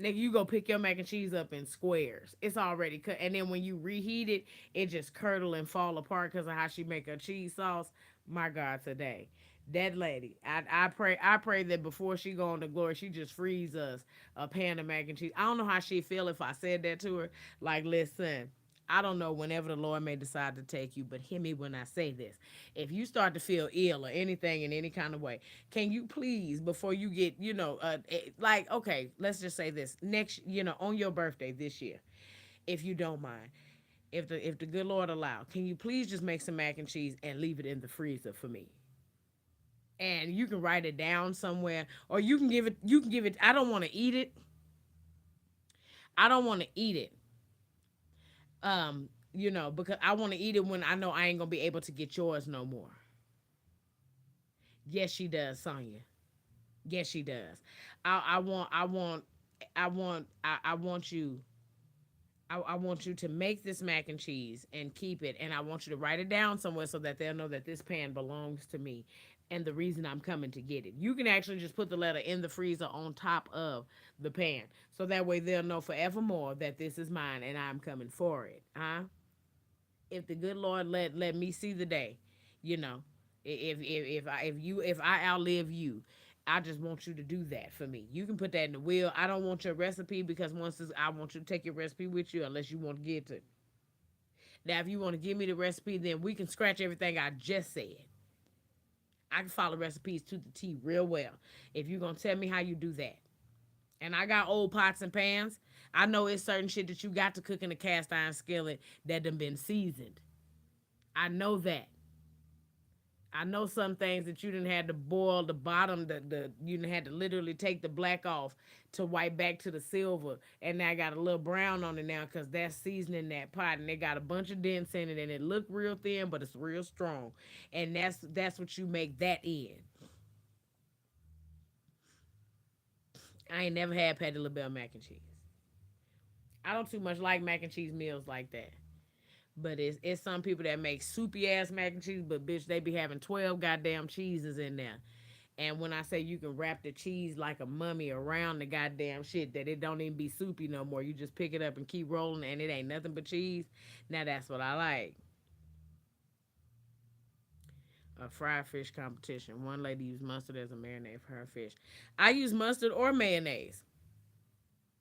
Nigga, you go pick your mac and cheese up in squares. It's already cut, and then when you reheat it, it just curdle and fall apart because of how she make her cheese sauce. My God, today, that lady, I pray that before she go on to glory, she just frees us a pan of mac and cheese. I don't know how she feel if I said that to her. Like, listen, I don't know whenever the Lord may decide to take you, but hear me when I say this. If you start to feel ill or anything in any kind of way, can you please, before you get, like, okay, let's just say this next, on your birthday this year, if you don't mind, if the good Lord allow, can you please just make some mac and cheese and leave it in the freezer for me? And you can write it down somewhere, or you can give it. I don't want to eat it. I don't want to eat it. Because I want to eat it when I know I ain't gonna be able to get yours no more. Yes, she does, Sonya. Yes, she does. I want you. I want you to make this mac and cheese and keep it, and I want you to write it down somewhere so that they'll know that this pan belongs to me, and the reason I'm coming to get it. You can actually just put the letter in the freezer on top of the pan, so that way they'll know forevermore that this is mine and I'm coming for it. Huh? If the good Lord let me see the day, you know, if I outlive you, I just want you to do that for me. You can put that in the will. I don't want your recipe because I want you to take your recipe with you unless you want to get it. Now, if you want to give me the recipe, then we can scratch everything I just said. I can follow recipes to the T real well. If you're gonna tell me how you do that. And I got old pots and pans. I know it's certain shit that you got to cook in a cast iron skillet that done been seasoned. I know that. I know some things that you didn't had to boil the bottom, the you didn't had to literally take the black off to wipe back to the silver, and now I got a little brown on it now because that's seasoning that pot, and they got a bunch of dents in it, and it look real thin, but it's real strong, and that's what you make that in. I ain't never had Patty LaBelle mac and cheese. I don't too much like mac and cheese meals like that. But it's some people that make soupy ass mac and cheese, but bitch, they be having 12 goddamn cheeses in there. And when I say you can wrap the cheese like a mummy around the goddamn shit, that it don't even be soupy no more. You just pick it up and keep rolling, and it ain't nothing but cheese. Now that's what I like. A fried fish competition. One lady used mustard as a marinade for her fish. I use mustard or mayonnaise.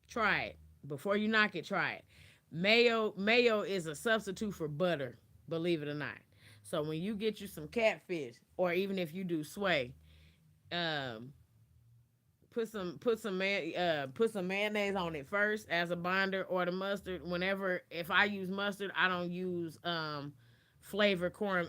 Try it. Before you knock it, try it. Mayo is a substitute for butter, believe it or not. So when you get you some catfish, or even if you do sway, um, put some mayonnaise on it first as a binder, or the mustard. Whenever if I use mustard, I don't use flavor corn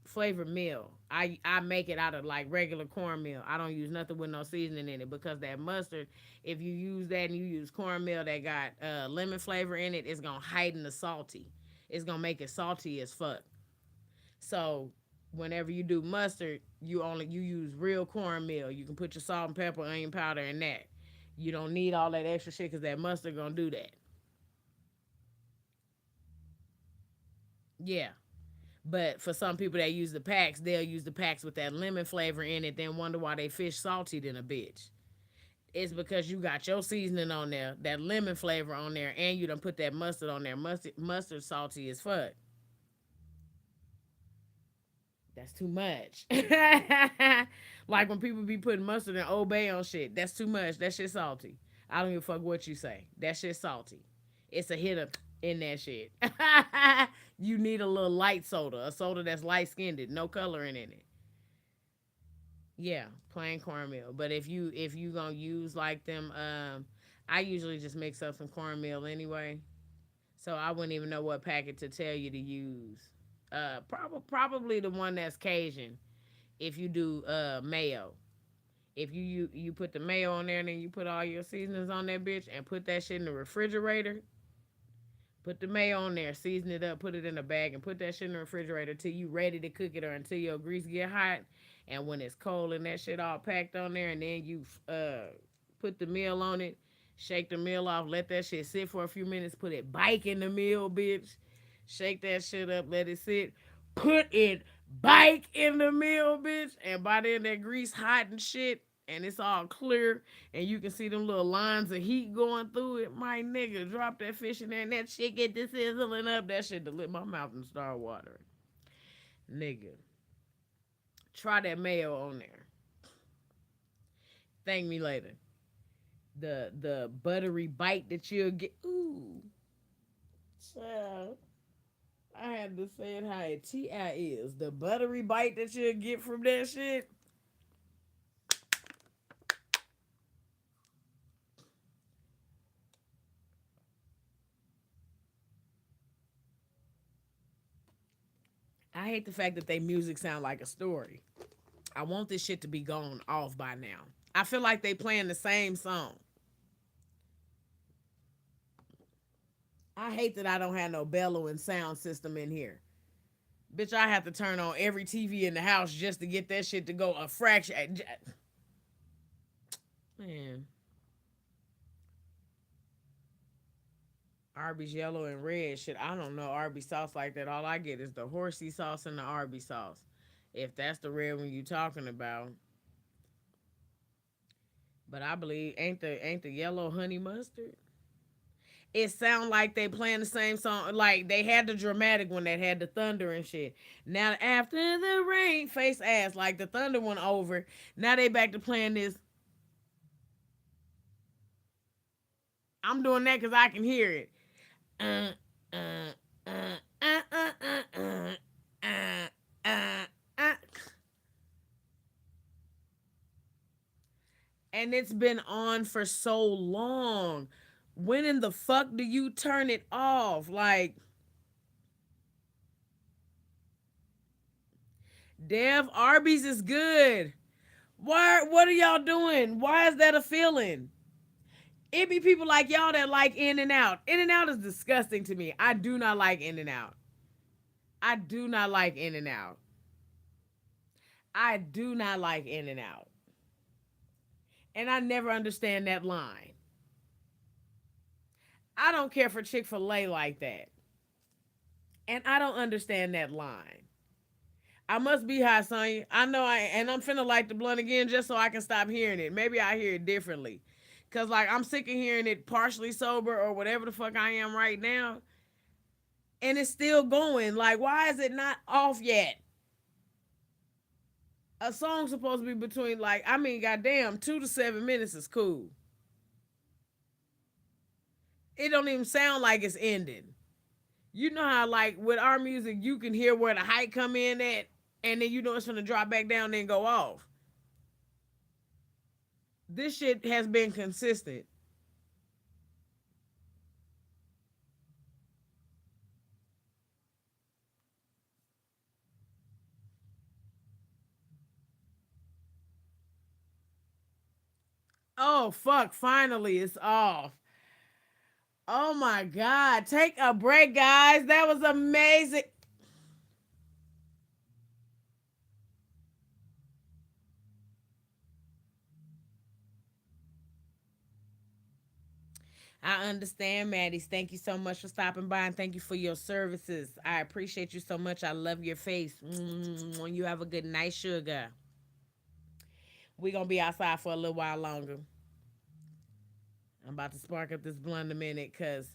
flavor meal. I make it out of like regular cornmeal. I don't use nothing with no seasoning in it because that mustard, if you use that and you use cornmeal that got lemon flavor in it, it's gonna heighten the salty. It's gonna make it salty as fuck. So whenever you do mustard, you use real cornmeal. You can put your salt and pepper, onion powder in that. You don't need all that extra shit because that mustard gonna do that. Yeah. But for some people that use the packs, they'll use the packs with that lemon flavor in it, then wonder why they fish salty than a bitch. It's because you got your seasoning on there, that lemon flavor on there, and you done put that mustard on there. Mustard salty as fuck. That's too much. Like when people be putting mustard and Old Bay on shit, that's too much. That shit salty. I don't give a fuck what you say. That shit salty. It's a hitter in that shit. You need a little light soda, a soda that's light skinned, no coloring in it. Yeah, plain cornmeal. But if you gonna use like them, I usually just mix up some cornmeal anyway. So I wouldn't even know what packet to tell you to use. Probably the one that's Cajun. If you do mayo, if you put the mayo on there and then you put all your seasonings on that bitch and put that shit in the refrigerator. Put the mayo on there, season it up, put it in a bag, and put that shit in the refrigerator till you ready to cook it or until your grease get hot. And when it's cold and that shit all packed on there, and then you put the meal on it, shake the meal off, let that shit sit for a few minutes, put it back in the meal, bitch. Shake that shit up, let it sit. Put it back in the meal, bitch. And by then that grease hot and shit, and it's all clear, and you can see them little lines of heat going through it. My nigga, drop that fish in there, and that shit get this sizzling up. That shit to lit my mouth and start watering. Nigga, try that mayo on there. Thank me later. The buttery bite that you'll get. Ooh, child. I had to say it how it T.I. is. The buttery bite that you'll get from that shit. I hate the fact that they music sound like a story. I want this shit to be gone off by now. I feel like they playing the same song. I hate that I don't have no bellowing sound system in here. Bitch, I have to turn on every TV in the house just to get that shit to go a fraction. Man, Arby's yellow and red shit. I don't know Arby's sauce like that. All I get is the horsey sauce and the Arby's sauce. If that's the red one you talking about. But I believe ain't the yellow honey mustard? It sound like they playing the same song. Like they had the dramatic one that had the thunder and shit. Now after the rain, face ass like the thunder one over. Now they back to playing this. I'm doing that because I can hear it. Uh, uh, uh, uh, uh, uh, uh, uh, uh. And it's been on for so long. When in the fuck do you turn it off? Like, Dev, Arby's is good. Why? What are y'all doing? Why is that a feeling? It be people like y'all that like In and Out. In and Out is disgusting to me. I do not like In and Out. I do not like In and Out. I do not like In and Out. And I never understand that line. I don't care for Chick-fil-A like that. And I don't understand that line. I must be high, Sonya. I know and I'm finna light the blunt again just so I can stop hearing it. Maybe I hear it differently. Cause like I'm sick of hearing it partially sober or whatever the fuck I am right now. And it's still going. Like, why is it not off yet? A song's supposed to be between like, I mean, goddamn, 2 to 7 minutes is cool. It don't even sound like it's ending. You know how like with our music you can hear where the height come in at, and then you know it's gonna drop back down and go off. This shit has been consistent. Oh fuck, finally it's off. Oh my god, take a break, guys. That was amazing. I understand, Maddies. Thank you so much for stopping by and thank you for your services. I appreciate you so much. I love your face. You have a good night, sugar. We're gonna be outside for a little while longer. I'm about to spark up this blunt a minute because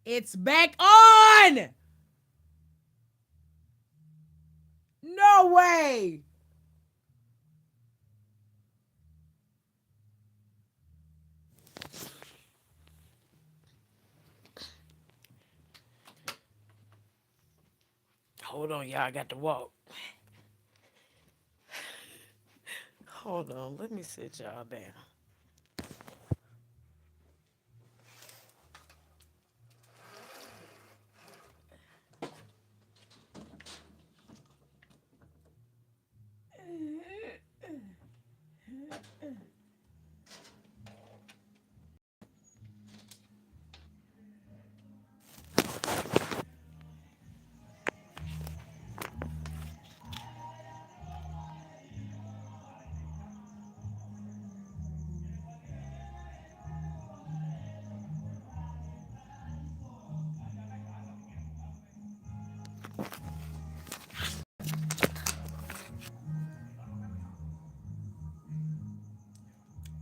it's back on. No way. Hold on, y'all. I got to walk. Hold on. Let me sit y'all down.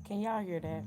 Can y'all hear that?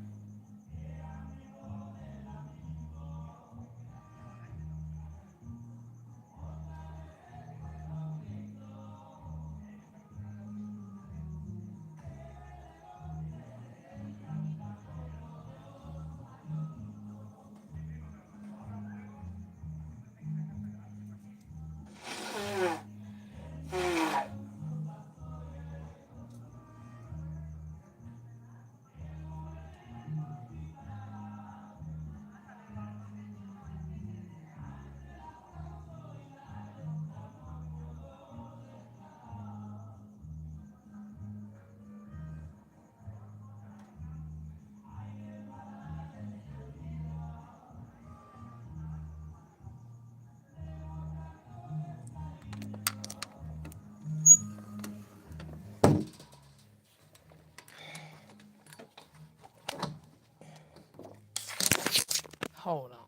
Hold on.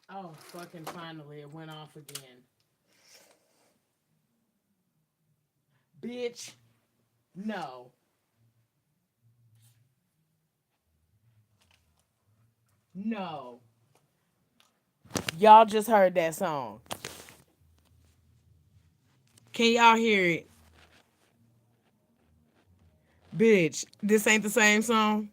Oh, fucking finally, it went off again. Bitch, no. No. Y'all just heard that song. Can y'all hear it? Bitch, this ain't the same song.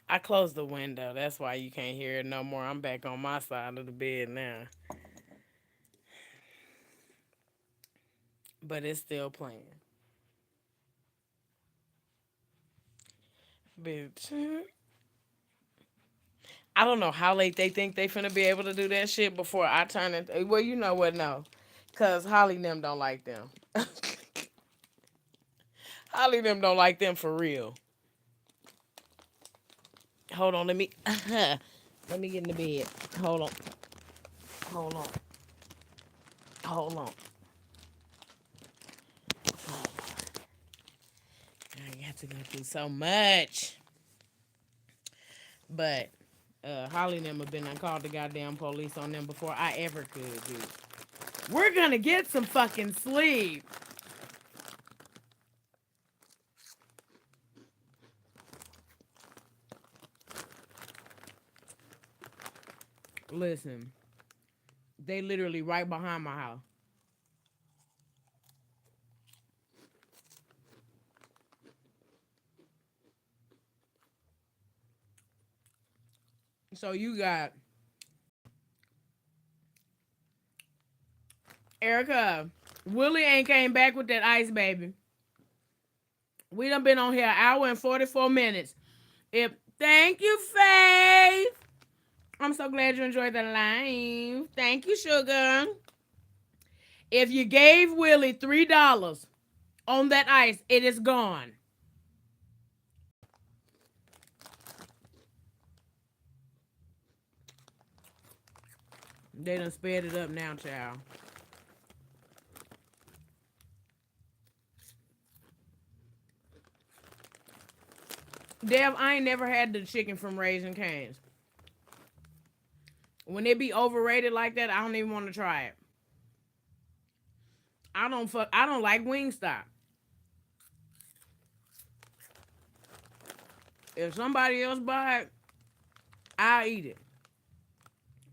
I closed the window. That's why you can't hear it no more. I'm back on my side of the bed now. But it's still playing. Bitch. I don't know how late they think they finna be able to do that shit before I turn it. Well, you know what? No. Because Holly and them don't like them. Holly and them don't like them for real. Hold on. Let me. Let me get in the bed. Hold on. Hold on. Hold on. Oh, I have to go through so much. But Holly and them have been and called the goddamn police on them before I ever could, dude. We're gonna get some fucking sleep. Listen, they literally right behind my house. So you got Erica. Willie ain't came back with that ice, baby. We done been on here an hour and 44 minutes. If thank you, Faith. I'm so glad you enjoyed the live. Thank you, sugar. If you gave Willie $3 on that ice, it is gone. They done sped it up now, child. Dev, I ain't never had the chicken from Raising Cane's. When it be overrated like that, I don't even want to try it. I don't like Wingstop. If somebody else buy it, I'll eat it.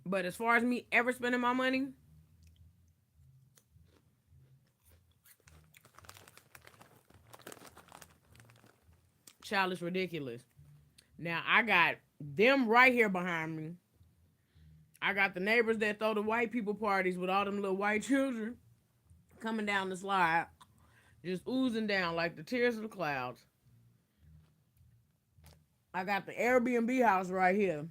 But as far as me ever spending my money, child, is ridiculous. Now I got them right here behind me. I got the neighbors that throw the white people parties with all them little white children coming down the slide, just oozing down like the tears of the clouds. I got the Airbnb house right here.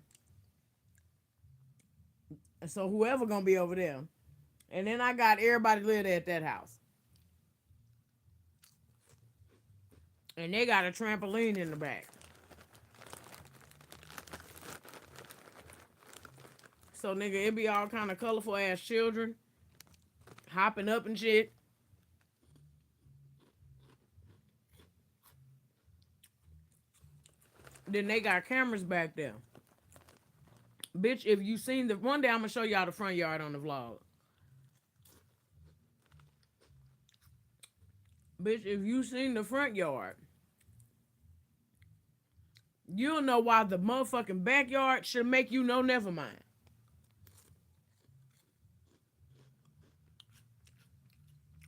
So whoever gonna be over there. And then I got everybody live at that house. And they got a trampoline in the back. So nigga, it be all kind of colorful ass children hopping up and shit. Then they got cameras back there. Bitch, if you seen the one day I'm gonna show y'all the front yard on the vlog. Bitch, if you seen the front yard, you'll know why the motherfucking backyard should make you know never mind.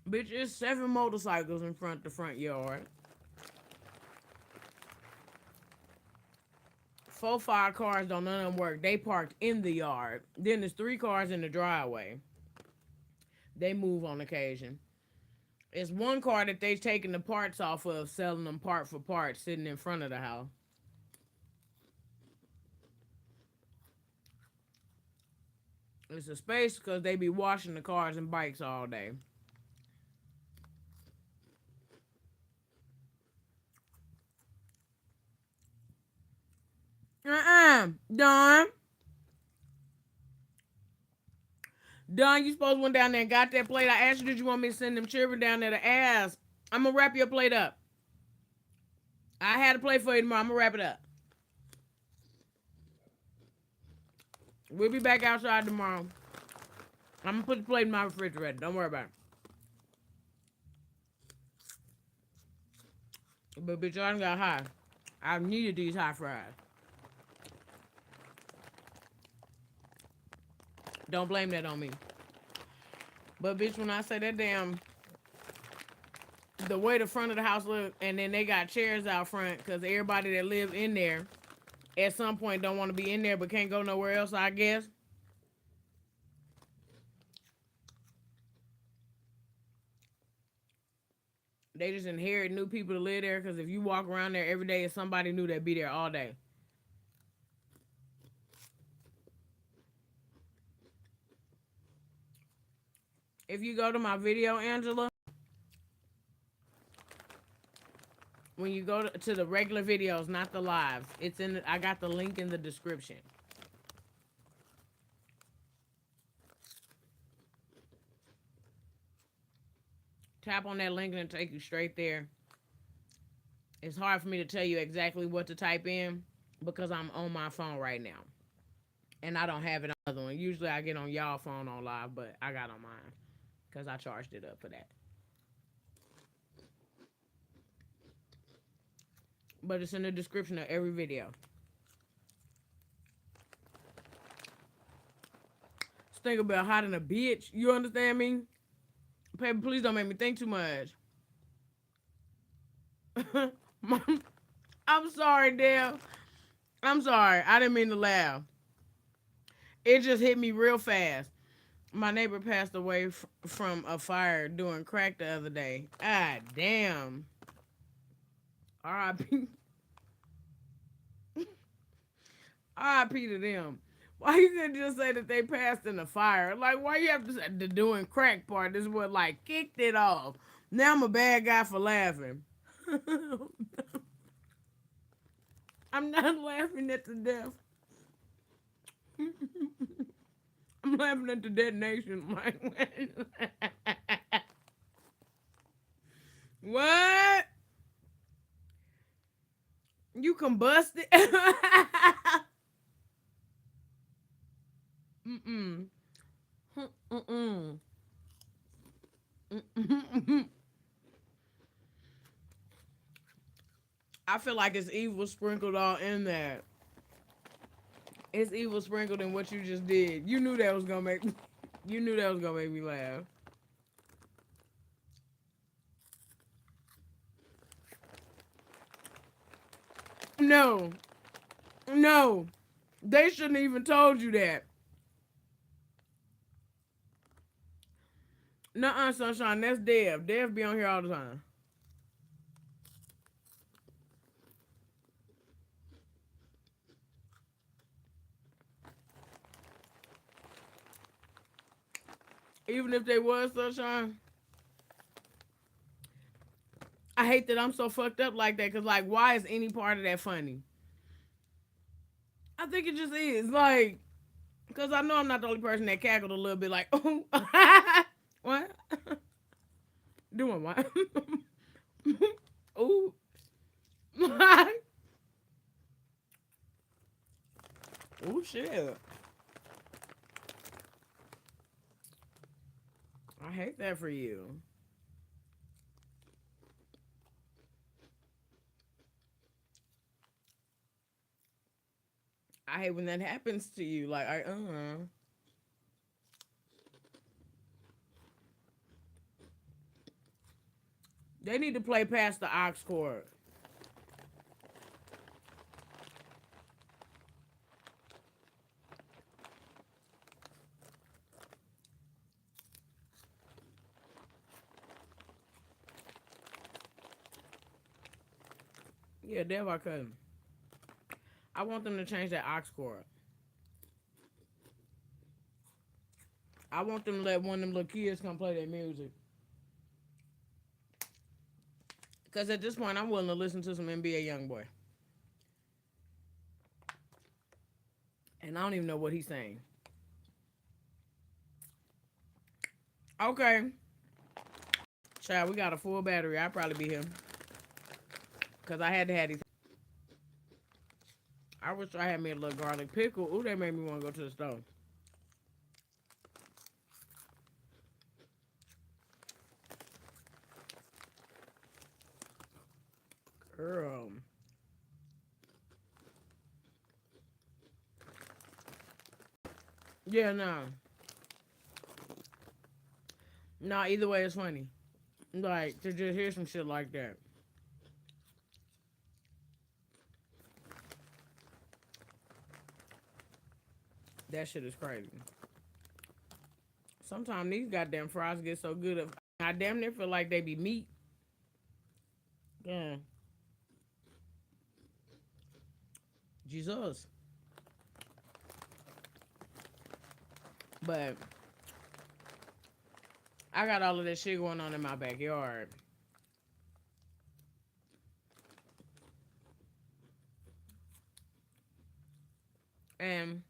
Bitch, it's 7 motorcycles in the front yard. 4, 5 cars, don't none of them work. They parked in the yard. Then there's 3 cars in the driveway. They move on occasion. It's 1 car that they taking the parts off of, selling them part for part, sitting in front of the house. It's a space because they be washing the cars and bikes all day. Don. Don, you supposed to went down there and got that plate. I asked you, did you want me to send them children down there to ask? I'm going to wrap your plate up. I had a plate for you tomorrow. I'm going to wrap it up. We'll be back outside tomorrow. I'm going to put the plate in my refrigerator. Don't worry about it. But bitch, I done got high. I needed these high fries. Don't blame that on me. But bitch, when I say that damn, the way the front of the house look, and then they got chairs out front because everybody that live in there at some point don't want to be in there but can't go nowhere else, I guess. They just inherit new people to live there because if you walk around there every day, it's somebody new that be there all day. If you go to my video, Angela, when you go to the regular videos, not the lives, it's in. I got the link in the description. Tap on that link and it'll take you straight there. It's hard for me to tell you exactly what to type in because I'm on my phone right now. And I don't have it on the other one. Usually I get on y'all phone on live, but I got on mine because I charged it up for that. But it's in the description of every video. Just think about hot in a bitch. You understand me? Baby, please don't make me think too much. I'm sorry, Dale. I'm sorry. I didn't mean to laugh. It just hit me real fast. My neighbor passed away from a fire doing crack the other day. Ah, damn. R.I.P. R.I.P. to them. Why you couldn't just say that they passed in the fire? Like, why you have to say the doing crack part? This is what, like, kicked it off. Now I'm a bad guy for laughing. I'm not laughing at the death. I'm laughing at the detonation. What? You combusted? Mm-mm. Mm-mm. Mm-mm. I feel like it's evil sprinkled all in that. It's evil sprinkled in what you just did. You knew that was gonna make me, you knew that was gonna make me laugh. No. No. They shouldn't even told you that. Nuh-uh, Sunshine, that's Dev. Dev be on here all the time. Even if they was sunshine, I hate that I'm so fucked up like that. Cause like, why is any part of that funny? I think it just is like, cause I know I'm not the only person that cackled a little bit. Like, oh, what? Doing what? Ooh. Oh shit. I hate that for you. I hate when that happens to you. Like, they need to play past the aux cord. Yeah, damn, I couldn't. I want them to change that aux cord. I want them to let one of them little kids come play their music. Because at this point, I'm willing to listen to some NBA Youngboy. And I don't even know what he's saying. Okay. Child, we got a full battery. I'll probably be here. Because I had to have these. I wish I had me a little garlic pickle. Ooh, that made me want to go to the store. Girl. Yeah, no. No, either way, it's funny. Like, to just hear some shit like that. That shit is crazy. Sometimes these goddamn fries get so good. I damn near feel like they be meat. Yeah. Jesus. But I got all of that shit going on in my backyard. And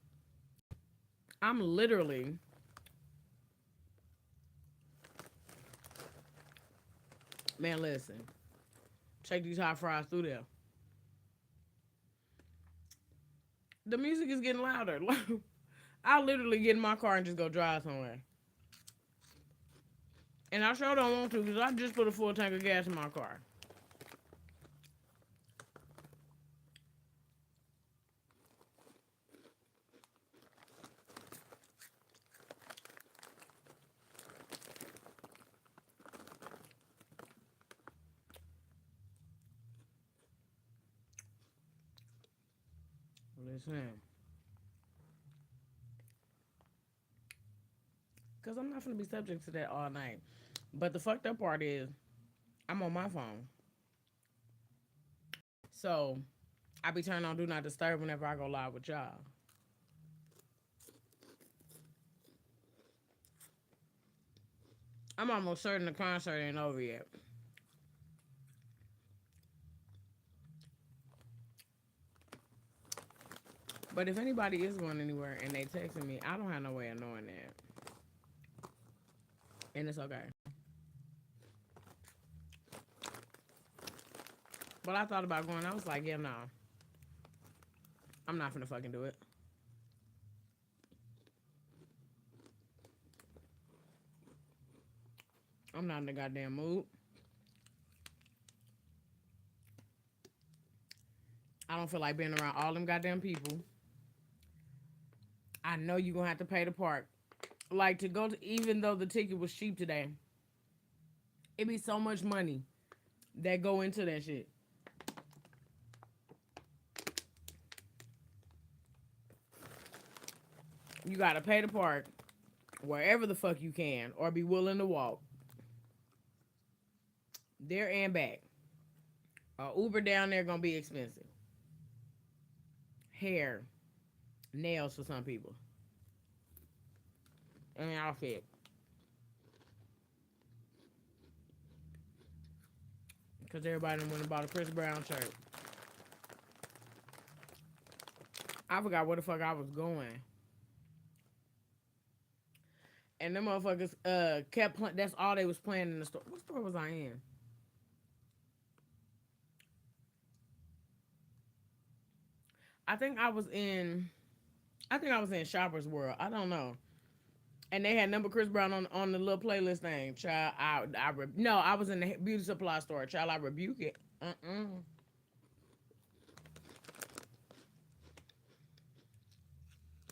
I'm literally man, listen. Take these hot fries through there. The music is getting louder. I literally get in my car and just go drive somewhere. And I sure don't want to because I just put a full tank of gas in my car. Listen. Because I'm not going to be subject to that all night. But the fucked up part is, I'm on my phone. So, I be turning on Do Not Disturb whenever I go live with y'all. I'm almost certain the concert ain't over yet. But if anybody is going anywhere and they texting me, I don't have no way of knowing that. And it's okay. But I thought about going. I was like, yeah, no. I'm not finna fucking do it. I'm not in the goddamn mood. I don't feel like being around all them goddamn people. I know you're gonna have to pay the park. Like to go to, even though the ticket was cheap today, it be so much money that go into that shit. You gotta pay the park wherever the fuck you can, or be willing to walk there and back. Uber down there gonna be expensive. Hair, nails for some people, and outfit. Because everybody done went and bought a Chris Brown shirt. I forgot where the fuck I was going. And them motherfuckers kept playing. That's all they was playing in the store. What store was I in? I think I was in. I think I was in Shoppers World. I don't know. And they had number Chris Brown on the little playlist thing. Child, no, I was in the beauty supply store. Child, I rebuke it.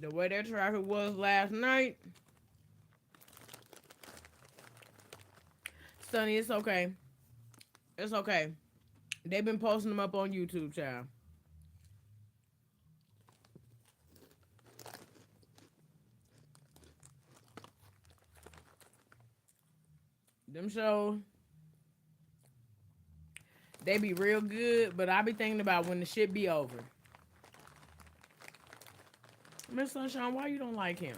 The way that traffic was last night, Sonny, it's okay. It's okay. They've been posting them up on YouTube, child. Them shows, they be real good, but I be thinking about when the shit be over. Miss Sunshine, why you don't like him?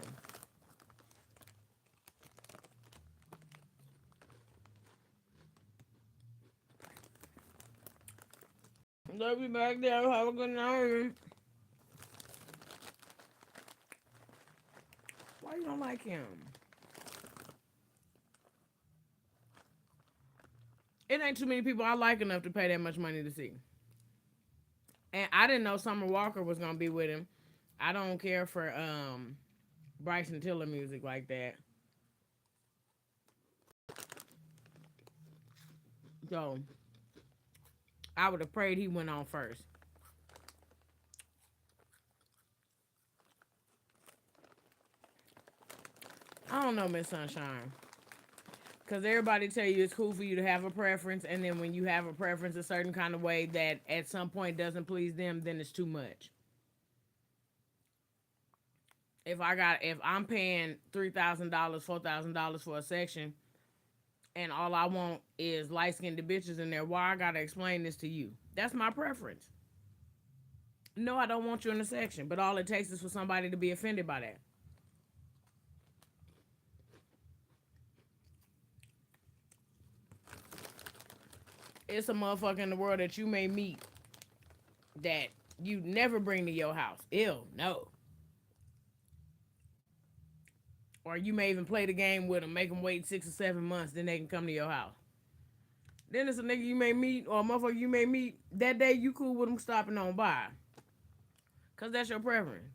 Love you back there. Have a good night. Why you don't like him? It ain't too many people I like enough to pay that much money to see. And I didn't know Summer Walker was gonna be with him. I don't care for Bryson Tiller music like that. So I would have prayed he went on first. I don't know, Miss Sunshine. Because everybody tell you it's cool for you to have a preference, and then when you have a preference a certain kind of way that at some point doesn't please them, then it's too much. If I'm paying $3,000, $4,000 for a section, and all I want is light skinned bitches in there, why I gotta explain this to you? That's my preference. No, I don't want you in the section, but all it takes is for somebody to be offended by that. It's a motherfucker in the world that you may meet that you never bring to your house. Ew, no. Or you may even play the game with them, make them wait 6 or 7 months, then they can come to your house. Then it's a nigga you may meet, or a motherfucker you may meet, that day you cool with them stopping on by. Because that's your preference.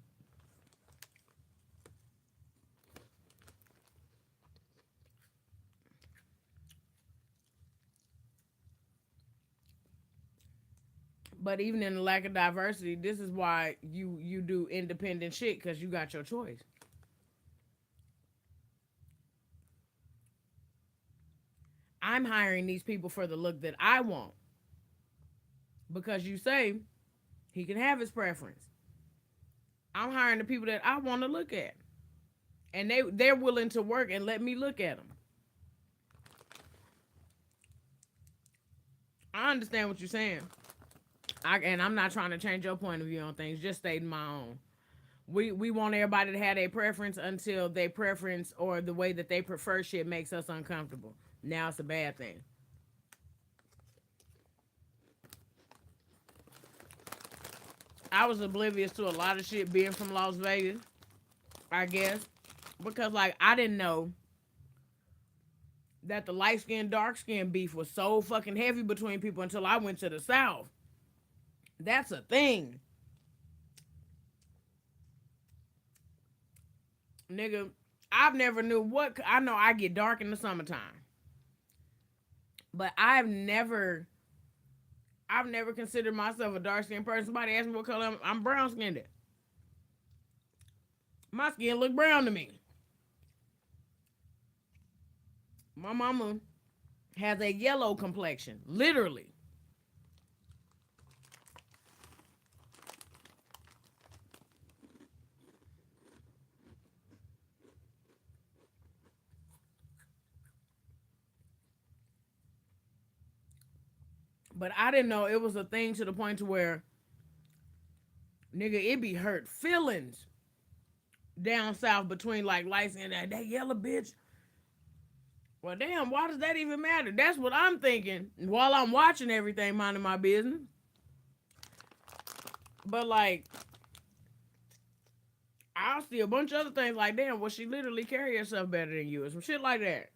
But even in the lack of diversity, this is why you do independent shit, because you got your choice. I'm hiring these people for the look that I want. Because you say he can have his preference. I'm hiring the people that I want to look at. And they're willing to work and let me look at them. I understand what you're saying. And I'm not trying to change your point of view on things, just stating my own. We want everybody to have their preference until their preference or the way that they prefer shit makes us uncomfortable. Now it's a bad thing. I was oblivious to a lot of shit being from Las Vegas, I guess. Because, like, I didn't know that the light skin, dark skin beef was so fucking heavy between people until I went to the South. That's a thing. Nigga, I've never knew what. I know I get dark in the summertime. But I've never considered myself a dark skinned person. Somebody asked me what color I'm brown skinned. My skin look brown to me. My mama has a yellow complexion, literally. But I didn't know it was a thing to the point to where, nigga, it be hurt feelings down south between like lights and that yellow bitch. Well, damn, why does that even matter? That's what I'm thinking while I'm watching everything, minding my business. But like, I'll see a bunch of other things like, damn, well, she literally carry herself better than you or some shit like that.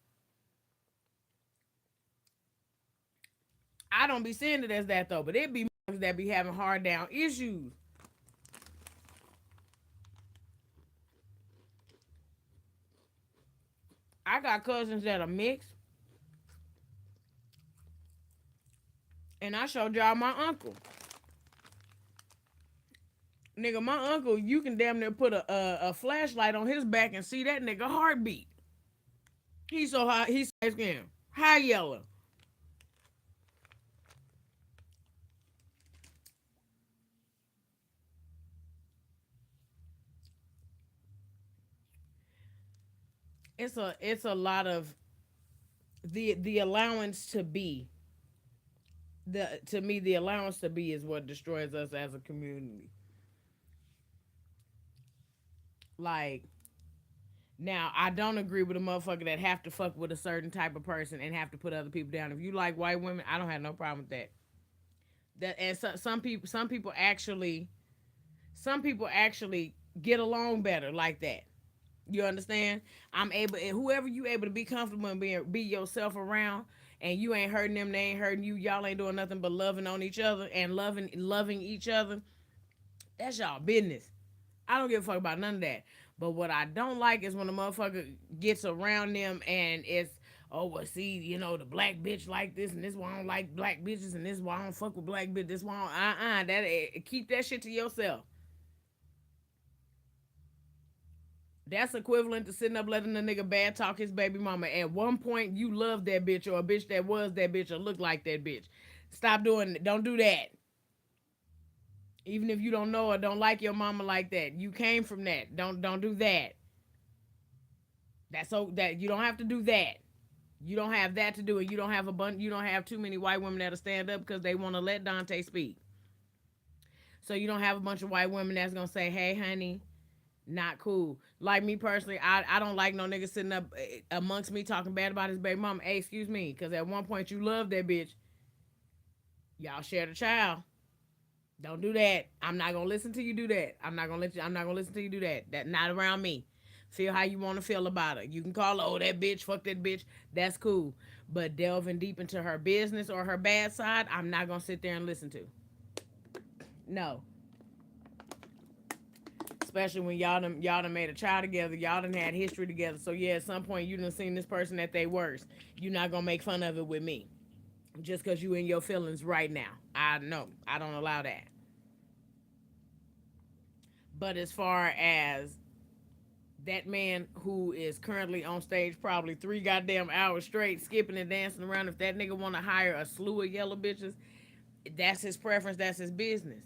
I don't be seeing it as that though, but it be that be having hard down issues. I got cousins that are mixed, and I showed y'all my uncle. Nigga, my uncle, you can damn near put a flashlight on his back and see that nigga heartbeat. He's so high, he's skin, high yellow. It's a lot of the allowance to be. The to me the allowance to be is what destroys us as a community. Like, now I don't agree with a motherfucker that have to fuck with a certain type of person and have to put other people down. If you like white women, I don't have no problem with that. That and some people actually get along better like that. You understand? I'm able, and whoever you able to be comfortable and be yourself around, and you ain't hurting them, they ain't hurting you. Y'all ain't doing nothing but loving on each other and loving each other. That's y'all business. I don't give a fuck about none of that. But what I don't like is when a motherfucker gets around them and it's, oh, well, see, the black bitch like this, and this why I don't like black bitches, and this why I don't fuck with black bitches. This why I don't, keep that shit to yourself. That's equivalent to sitting up letting the nigga bad talk his baby mama. At one point, you love that bitch or a bitch that was that bitch or look like that bitch. Stop doing it. Don't do that. Even if you don't know or don't like your mama like that, you came from that. Don't do that. That's so that you don't have to do that. You don't have that to do it. You don't have a bunch. You don't have too many white women that'll stand up because they want to let Dante speak. So you don't have a bunch of white women that's gonna say, "Hey, honey, not cool." Like me personally, I don't like no nigga sitting up amongst me talking bad about his baby mama. Hey, excuse me, because at one point you loved that bitch. Y'all shared a child. Don't do that. I'm not gonna listen to you do that. I'm not gonna let you. I'm not gonna listen to you do that. That not around me. Feel how you want to feel about her. You can call her, oh, that bitch, fuck that bitch. That's cool. But delving deep into her business or her bad side, I'm not gonna sit there and listen to. No. Especially when y'all done made a child together, y'all done had history together. So yeah, at some point you done seen this person at their worst. You're not gonna make fun of it with me. Just cause you in your feelings right now. I know. I don't allow that. But as far as that man who is currently on stage probably 3 goddamn hours straight skipping and dancing around, if that nigga wanna hire a slew of yellow bitches, that's his preference, that's his business.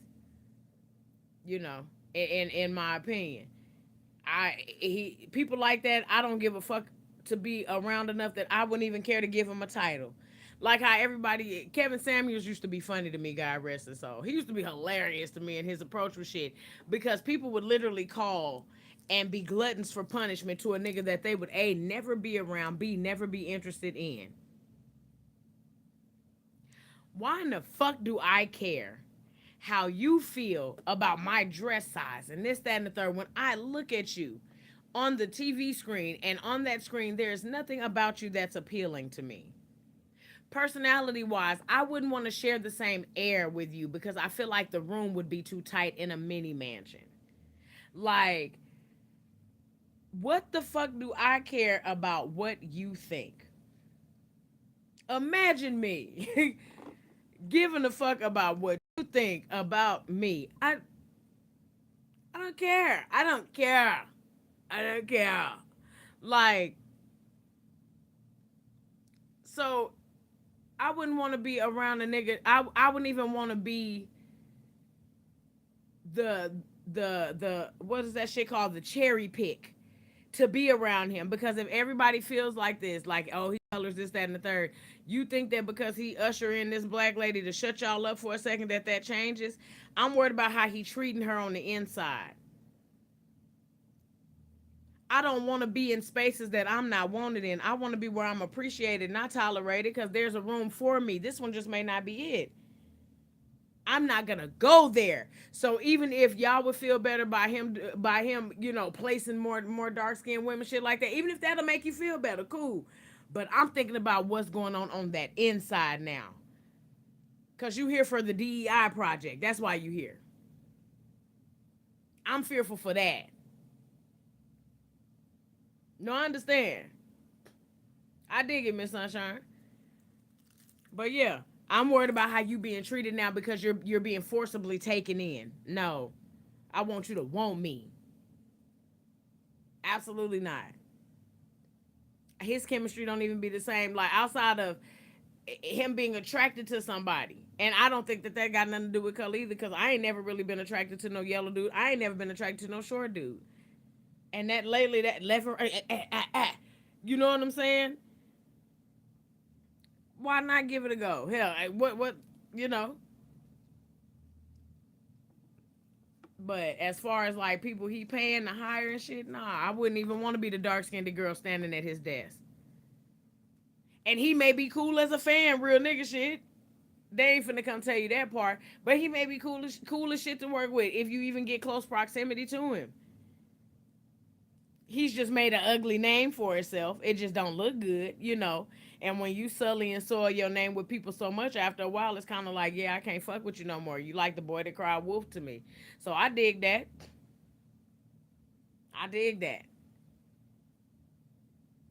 You know, in my opinion. People like that, I don't give a fuck to be around enough that I wouldn't even care to give him a title. Like how everybody, Kevin Samuels used to be funny to me, God rest his soul. He used to be hilarious to me in his approach with shit because people would literally call and be gluttons for punishment to a nigga that they would A, never be around, B, never be interested in. Why in the fuck do I care how you feel about my dress size and this, that, and the third when I look at you on the TV screen and on that screen there's nothing about you that's appealing to me? Personality wise, I wouldn't want to share the same air with you because I feel like the room would be too tight in a mini mansion. Like, what the fuck do I care about what you think? Imagine me giving a fuck about what you think about me. I don't care. I don't care. I don't care. Like, so I wouldn't want to be around a nigga. I wouldn't even want to be the the what is that shit called, the cherry pick to be around him, because if everybody feels like this, like, oh, he colors this, that, and the third, you think that because he usher in this black lady to shut y'all up for a second that changes? I'm worried about how he treating her on the inside. I don't want to be in spaces that I'm not wanted in. I want to be where I'm appreciated, not tolerated, because there's a room for me. This one just may not be it. I'm not gonna go there. So even if y'all would feel better by him, placing more dark skinned women, shit like that, even if that'll make you feel better, cool. But I'm thinking about what's going on that inside now. Cause you here for the DEI project. That's why you here. I'm fearful for that. No, I understand. I dig it, Miss Sunshine. But yeah, I'm worried about how you being treated now because you're being forcibly taken in. No, I want you to want me. Absolutely not. His chemistry don't even be the same. Like outside of him being attracted to somebody, and I don't think that got nothing to do with color either. Because I ain't never really been attracted to no yellow dude. I ain't never been attracted to no short dude. And that lately, that left, you know what I'm saying? Why not give it a go? Hell, what, you know? But as far as like people he paying to hire and shit, nah, I wouldn't even want to be the dark skinned girl standing at his desk. And he may be cool as a fan, real nigga shit. They ain't finna come tell you that part. But he may be cool as shit to work with if you even get close proximity to him. He's just made an ugly name for himself. It just don't look good. And when you sully and soil your name with people so much, after a while, it's kind of like, yeah, I can't fuck with you no more. You like the boy that cried wolf to me. So I dig that. I dig that.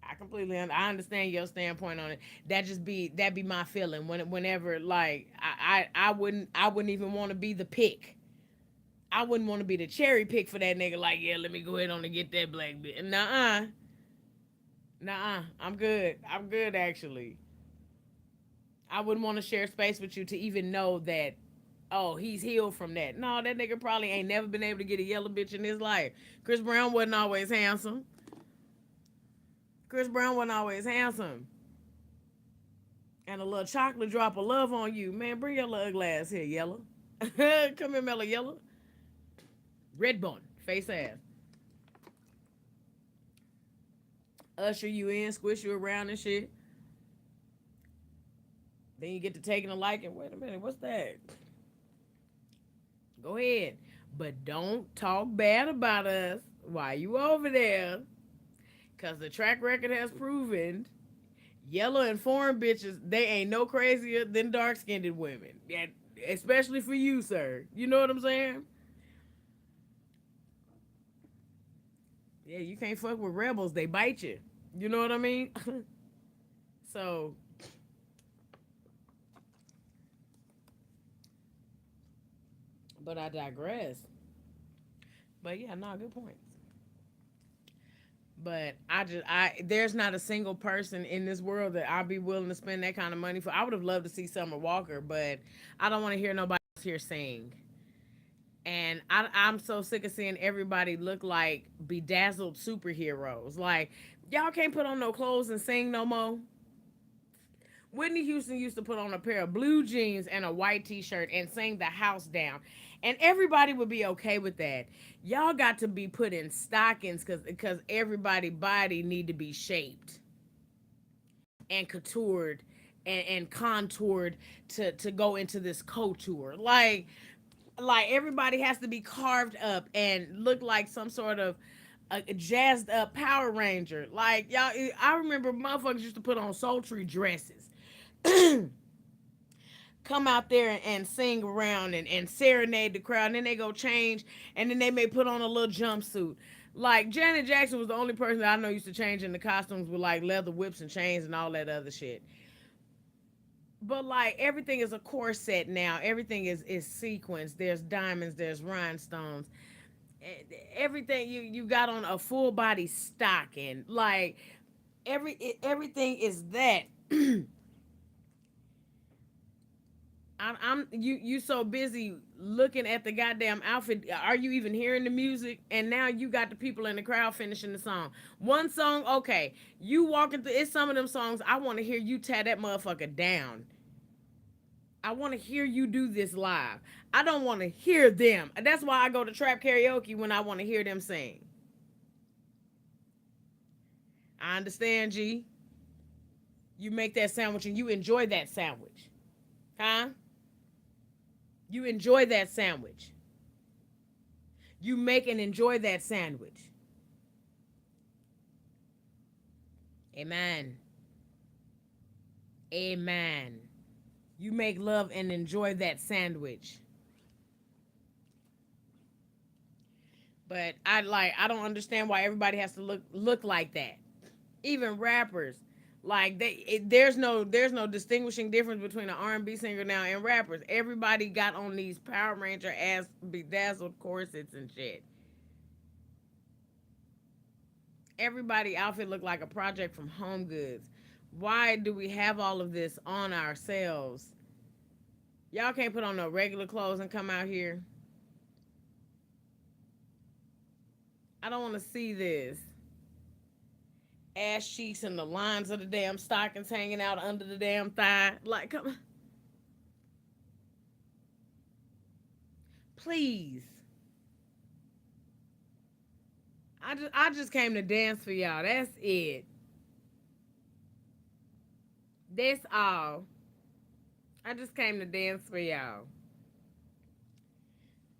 I understand your standpoint on it. That be my feeling whenever like I wouldn't even want to be the pick. I wouldn't want to be the cherry pick for that nigga. Like, yeah, let me go ahead on and get that black bitch. Nuh-uh. I'm good. I'm good actually. I wouldn't want to share space with you to even know that. Oh, he's healed from that. No, that nigga probably ain't never been able to get a yellow bitch in his life. Chris Brown wasn't always handsome. Chris Brown wasn't always handsome. And a little chocolate drop of love on you. Man, bring your little ugly ass here, yellow. Come here, Mellow Yellow. Red bone, face ass. Usher you in, squish you around and shit. Then you get to taking a liking. Wait a minute, what's that? Go ahead. But don't talk bad about us while you over there. Because the track record has proven yellow and foreign bitches, they ain't no crazier than dark-skinned women. Yeah, especially for you, sir. You know what I'm saying? Yeah, you can't fuck with rebels. They bite you. You know what I mean? So, but I digress. But yeah, no, good points. But there's not a single person in this world that I'd be willing to spend that kind of money for. I would have loved to see Summer Walker, but I don't want to hear nobody else here sing. And I'm so sick of seeing everybody look like bedazzled superheroes. Like, y'all can't put on no clothes and sing no more. Whitney Houston used to put on a pair of blue jeans and a white t-shirt and sing the house down. And everybody would be okay with that. Y'all got to be put in stockings because everybody body need to be shaped and contoured and contoured to go into this couture. Like everybody has to be carved up and look like some sort of a jazzed up Power Ranger. Like y'all, I remember motherfuckers used to put on sultry dresses, come out there and sing around and serenade the crowd. And then they go change, and then they may put on a little jumpsuit. Like Janet Jackson was the only person that I know used to change in the costumes with like leather whips and chains and all that other shit. But like everything is a corset now. Everything is sequenced. There's diamonds. There's rhinestones. Everything you got on a full body stocking. Like everything is that. I'm you so busy looking at the goddamn outfit. Are you even hearing the music? And now you got the people in the crowd finishing the song. One song, okay. You walking through it's some of them songs I want to hear you tear that motherfucker down. I want to hear you do this live. I don't want to hear them. That's why I go to trap karaoke when I want to hear them sing. I understand, G. You make that sandwich and you enjoy that sandwich. Huh? You enjoy that sandwich. You make and enjoy that sandwich. Amen. Amen. You make love and enjoy that sandwich. But I don't understand why everybody has to look like that. Even rappers, like there's no distinguishing difference between an R&B singer now and rappers. Everybody got on these Power Ranger ass bedazzled corsets and shit. Everybody outfit looked like a project from Home Goods. Why do we have all of this on ourselves? Y'all can't put on no regular clothes and come out here. I don't want to see this. Ass cheeks and the lines of the damn stockings hanging out under the damn thigh. Like, come on. Please. I just came to dance for y'all. That's it. That's all. I just came to dance for y'all.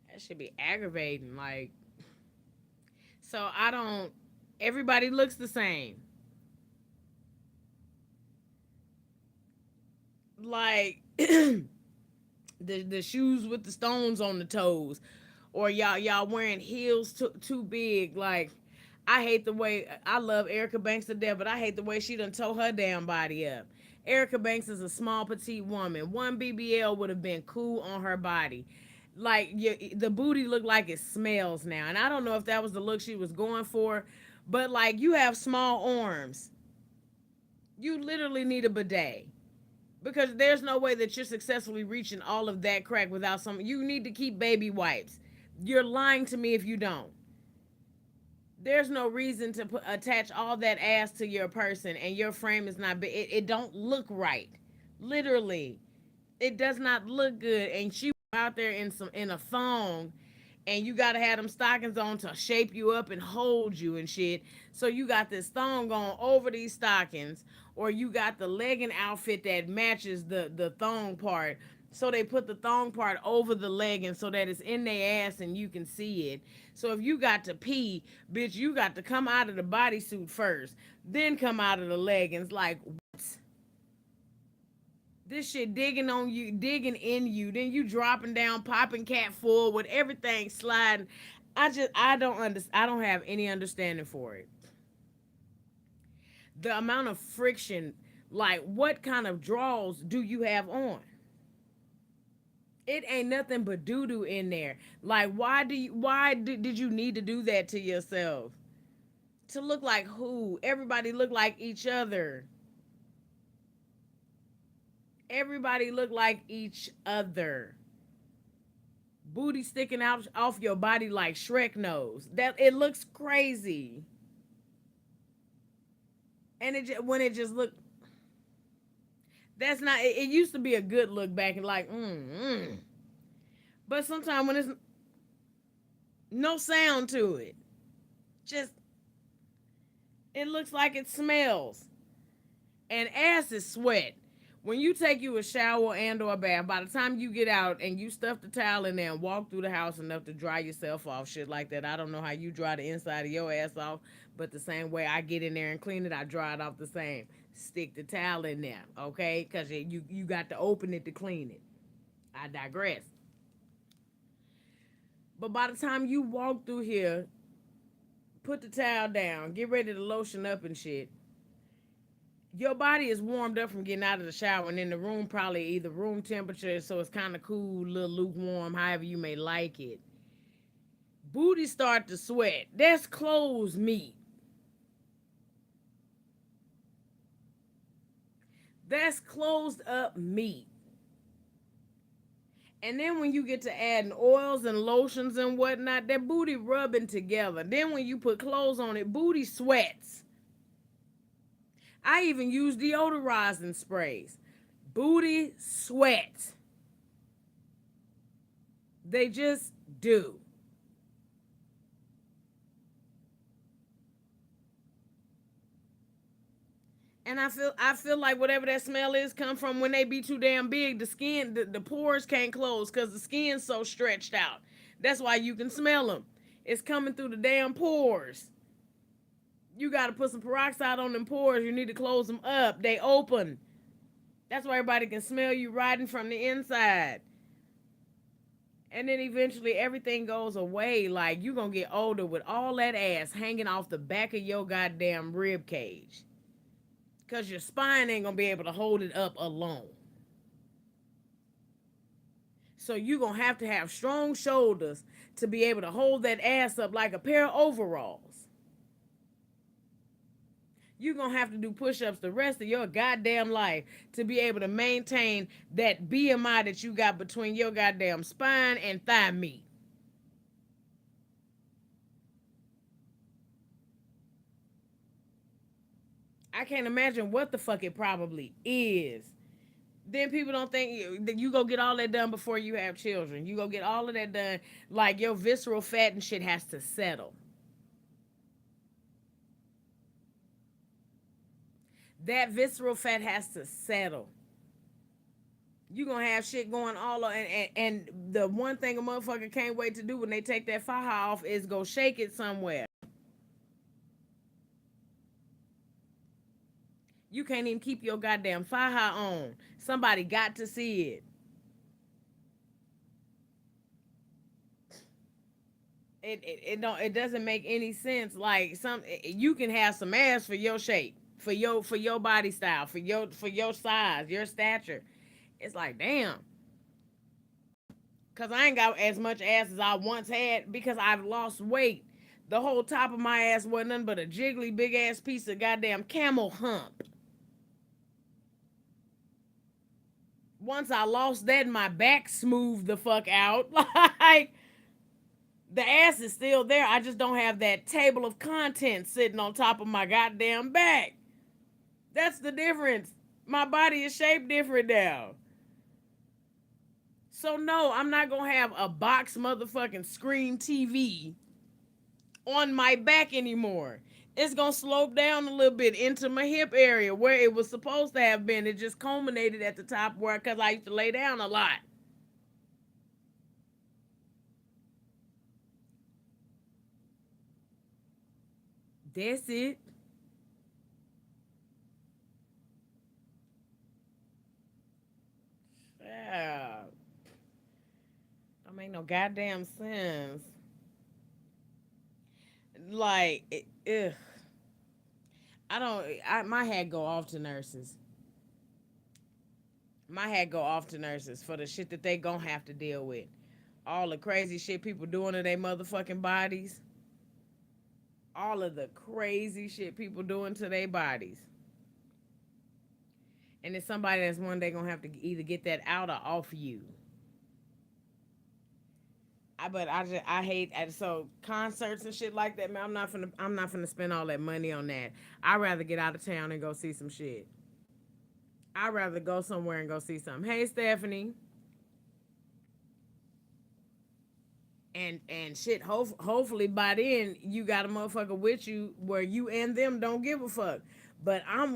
That should be aggravating. Like, so I don't. Everybody looks the same. Like the shoes with the stones on the toes, or y'all wearing heels too big. Like, I hate the way I love Erica Banks to death, but I hate the way she done tore her damn body up. Erica Banks is a small petite woman. One BBL would have been cool on her body. Like, the booty looked like it smells now, and I don't know if that was the look she was going for, but like, you have small arms. You literally need a bidet because there's no way that you're successfully reaching all of that crack without some. You need to keep baby wipes. You're lying to me if you don't. There's no reason to attach all that ass to your person and your frame is not big. It don't look right. Literally, it does not look good. And she out there in a thong, and you gotta have them stockings on to shape you up and hold you and shit. So you got this thong on over these stockings, or you got the legging outfit that matches the thong part. So they put the thong part over the legging so that it's in their ass and you can see it. So if you got to pee, bitch, you got to come out of the bodysuit first, then come out of the leggings. Like, what? This shit digging on you, digging in you, then you dropping down, popping cat full with everything sliding. I don't have any understanding for it. The amount of friction, like, what kind of draws do you have on? It ain't nothing but doo doo in there. Like, did you need to do that to yourself? To look like who? Everybody look like each other. Everybody look like each other. Booty sticking out off your body like Shrek nose. That it looks crazy. And when it just look, that's not. It used to be a good look back and like, but sometimes when it's no sound to it, just it looks like it smells. And ass is sweat. When you take you a shower and or a bath, by the time you get out and you stuff the towel in there and walk through the house enough to dry yourself off, shit like that. I don't know how you dry the inside of your ass off, but the same way I get in there and clean it, I dry it off the same. Stick the towel in there, okay? Because you got to open it to clean it. I digress. But by the time you walk through here, put the towel down, get ready to lotion up and shit, your body is warmed up from getting out of the shower, and in the room probably either room temperature, so it's kind of cool, a little lukewarm, however you may like it. Booty start to sweat. That's clothes meat. That's closed up meat. And then when you get to adding oils and lotions and whatnot, that booty rubbing together. Then when you put clothes on it, booty sweats. I even use deodorizing sprays. Booty sweat. They just do. And I feel like whatever that smell is come from when they be too damn big. The skin, the pores can't close because the skin's so stretched out. That's why you can smell them. It's coming through the damn pores. You got to put some peroxide on them pores. You need to close them up. They open. That's why everybody can smell you riding from the inside. And then eventually everything goes away. Like you gonna get older with all that ass hanging off the back of your goddamn rib cage. Cause your spine ain't gonna be able to hold it up alone. So you gonna have strong shoulders to be able to hold that ass up like a pair of overalls. You gonna have to do push-ups the rest of your goddamn life to be able to maintain that BMI that you got between your goddamn spine and thigh meat. I can't imagine what the fuck it probably is. Then people don't think that you go get all that done before you have children. You go get all of that done, like your visceral fat and shit has to settle. That visceral fat has to settle. You gonna have shit going all on, and the one thing a motherfucker can't wait to do when they take that faja off is go shake it somewhere. You can't even keep your goddamn faja on. Somebody got to see it. It doesn't make any sense. Like you can have some ass for your shape, for your body style, for your size, your stature. It's like damn, cause I ain't got as much ass as I once had because I've lost weight. The whole top of my ass wasn't nothing but a jiggly big ass piece of goddamn camel hump. Once I lost that, my back smoothed the fuck out. Like the ass is still there. I just don't have that table of contents sitting on top of my goddamn back. That's the difference. My body is shaped different now. So no, I'm not gonna have a box motherfucking screen TV on my back anymore. It's gonna slope down a little bit into my hip area where it was supposed to have been. It just culminated at the top where, cause I used to lay down a lot. That's it. Yeah. Don't make no goddamn sense. Like, ugh. I don't. My head go off to nurses. My head go off to nurses for the shit that they gonna have to deal with. All the crazy shit people doing to their motherfucking bodies. All of the crazy shit people doing to their bodies. And it's somebody that's one day gonna have to either get that out or off you. I hate so concerts and shit like that, man. I'm not finna spend all that money on that. I'd rather get out of town and go see some shit. I'd rather go somewhere and go see something. Hey Stephanie. And shit, hopefully by then you got a motherfucker with you where you and them don't give a fuck. But I'm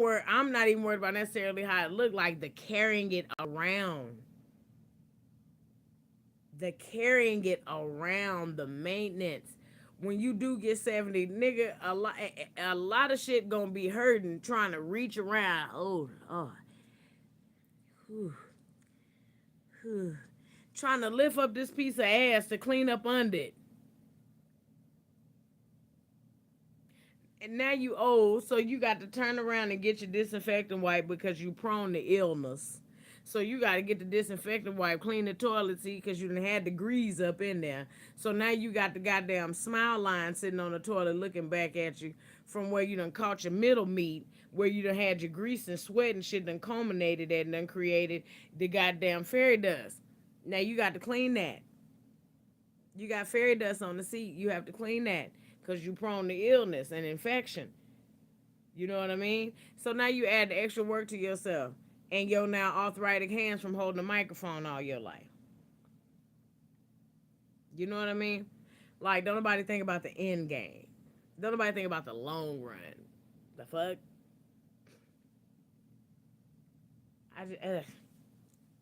not even worried about necessarily how it look like, the maintenance. When you do get 70, nigga, a lot of shit gonna be hurting trying to reach around. Oh, whew, whew. Trying to lift up this piece of ass to clean up under it. And now you old, so you got to turn around and get your disinfectant wipe because you prone to illness. So you got to get the disinfectant wipe, clean the toilet seat because you done had the grease up in there. So now you got the goddamn smile line sitting on the toilet looking back at you from where you done caught your middle meat, where you done had your grease and sweat and shit done culminated at and done created the goddamn fairy dust. Now you got to clean that. You got fairy dust on the seat. You have to clean that because you prone to illness and infection. You know what I mean? So now you add the extra work to yourself and your now arthritic hands from holding a microphone all your life. You know what I mean? Like, don't nobody think about the end game. Don't nobody think about the long run. The fuck?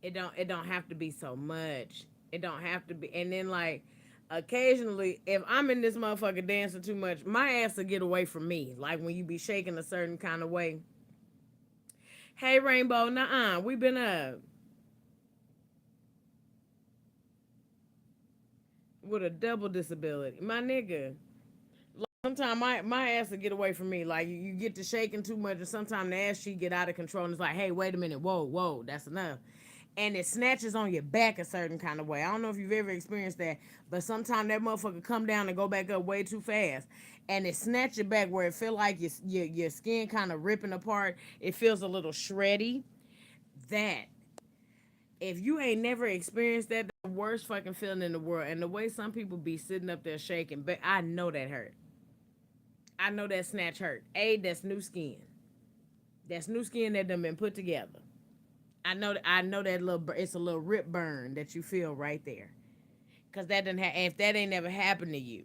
It don't have to be so much. It don't have to be. And then like occasionally, if I'm in this motherfucker dancing too much, my ass will get away from me. Like when you be shaking a certain kind of way. Hey Rainbow, nah, we been with a double disability, my nigga. Sometimes my ass will get away from me. Like you get to shaking too much, and sometimes the ass cheek get out of control, and it's like, hey, wait a minute, whoa, that's enough. And it snatches on your back a certain kind of way. I don't know if you've ever experienced that, but sometimes that motherfucker come down and go back up way too fast, and it snatch your back where it feel like your skin kind of ripping apart. It feels a little shreddy. That if you ain't never experienced that, the worst fucking feeling in the world. And the way some people be sitting up there shaking, but I know that hurt. I know that snatch hurt. That's new skin. That's new skin that done been put together. I know that little it's a little rip burn that you feel right there. Cause that didn't if that ain't never happened to you,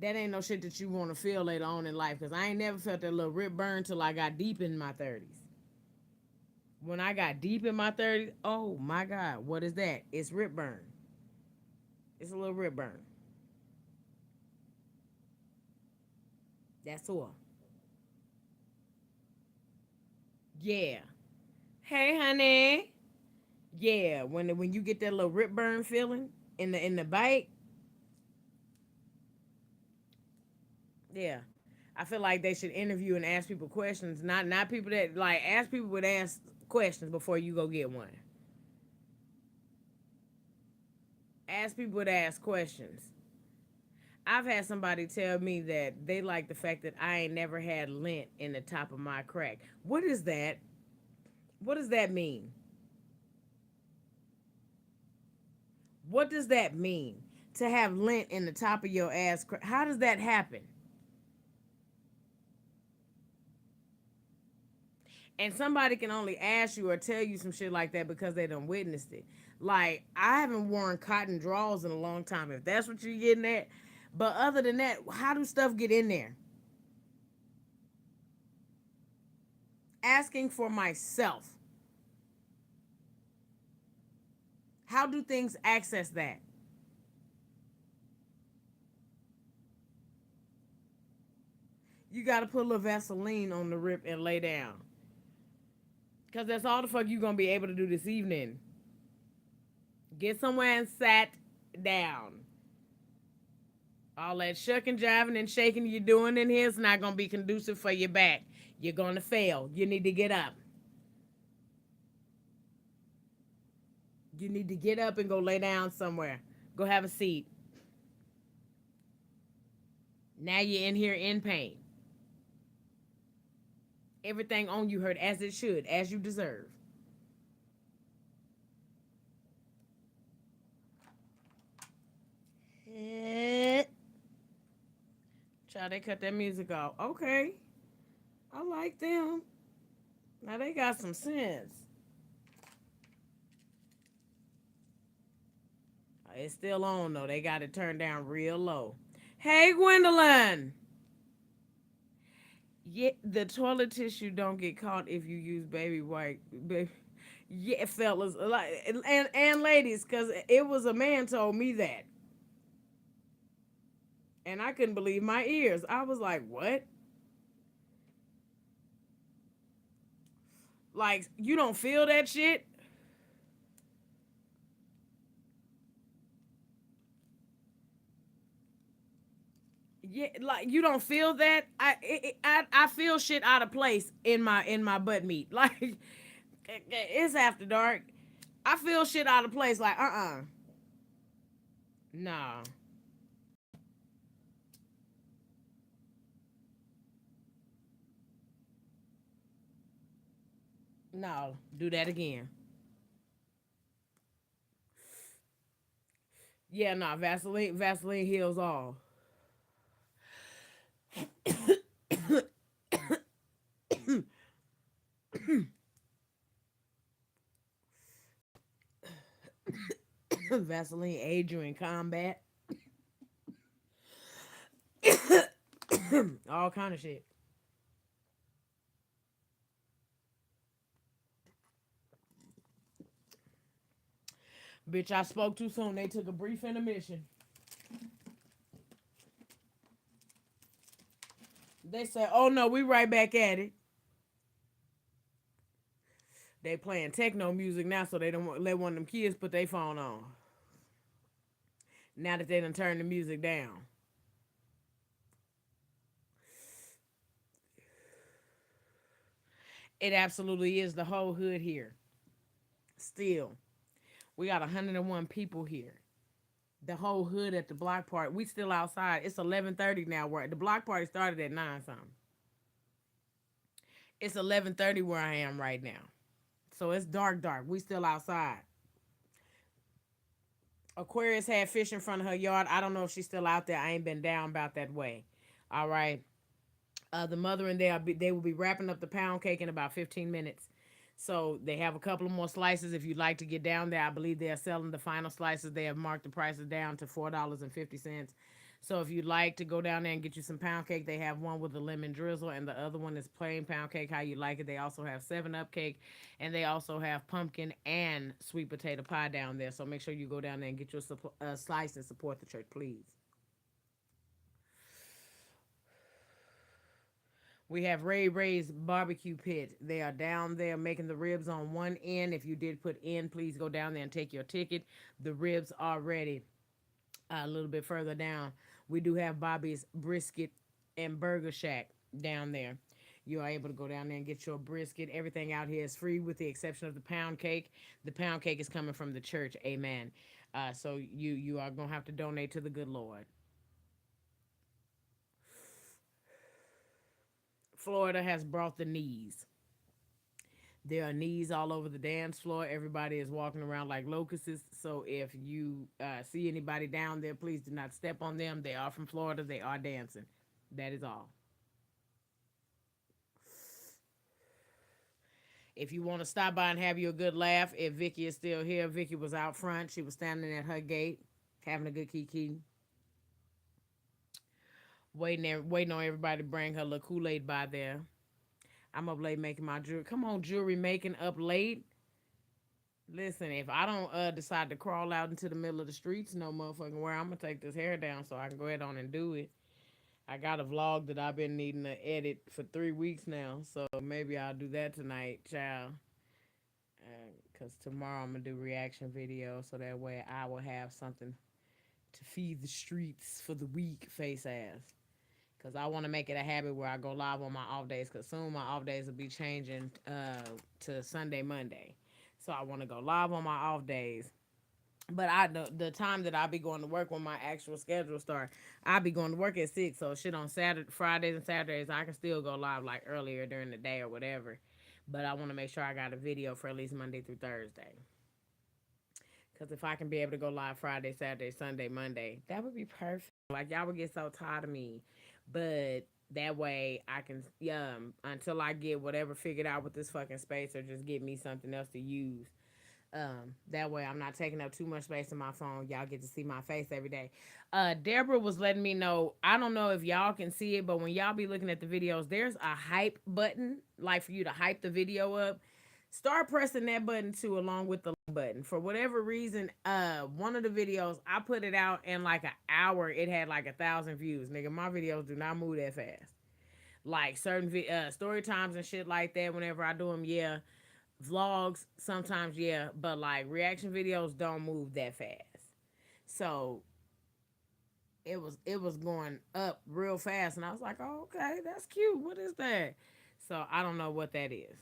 that ain't no shit that you want to feel later on in life. Cause I ain't never felt that little rip burn till I got deep in my 30s. When I got deep in my 30s, oh my God, what is that? It's rip burn. It's a little rip burn. That's all. Yeah. Hey, honey. Yeah. When you get that little rip burn feeling in the bite, yeah. I feel like they should interview and ask people questions, not people that like ask people would ask questions before you go get one. Ask people to ask questions. I've had somebody tell me that they like the fact that I ain't never had lint in the top of my crack. What is that? What does that mean? What does that mean? To have lint in the top of your ass crack? How does that happen? And somebody can only ask you or tell you some shit like that because they done witnessed it. Like, I haven't worn cotton drawers in a long time, if that's what you're getting at. But other than that, how do stuff get in there? Asking for myself. How do things access that? You gotta put a little Vaseline on the rip and lay down. Cause that's all the fuck you gonna be able to do this evening. Get somewhere and sat down. All that shucking, jiving, and shaking you're doing in here is not gonna be conducive for your back. You're gonna fail. You need to get up. You need to get up and go lay down somewhere. Go have a seat. Now you're in here in pain. Everything on you hurt as it should, as you deserve. Child, they cut that music off. Okay. I like them. Now they got some sense. It's still on though. They got it turned down real low. Hey Gwendolyn. Yeah, the toilet tissue don't get caught if you use baby wipe. Baby. Yeah, fellas, like and ladies, cause it was a man told me that, and I couldn't believe my ears. I was like, "What? Like you don't feel that shit?" Yeah, like you don't feel that. I feel shit out of place in my butt meat. Like it's after dark. I feel shit out of place. Like nah, no, do that again. Yeah, nah, Vaseline heals all. Vaseline aid you in combat. All kind of shit. Bitch, I spoke too soon. They took a brief intermission. They said, "Oh no, we right back at it." They playing techno music now, so they don't let one of them kids put their phone on. Now that they done turned the music down. It absolutely is the whole hood here. Still, we got 101 people here. The whole hood at the block party. We still outside. It's 11:30 now. Where the block party started at 9 something. It's 11:30 where I am right now. So it's dark, dark. We still outside. Aquarius had fish in front of her yard. I don't know if she's still out there. I ain't been down about that way. All right. The mother and they will be wrapping up the pound cake in about 15 minutes. So they have a couple of more slices. If you'd like to get down there, I believe they are selling the final slices. They have marked the prices down to $4.50. So if you'd like to go down there and get you some pound cake, they have one with a lemon drizzle, and the other one is plain pound cake, how you like it. They also have 7-Up cake, and they also have pumpkin and sweet potato pie down there. So make sure you go down there and get your slice and support the church, please. We have Ray Ray's barbecue pit. They are down there making the ribs on one end. If you did put in, please go down there and take your ticket. The ribs are ready. A little bit further down, we do have Bobby's Brisket and Burger Shack down there. You are able to go down there and get your brisket. Everything out here is free with the exception of the pound cake. The pound cake is coming from the church. Amen. So you are going to have to donate to the good Lord. Florida has brought the knees. There are knees all over the dance floor. Everybody is walking around like locusts. So if you see anybody down there, please do not step on them. They are from Florida. They are dancing. That is all. If you want to stop by and have you a good laugh, if Vicky is still here, Vicky was out front. She was standing at her gate, having a good kiki, waiting on everybody to bring her little Kool-Aid by there. I'm up late making my jewelry. Come on, jewelry making up late. Listen, if I don't decide to crawl out into the middle of the streets no motherfucking where, I'm gonna take this hair down so I can go ahead on and do it. I got a vlog that I've been needing to edit for 3 weeks now, so maybe I'll do that tonight, child. Cause tomorrow I'm gonna do reaction video, so that way I will have something to feed the streets for the week, face ass. Cause I want to make it a habit where I go live on my off days. Cause soon my off days will be changing to Sunday, Monday. So I want to go live on my off days. But the time that I'll be going to work when my actual schedule start, I'll be going to work at 6. So shit on Saturday, Fridays and Saturdays, I can still go live like earlier during the day or whatever. But I want to make sure I got a video for at least Monday through Thursday. Because if I can be able to go live Friday, Saturday, Sunday, Monday, that would be perfect. Like, y'all would get so tired of me. But that way I can, until I get whatever figured out with this fucking space or just get me something else to use. That way I'm not taking up too much space in my phone. Y'all get to see my face every day. Deborah was letting me know, I don't know if y'all can see it, but when y'all be looking at the videos, there's a hype button, like for you to hype the video up. Start pressing that button too, along with the button. For whatever reason, one of the videos I put it out in like an hour, it had like 1,000 views. Nigga, my videos do not move that fast. Like certain story times and shit like that. Whenever I do them, yeah. Vlogs sometimes, yeah, but like reaction videos don't move that fast. So it was going up real fast, and I was like, oh, okay, that's cute. What is that? So I don't know what that is.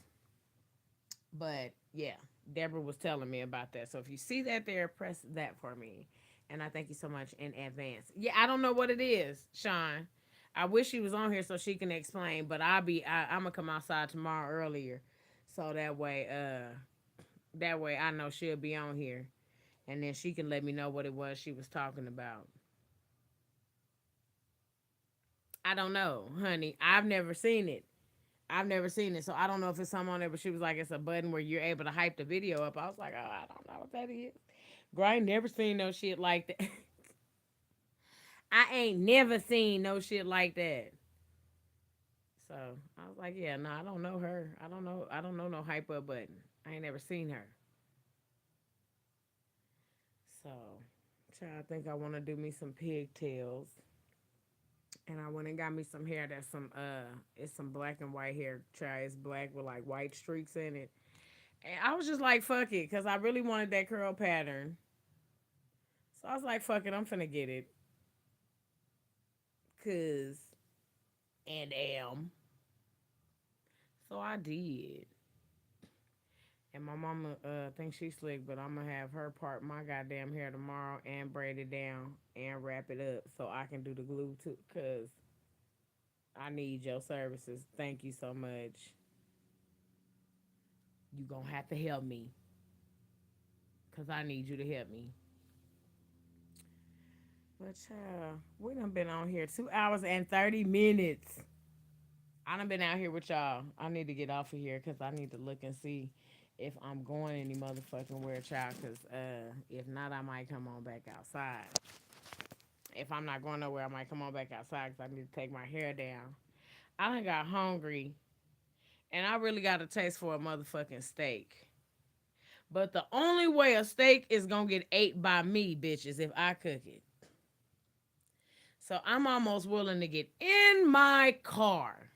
But yeah, Deborah was telling me about that. So if you see that there, press that for me. And I thank you so much in advance. Yeah, I don't know what it is, Sean. I wish she was on here so she can explain, but I'm gonna come outside tomorrow earlier. So that way I know she'll be on here. And then she can let me know what it was she was talking about. I don't know, honey. I've never seen it. I've never seen it, so I don't know if it's something on there. But she was like, it's a button where you're able to hype the video up. I was like, oh, I don't know what that is. Girl, I ain't never seen no shit like that. I ain't never seen no shit like that. So I was like, yeah, no, I don't know her. I don't know no hype up button. I ain't never seen her. So, child, I think I want to do me some pigtails. And I went and got me some hair that's it's some black and white hair. Child, it's black with like white streaks in it. And I was just like, fuck it, because I really wanted that curl pattern. So I was like, fuck it, I'm finna get it. Cause and am. So I did. And my mama thinks she's slick, but I'm gonna have her part my goddamn hair tomorrow and braid it down and wrap it up so I can do the glue too. Cause I need your services. Thank you so much. You gonna have to help me. Cause I need you to help me. But we done been on here 2 hours and 30 minutes. I done been out here with y'all. I need to get off of here because I need to look and see if I'm going any motherfucking where, child. Because if not, I might come on back outside. If I'm not going nowhere, I might come on back outside because I need to take my hair down. I done got hungry, and I really got a taste for a motherfucking steak. But the only way a steak is going to get ate by me, bitch, is if I cook it. So I'm almost willing to get in my car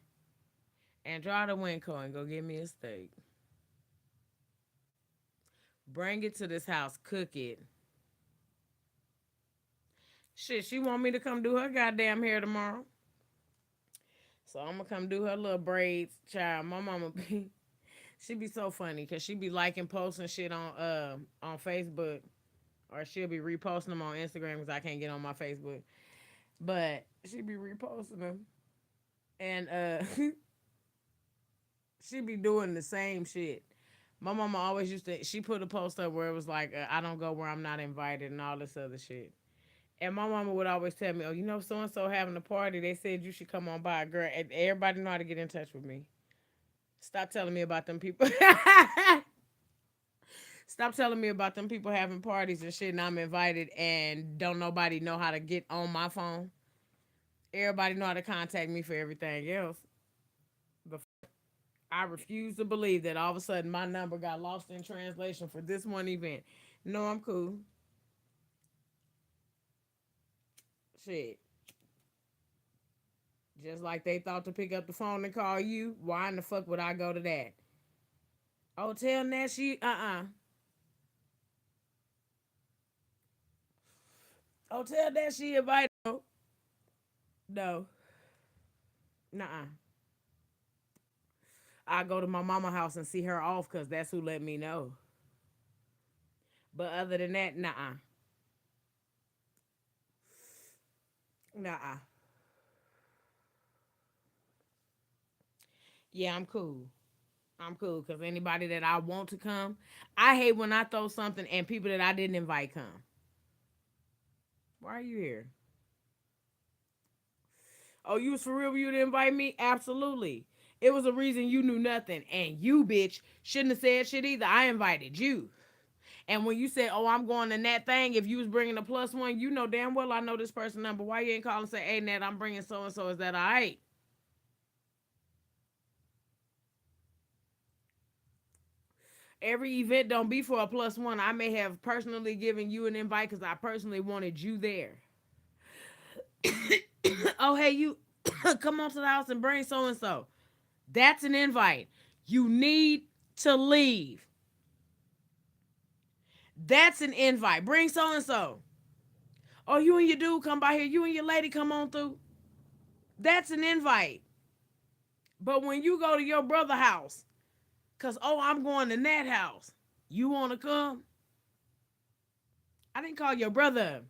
and drive to Winco and go get me a steak. Bring it to this house, cook it. Shit, she want me to come do her goddamn hair tomorrow. So I'm gonna come do her little braids. Child, my mama be she be so funny because she be liking posts and shit on Facebook. Or she'll be reposting them on Instagram because I can't get on my Facebook. But she be reposting them. And she be doing the same shit. My mama always used to, she put a post up where it was like, I don't go where I'm not invited and all this other shit. And my mama would always tell me, oh, you know, so and so having a party. They said you should come on by, girl. And everybody know how to get in touch with me. Stop telling me about them people. Stop telling me about them people having parties and shit, and I'm invited, and don't nobody know how to get on my phone. Everybody know how to contact me for everything else. But I refuse to believe that all of a sudden my number got lost in translation for this one event. No, I'm cool. Shit. Just like they thought to pick up the phone and call you, why in the fuck would I go to that? Oh, tell Nat she, Oh, tell that she invited. No, no, nuh-uh. I go to my mama house and see her off because that's who let me know. But other than that, nuh-uh. Nuh-uh. Yeah, I'm cool. I'm cool because anybody that I want to come, I hate when I throw something and people that I didn't invite come. Why are you here? Oh, you was for real when you didn't invite me? Absolutely. It was a reason you knew nothing. And you, bitch, shouldn't have said shit either. I invited you. And when you said, oh, I'm going to that thing, if you was bringing a plus one, you know damn well I know this person number. Why you ain't call and say, hey, Nat, I'm bringing so-and-so. Is that all right? Every event don't be for a plus one. I may have personally given you an invite because I personally wanted you there. Oh, hey, you come on to the house and bring so-and-so. That's an invite. You need to leave. That's an invite. Bring so-and-so. Oh, you and your dude come by here. You and your lady come on through. That's an invite. But when you go to your brother's house, because, oh, I'm going to that house, you want to come? I didn't call your brother.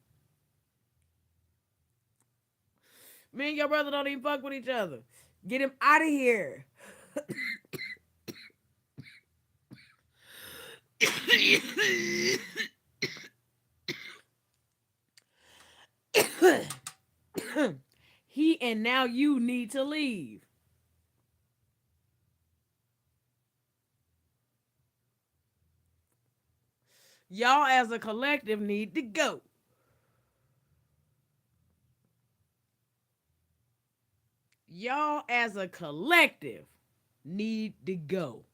Me and your brother don't even fuck with each other. Get him out of here. He and now you need to leave. Y'all as a collective need to go. Y'all as a collective need to go.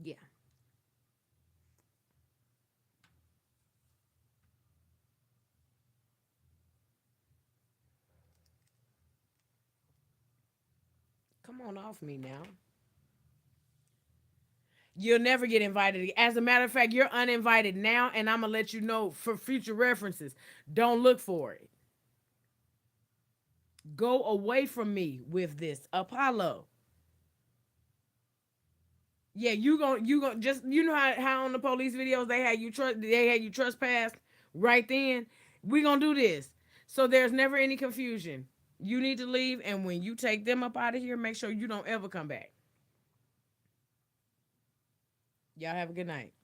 Yeah. Come on off me now. You'll never get invited. As a matter of fact, you're uninvited now, and I'm gonna let you know for future references. Don't look for it. Go away from me with this, Apollo. Yeah, you going just how on the police videos they had you trespass right then. We gonna do this, so there's never any confusion. You need to leave, and when you take them up out of here, make sure you don't ever come back. Y'all have a good night.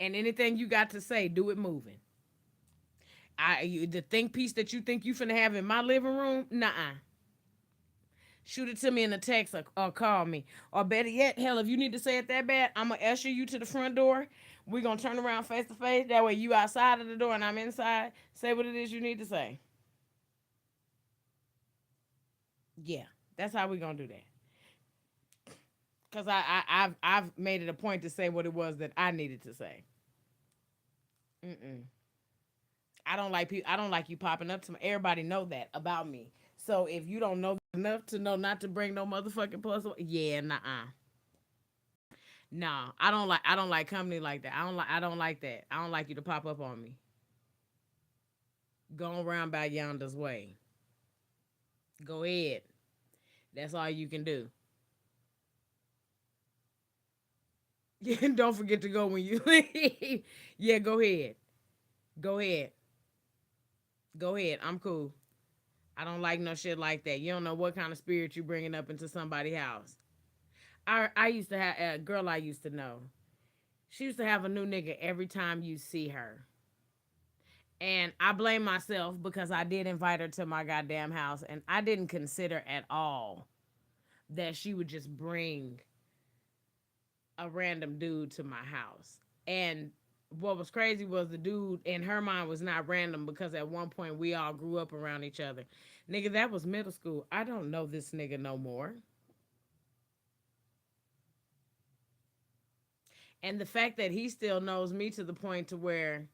And anything you got to say, do it moving. The think piece that you think you finna have in my living room, nah. Shoot it to me in a text or call me. Or better yet, hell, if you need to say it that bad, I'm gonna usher you to the front door. We're gonna turn around face to face. That way you outside of the door and I'm inside. Say what it is you need to say. Yeah, that's how we gonna do that. Cause I've made it a point to say what it was that I needed to say. Mm-mm. I don't like people. I don't like you popping up to me. Everybody know that about me. So if you don't know enough to know not to bring no motherfucking plus, yeah, nah, no, I don't like company like that. I don't like that. I don't like you to pop up on me. Go around by yonder's way. Go ahead. That's all you can do. Yeah, don't forget to go when you leave. Yeah, go ahead. Go ahead. Go ahead. I'm cool. I don't like no shit like that. You don't know what kind of spirit you bringing up into somebody's house. I used to have a girl I used to know. She used to have a new nigga every time you see her. And I blame myself because I did invite her to my goddamn house and I didn't consider at all that she would just bring a random dude to my house. And what was crazy was the dude in her mind was not random because at one point we all grew up around each other. Nigga, that was middle school. I don't know this nigga no more. And the fact that he still knows me to the point to where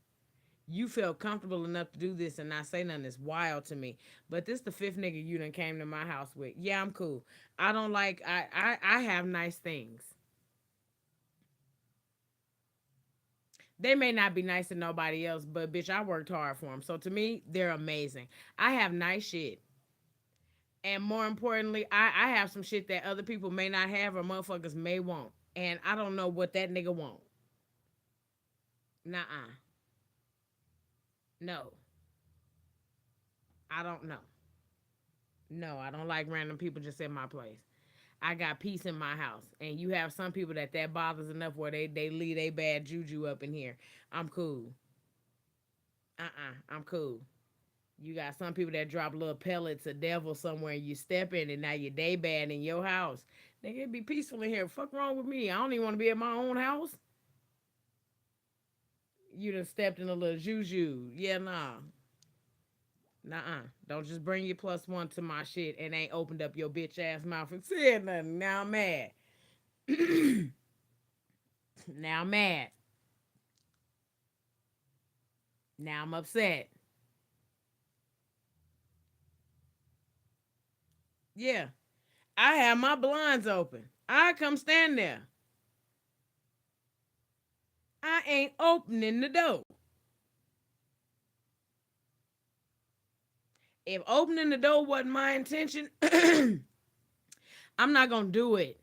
you feel comfortable enough to do this and not say nothing is wild to me. But this the fifth nigga you done came to my house with. Yeah, I'm cool. I don't like I have nice things. They may not be nice to nobody else, but bitch, I worked hard for them. So to me, they're amazing. I have nice shit. And more importantly, I have some shit that other people may not have or motherfuckers may want. And I don't know what that nigga want. Nuh-uh. No. I don't know. No, I don't like random people just in my place. I got peace in my house. And you have some people that bothers enough where they leave a bad juju up in here. I'm cool. I'm cool. You got some people that drop little pellets of devil somewhere and you step in and now your day bad in your house. Nigga, it be peaceful in here. Fuck wrong with me? I don't even want to be at my own house. You done stepped in a little juju. Yeah, nah. Nuh-uh. Don't just bring your plus one to my shit and ain't opened up your bitch ass mouth and said nothing. Now I'm mad. Now I'm mad. Now I'm upset. Yeah. I have my blinds open. I come stand there. I ain't opening the door. If opening the door wasn't my intention, I'm not gonna do it.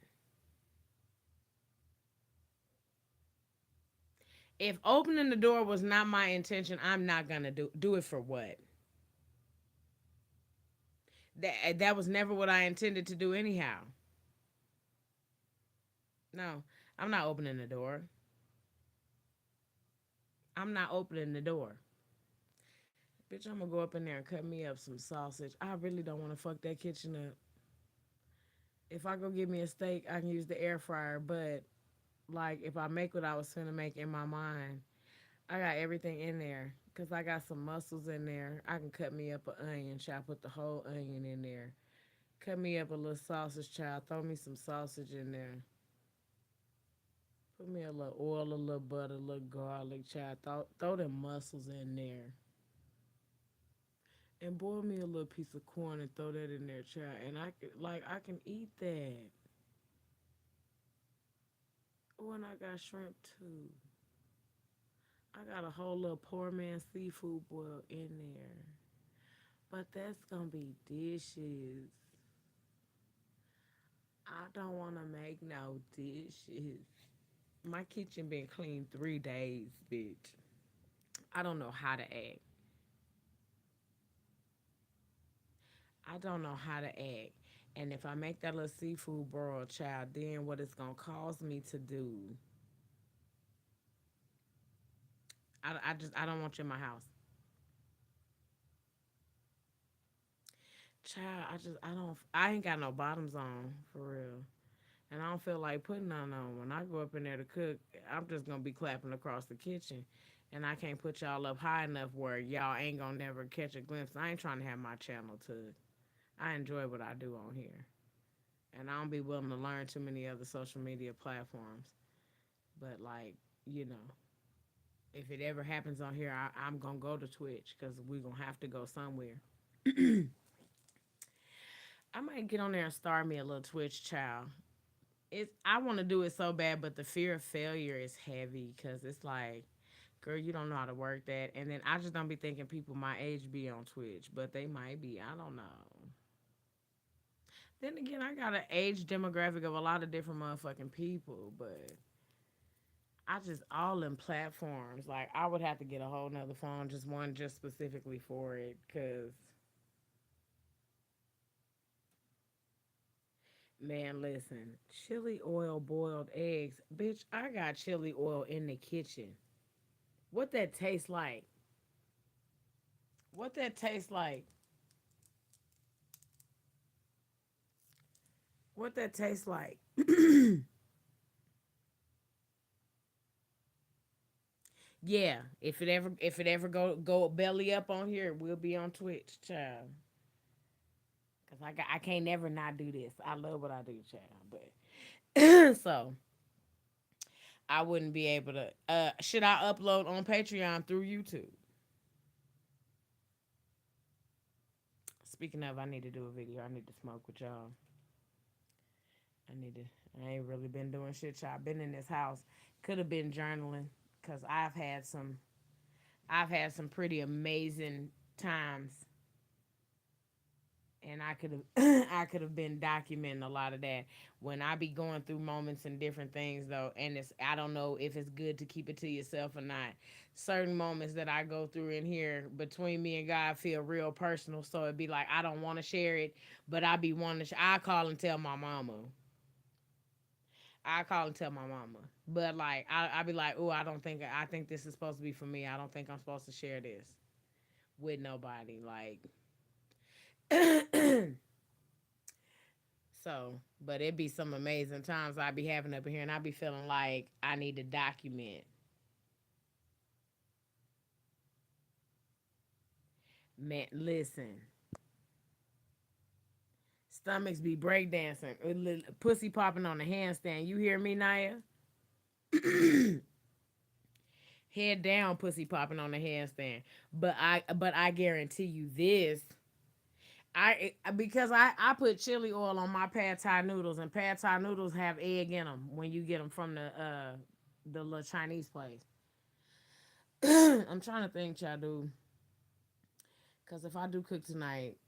If opening the door was not my intention, I'm not gonna do it for what? That was never what I intended to do anyhow. No, I'm not opening the door. I'm not opening the door. Bitch, I'm gonna go up in there and cut me up some sausage. I really don't want to fuck that kitchen up. If I go get me a steak, I can use the air fryer. But like, if I make what I was gonna make in my mind, I got everything in there because I got some mussels in there. I can cut me up an onion, chop put the whole onion in there. Cut me up a little sausage, child. Throw me some sausage in there. Put me a little oil, a little butter, a little garlic, child. Throw them mussels in there. and boil me a little piece of corn and throw that in there, child. And I can eat that. Oh, and I got shrimp too. I got a whole little poor man seafood boil in there. But that's gonna be dishes. I don't wanna make no dishes. My kitchen been clean 3 days, bitch. I don't know how to act. I don't know how to act. And if I make that little seafood broil, child, then what it's gonna cause me to do, I don't want you in my house. Child, I ain't got no bottoms on for real. And I don't feel like putting none on. When I go up in there to cook, I'm just gonna be clapping across the kitchen. And I can't put y'all up high enough where y'all ain't gonna never catch a glimpse. I ain't trying to have my channel to. I enjoy what I do on here. And I don't be willing to learn too many other social media platforms. But like, you know, if it ever happens on here, I'm gonna go to Twitch because we gonna have to go somewhere. I might get on there and start me a little Twitch, child. I want to do it so bad, but the fear of failure is heavy because it's like, girl, you don't know how to work that, and then I just don't be thinking people my age be on Twitch, but they might be. I don't know. Then again, I got an age demographic of a lot of different motherfucking people, but I just all in platforms. Like I would have to get a whole nother phone, just one just specifically for it, cause man, listen, chili oil boiled eggs, bitch. I got chili oil in the kitchen. What that tastes like? What that tastes like? What that tastes like? Yeah, if it ever go belly up on here, we'll be on Twitch, child. Cause I can't never not do this. I love what I do, child. But so I wouldn't be able to. Should I upload on Patreon through YouTube? Speaking of, I need to do a video. I need to smoke with y'all. I need to. I ain't really been doing shit, y'all. Been in this house. Could have been journaling, cause I've had some pretty amazing times, and I could have I could have been documenting a lot of that when I be going through moments and different things though, and it's I don't know if it's good to keep it to yourself or not. Certain moments that I go through in here between me and God feel real personal, so it'd be like I don't want to share it, but I be wanting to. I call and tell my mama. I call and tell my mama, but like I be like, oh, I think this is supposed to be for me. I don't think I'm supposed to share this with nobody. Like so, but it be some amazing times I be having up in here, and I be feeling like I need to document. Man, listen, stomachs be breakdancing, pussy popping on the handstand. You hear me, Naya? Head down, pussy popping on the handstand. But I guarantee you this. Because I put chili oil on my pad thai noodles, and pad thai noodles have egg in them when you get them from the little Chinese place. I'm trying to think, y'all do. Because if I do cook tonight,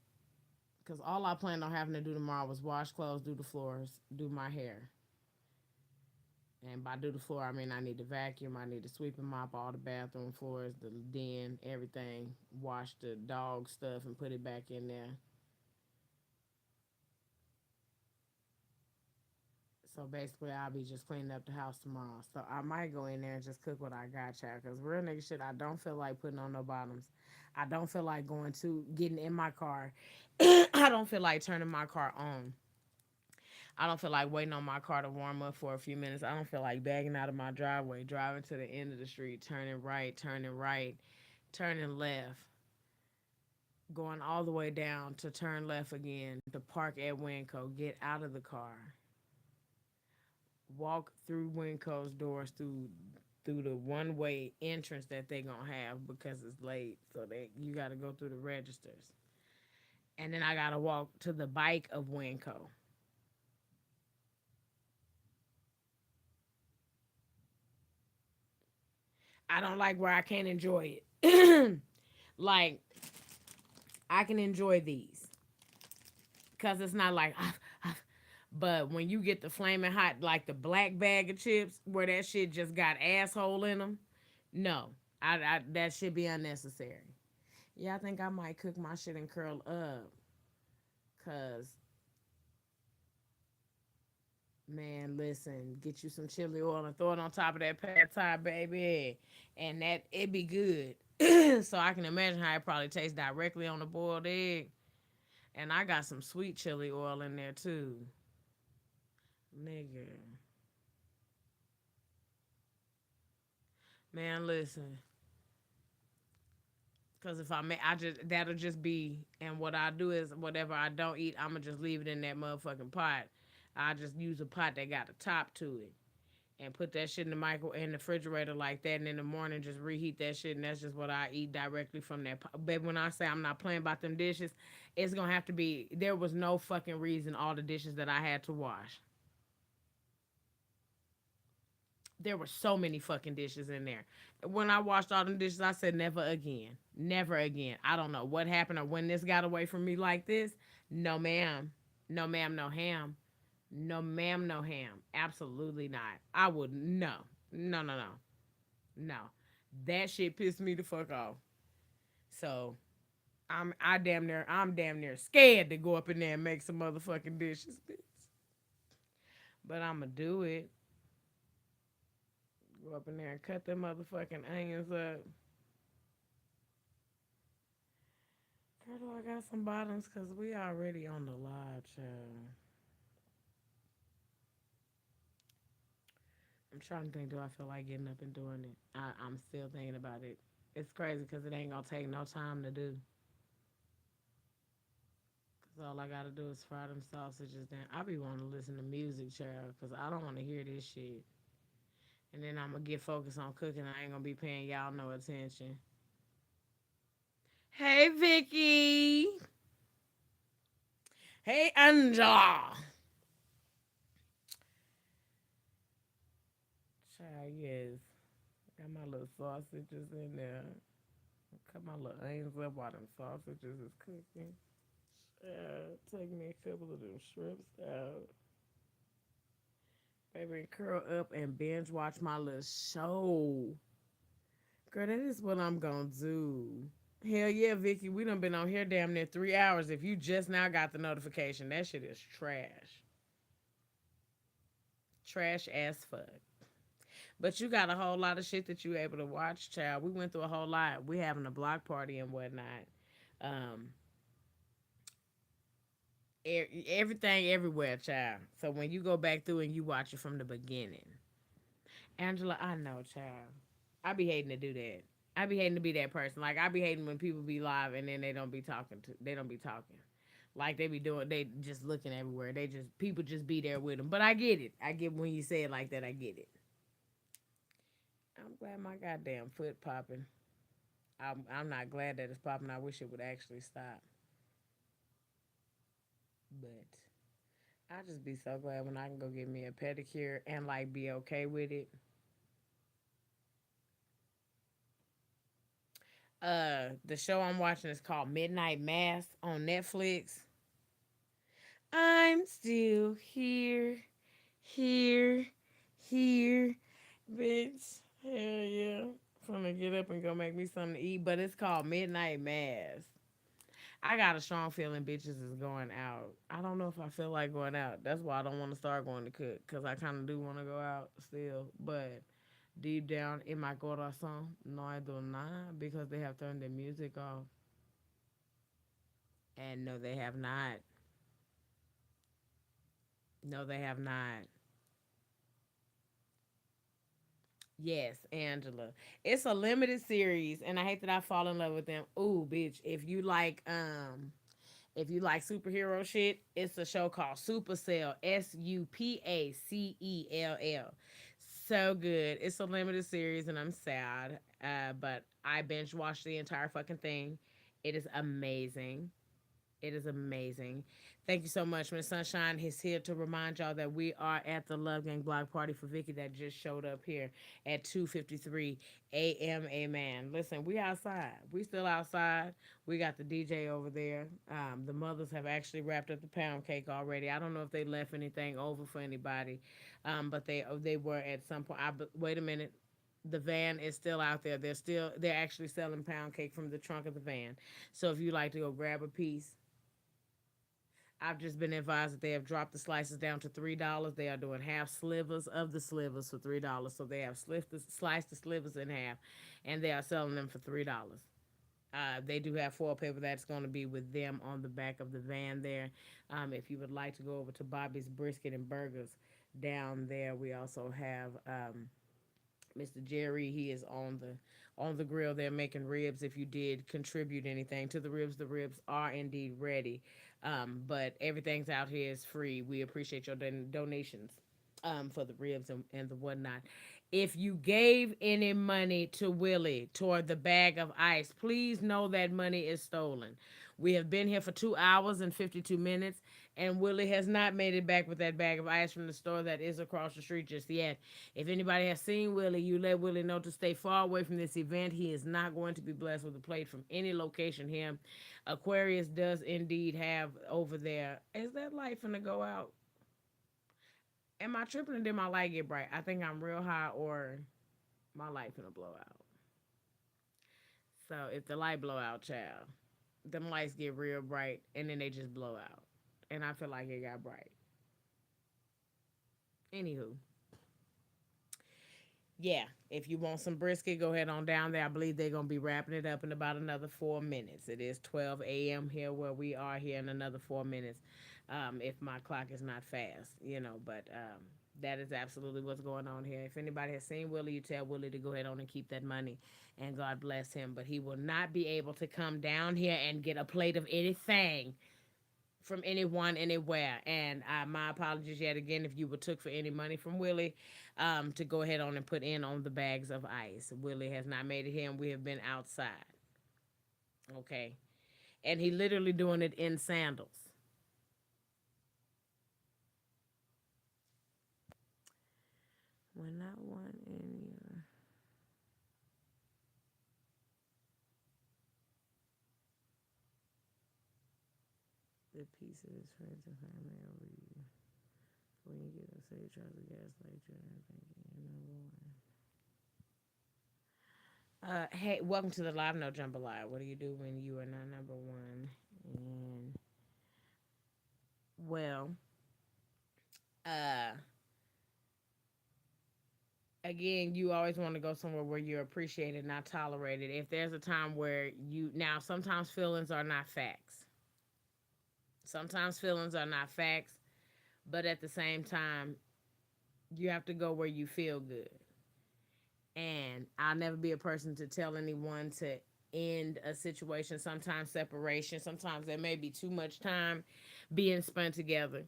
because all I planned on having to do tomorrow was wash clothes, do the floors, do my hair. And by do the floor, I mean I need to vacuum, I need to sweep and mop all the bathroom floors, the den, everything, wash the dog stuff and put it back in there. So basically, I'll be just cleaning up the house tomorrow. So I might go in there and just cook what I got, y'all. Because real nigga shit, I don't feel like putting on no bottoms. I don't feel like getting in my car. I don't feel like turning my car on. I don't feel like waiting on my car to warm up for a few minutes. I don't feel like bagging out of my driveway, driving to the end of the street, turning right, turning left, going all the way down to turn left again, to park at Winco, get out of the car, walk through Winco's doors through the one-way entrance that they gonna have because it's late, so you got to go through the registers. And then I gotta walk to the bike of Winco. I don't like where I can't enjoy it. Like I can enjoy these because it's not like, but when you get the flaming hot, like the black bag of chips where that shit just got asshole in them, no, I that should be unnecessary. Yeah, I think I might cook my shit and curl up, cause man, listen, get you some chili oil and throw it on top of that pad thai, baby, and that it be good. So I can imagine how it probably tastes directly on the boiled egg. And I got some sweet chili oil in there too, nigga. Man, listen, cause if I make, I just that'll just be, and what I do is whatever I don't eat, I'ma just leave it in that motherfucking pot. I just use a pot that got a top to it and put that shit in the micro in the refrigerator like that, and in the morning just reheat that shit, and that's just what I eat directly from that pot. But when I say I'm not playing about them dishes, it's gonna have to be. There was no fucking reason all the dishes that I had to wash. There were so many fucking dishes in there. When I washed all them dishes, I said never again. Never again. I don't know what happened or when this got away from me like this. No ma'am. No ma'am, no ham. No ma'am, no ham. Absolutely not. I would no. No, no, no. No. That shit pissed me the fuck off. So I'm damn near scared to go up in there and make some motherfucking dishes, bitch. But I'ma do it. Go up in there and cut them motherfucking onions up. Girl, do I got some bottoms? Because we already on the live, child. I'm trying to think, do I feel like getting up and doing it? I'm still thinking about it. It's crazy because it ain't going to take no time to do. Because all I got to do is fry them sausages down. I be wanting to listen to music, child, because I don't want to hear this shit. And then I'm going to get focused on cooking. I ain't going to be paying y'all no attention. Hey, Vicky. Hey, Angela. Child, yes. Got my little sausages in there. Cut my little onions up while them sausages is cooking. Take me a couple of them shrimps out. Baby, curl up and binge watch my little show. Girl, that is what I'm gonna do. Hell yeah, Vicky. We done been on here damn near 3 hours. If you just now got the notification, that shit is trash. Trash as fuck. But you got a whole lot of shit that you able to watch, child. We went through a whole lot. We having a block party and whatnot. Um, everything everywhere, child. So when you go back through and you watch it from the beginning, Angela, I know, child. I be hating to do that. I be hating to be that person. Like I be hating when people be live and then they don't be talking to. They don't be talking. Like they be doing. They just looking everywhere. They just people just be there with them. But I get it. I get when you say it like that. I get it. I'm glad my goddamn foot popping. I'm not glad that it's popping. I wish it would actually stop. But I just be so glad when I can go get me a pedicure and like be okay with it. The show I'm watching is called Midnight Mass on Netflix. I'm still here, here, here, bitch. Hell yeah. I'm gonna get up and go make me something to eat, but it's called Midnight Mass. I got a strong feeling bitches is going out. I don't know if I feel like going out. That's why I don't want to start going to cook because I kind of do want to go out still. But deep down in my corazón, no, I do not because they have turned the music off. And no, they have not. No, they have not. Yes, Angela. It's a limited series, and I hate that I fall in love with them. Ooh, bitch. If you like superhero shit, it's a show called Supercell. Supacell. So good. It's a limited series, and I'm sad. But I binge watched the entire fucking thing. It is amazing. It is amazing. Thank you so much. Miss Sunshine is here to remind y'all that we are at the Love Gang Block Party for Vicky that just showed up here at 2:53 a.m. Amen. Listen, we outside. We still outside. We got the DJ over there. The mothers have actually wrapped up the pound cake already. I don't know if they left anything over for anybody, but they were at some point. Wait a minute. The van is still out there. They're actually selling pound cake from the trunk of the van. So if you like to go grab a piece, I've just been advised that they have dropped the slices down to $3. They are doing half slivers of the slivers for $3. So they have sliced the slivers in half, and they are selling them for $3. They do have foil paper that's going to be with them on the back of the van there. If you would like to go over to Bobby's Brisket and Burgers down there, we also have Mr. Jerry. He is on the grill there making ribs. If you did contribute anything to the ribs are indeed ready. But everything's out here is free. We appreciate your donations for the ribs and the whatnot. If you gave any money to Willie toward the bag of ice, please know that money is stolen. We have been here for 2 hours and 52 minutes, and Willie has not made it back with that bag of ice from the store that is across the street just yet. If anybody has seen Willie, you let Willie know to stay far away from this event. He is not going to be blessed with a plate from any location here. Aquarius does indeed have over there. Is that light finna go out? Am I tripping or did my light get bright? I think I'm real high or my light finna blow out. So if the light blow out, child, them lights get real bright and then they just blow out. And I feel like it got bright. Anywho, yeah, if you want some brisket, go ahead on down there. I believe they're going to be wrapping it up in about another 4 minutes. It is 12 a.m. here where we are here in another 4 minutes, if my clock is not fast. But that is absolutely what's going on here. If anybody has seen Willie, you tell Willie to go ahead on and keep that money, and God bless him. But he will not be able to come down here and get a plate of anything from anyone anywhere. And my apologies yet again if you were took for any money from Willie, to go ahead on and put in on the bags of ice. Willie has not made it here, and we have been outside. Okay, and he literally doing it in sandals. When not one in the piece of his friends and family over you. When you get upset, he tries to gaslight you and thinking you're number one. Hey, welcome to the Live No Jambalaya. What do you do when you are not number one? And well, uh, again, you always want to go somewhere where you're appreciated, not tolerated. If there's a time where sometimes feelings are not facts. Sometimes feelings are not facts, but at the same time, you have to go where you feel good. And I'll never be a person to tell anyone to end a situation. Sometimes separation, sometimes there may be too much time being spent together,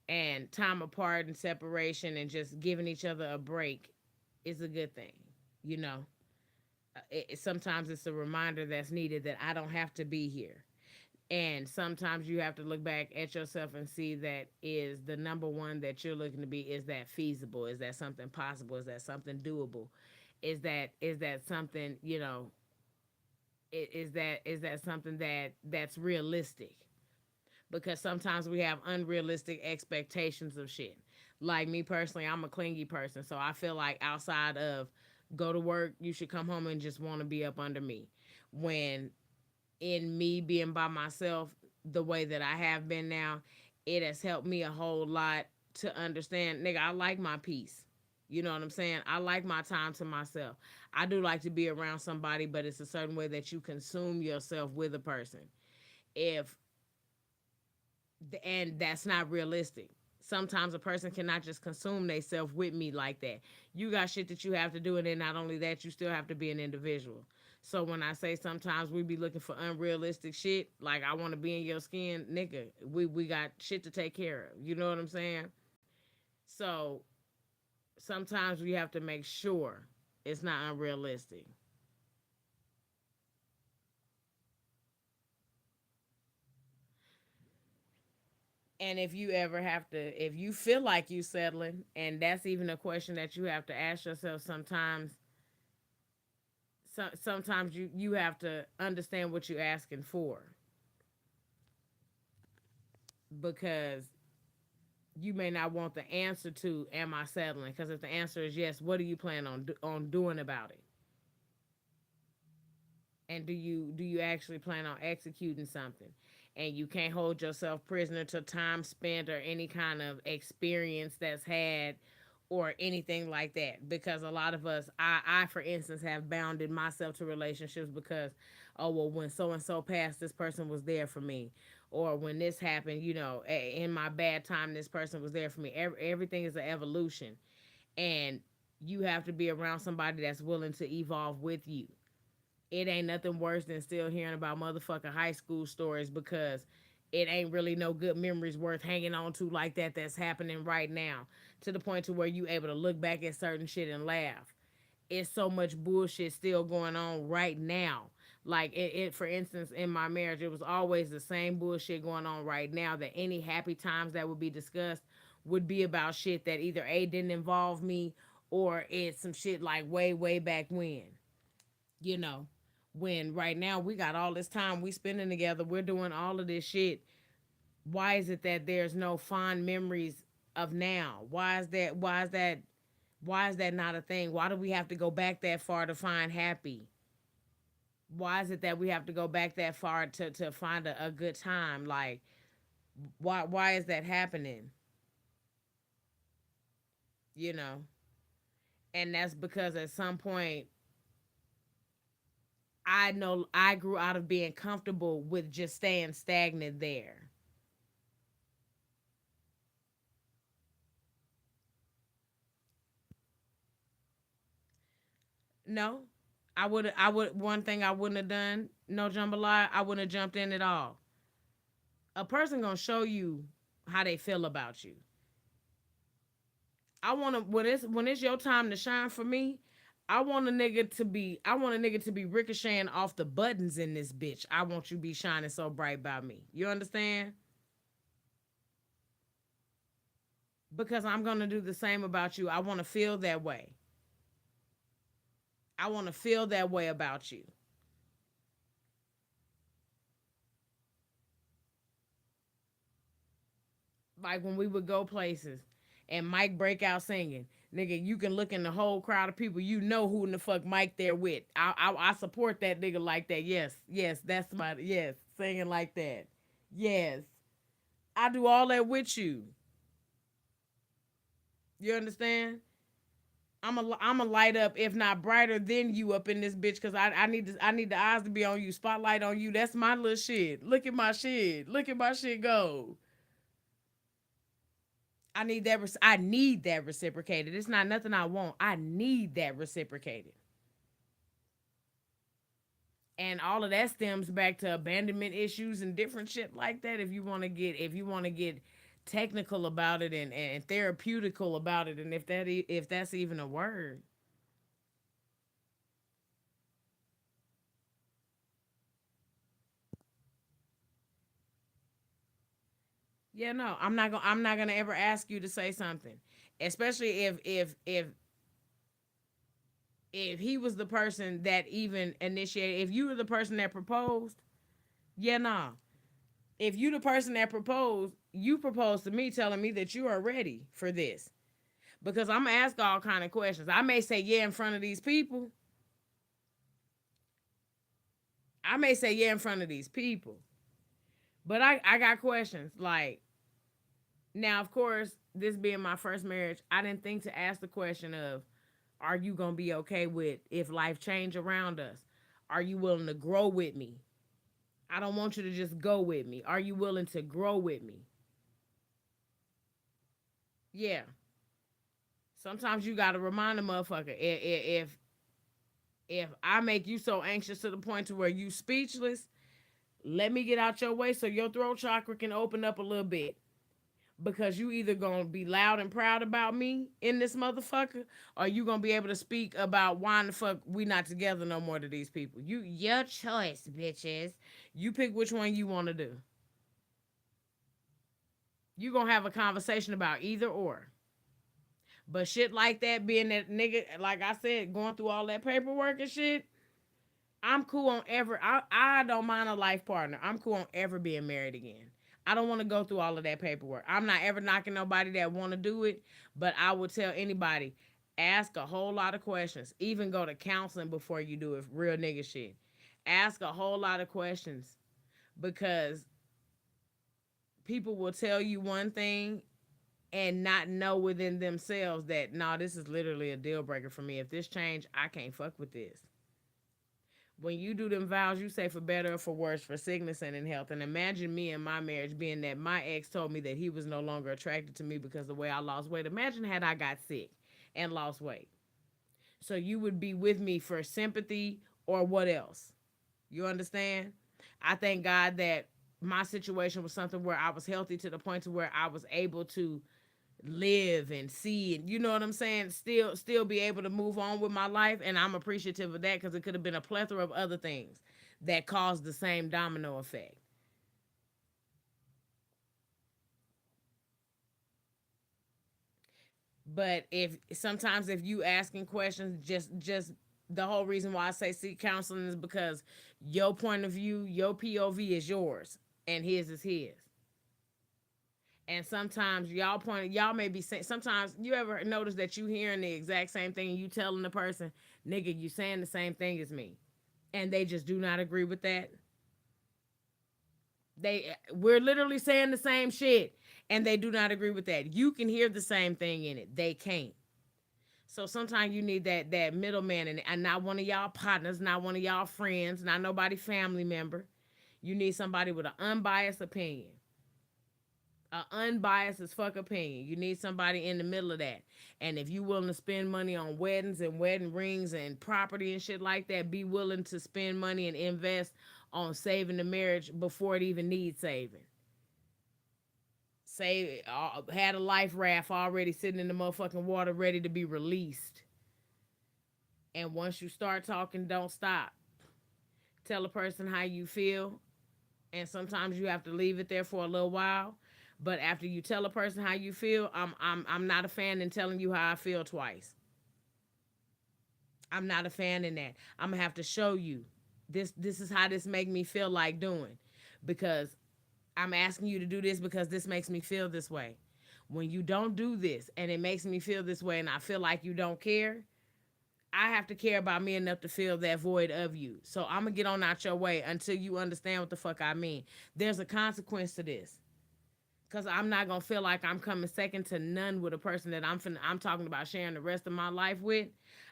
and time apart and separation and just giving each other a break is a good thing. You know, sometimes it's a reminder that's needed that I don't have to be here. And sometimes you have to look back at yourself and see that is the number one that you're looking to be, is that feasible? Is that something possible? Is that something doable? Is that something, is that something that's realistic? Because sometimes we have unrealistic expectations of shit. Like me personally, I'm a clingy person, so I feel like outside of go to work, you should come home and just want to be up under me. When in me being by myself the way that I have been now, it has helped me a whole lot to understand, nigga, I like my peace. You know what I'm saying? I like my time to myself. I do like to be around somebody, but it's a certain way that you consume yourself with a person. If and that's not realistic. Sometimes a person cannot just consume themselves with me like that. You got shit that you have to do, and then not only that, you still have to be an individual. So when I say sometimes we be looking for unrealistic shit, like I want to be in your skin, nigga, we got shit to take care of. You know what I'm saying? So sometimes we have to make sure it's not unrealistic. And if you ever have to, if you feel like you settling, and that's even a question that you have to ask yourself sometimes. Sometimes you have to understand what you're asking for, because you may not want the answer to "Am I settling?" Because if the answer is yes, what do you plan on doing about it? And do you actually plan on executing something? And you can't hold yourself prisoner to time spent or any kind of experience that's had or anything like that, because a lot of us, I for instance have bounded myself to relationships because, oh well, when so and so passed, this person was there for me, or when this happened, in my bad time, this person was there for me. Everything is an evolution, and you have to be around somebody that's willing to evolve with you. It ain't nothing worse than still hearing about motherfucking high school stories, because it ain't really no good memories worth hanging on to like that that's happening right now, to the point to where you able to look back at certain shit and laugh. It's so much bullshit still going on right now. Like for instance, in my marriage, it was always the same bullshit going on right now, that any happy times that would be discussed would be about shit that either A, didn't involve me, or it's some shit like way, way back you know, when right now we got all this time we spending together, we're doing all of this shit. Why is it that there's no fond memories of now? Why is that not a thing? Why do we have to go back that far to find happy? Why is it that we have to go back that far to find a good time? Like, why is that happening? you know and that's because at some point, I know I grew out of being comfortable with just staying stagnant there. No, I would one thing I wouldn't have done, no jambalaya, I wouldn't have jumped in at all. A person gonna show you how they feel about you. When it's your time to shine for me, I want a nigga to be ricocheting off the buttons in this bitch. I want you to be shining so bright by me. You understand? Because I'm gonna do the same about you. I wanna feel that way. I wanna feel that way about you. Like when we would go places and Mike break out singing, nigga, you can look in the whole crowd of people, you know who in the fuck Mike there with. I support that nigga like that. Yes, yes, that's my yes, singing like that. Yes, I do all that with you. You understand? I'm a light up, if not brighter than you up in this bitch, because I need the eyes to be on you, spotlight on you. That's my little shit. Look at my shit. Look at my shit go. I need that reciprocated. It's not nothing I want. I need that reciprocated. And all of that stems back to abandonment issues and different shit like that. If you want to get technical about it, and therapeutical about it, and if that's even a word. Yeah, no, I'm not gonna ever ask you to say something. Especially if he was the person that even initiated, if you were the person that proposed, yeah, no. If you the person that proposed, you proposed to me telling me that you are ready for this. Because I'm gonna ask all kind of questions. I may say yeah in front of these people. I may say yeah in front of these people. But I got questions. Like, now of course, this being my first marriage, I didn't think to ask the question of, are you gonna be okay with if life change around us? Are you willing to grow with me? I don't want you to just go with me. Are you willing to grow with me? Yeah. Sometimes you gotta remind a motherfucker, if I make you so anxious to the point to where you speechless, let me get out your way so your throat chakra can open up a little bit. Because you either gonna be loud and proud about me in this motherfucker, or you gonna be able to speak about why in the fuck we not together no more to these people. Your choice, bitches. You pick which one you want to do. You gonna have a conversation about either or. But shit like that, being that nigga, like I said, going through all that paperwork and shit, I'm cool on ever. I don't mind a life partner. I'm cool on ever being married again. I don't want to go through all of that paperwork. I'm not ever knocking nobody that want to do it, but I would tell anybody, ask a whole lot of questions. Even go to counseling before you do it. Real nigga shit. Ask a whole lot of questions because people will tell you one thing and not know within themselves that no, this is literally a deal breaker for me. If this change, I can't fuck with this. When you do them vows, you say for better or for worse, for sickness and in health. And imagine me and my marriage being that my ex told me that he was no longer attracted to me because of the way I lost weight. Imagine had I got sick and lost weight. So you would be with me for sympathy or what else? You understand? I thank God that my situation was something where I was healthy to the point to where I was able to live and see, and you know what I'm saying, still be able to move on with my life, and I'm appreciative of that because it could have been a plethora of other things that caused the same domino effect. But if sometimes if you asking questions, just the whole reason why I say seek counseling is because your point of view, your POV is yours and his is his. And sometimes y'all may be saying, sometimes you ever notice that you hearing the exact same thing and you telling the person, nigga, you saying the same thing as me, and they just do not agree with that. We're literally saying the same shit and they do not agree with that. You can hear the same thing in it, they can't. So sometimes you need that middleman, and not one of y'all partners, not one of y'all friends, not nobody family member. You need somebody with an unbiased opinion, a unbiased as fuck opinion. You need somebody in the middle of that. And if you willing to spend money on weddings and wedding rings and property and shit like that, be willing to spend money and invest on saving the marriage before it even needs saving. Say had a life raft already sitting in the motherfucking water ready to be released. And once you start talking, don't stop. Tell a person how you feel, and sometimes you have to leave it there for a little while. But after you tell a person how you feel, I'm not a fan in telling you how I feel twice. I'm not a fan in that. I'm gonna have to show you this is how this make me feel like doing, because I'm asking you to do this because this makes me feel this way. When you don't do this and it makes me feel this way and I feel like you don't care, I have to care about me enough to fill that void of you. So I'm gonna get on out your way until you understand what the fuck I mean. There's a consequence to this. Cause I'm not gonna feel like I'm coming second to none with a person that I'm talking about sharing the rest of my life with.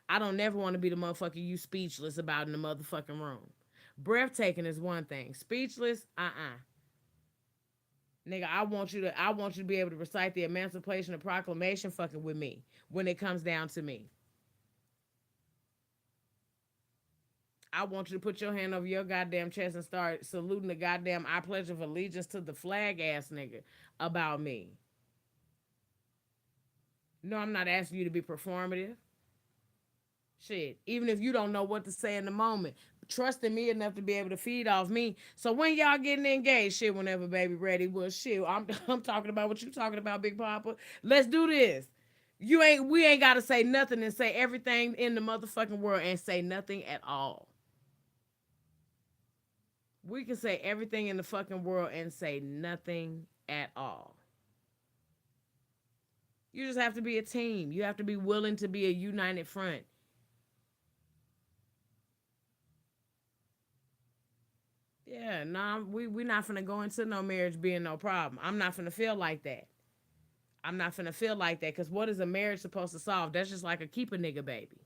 I don't never want to be the motherfucker you speechless about in the motherfucking room. Breathtaking is one thing. Speechless, nigga, I want you to be able to recite the Emancipation Proclamation fucking with me when it comes down to me. I want you to put your hand over your goddamn chest and start saluting the goddamn I pledge of allegiance to the flag ass nigga about me. No, I'm not asking you to be performative. Shit. Even if you don't know what to say in the moment, trusting me enough to be able to feed off me. So when y'all getting engaged, shit, whenever baby ready, well shit, I'm talking about what you talking about, Big Papa. Let's do this. We ain't gotta say nothing and say everything in the motherfucking world and say nothing at all. We can say everything in the fucking world and say nothing at all. You just have to be a team. You have to be willing to be a united front. Yeah, nah, we not finna go into no marriage being no problem. I'm not finna feel like that. I'm not finna feel like that, because what is a marriage supposed to solve? That's just like a keep a nigga baby.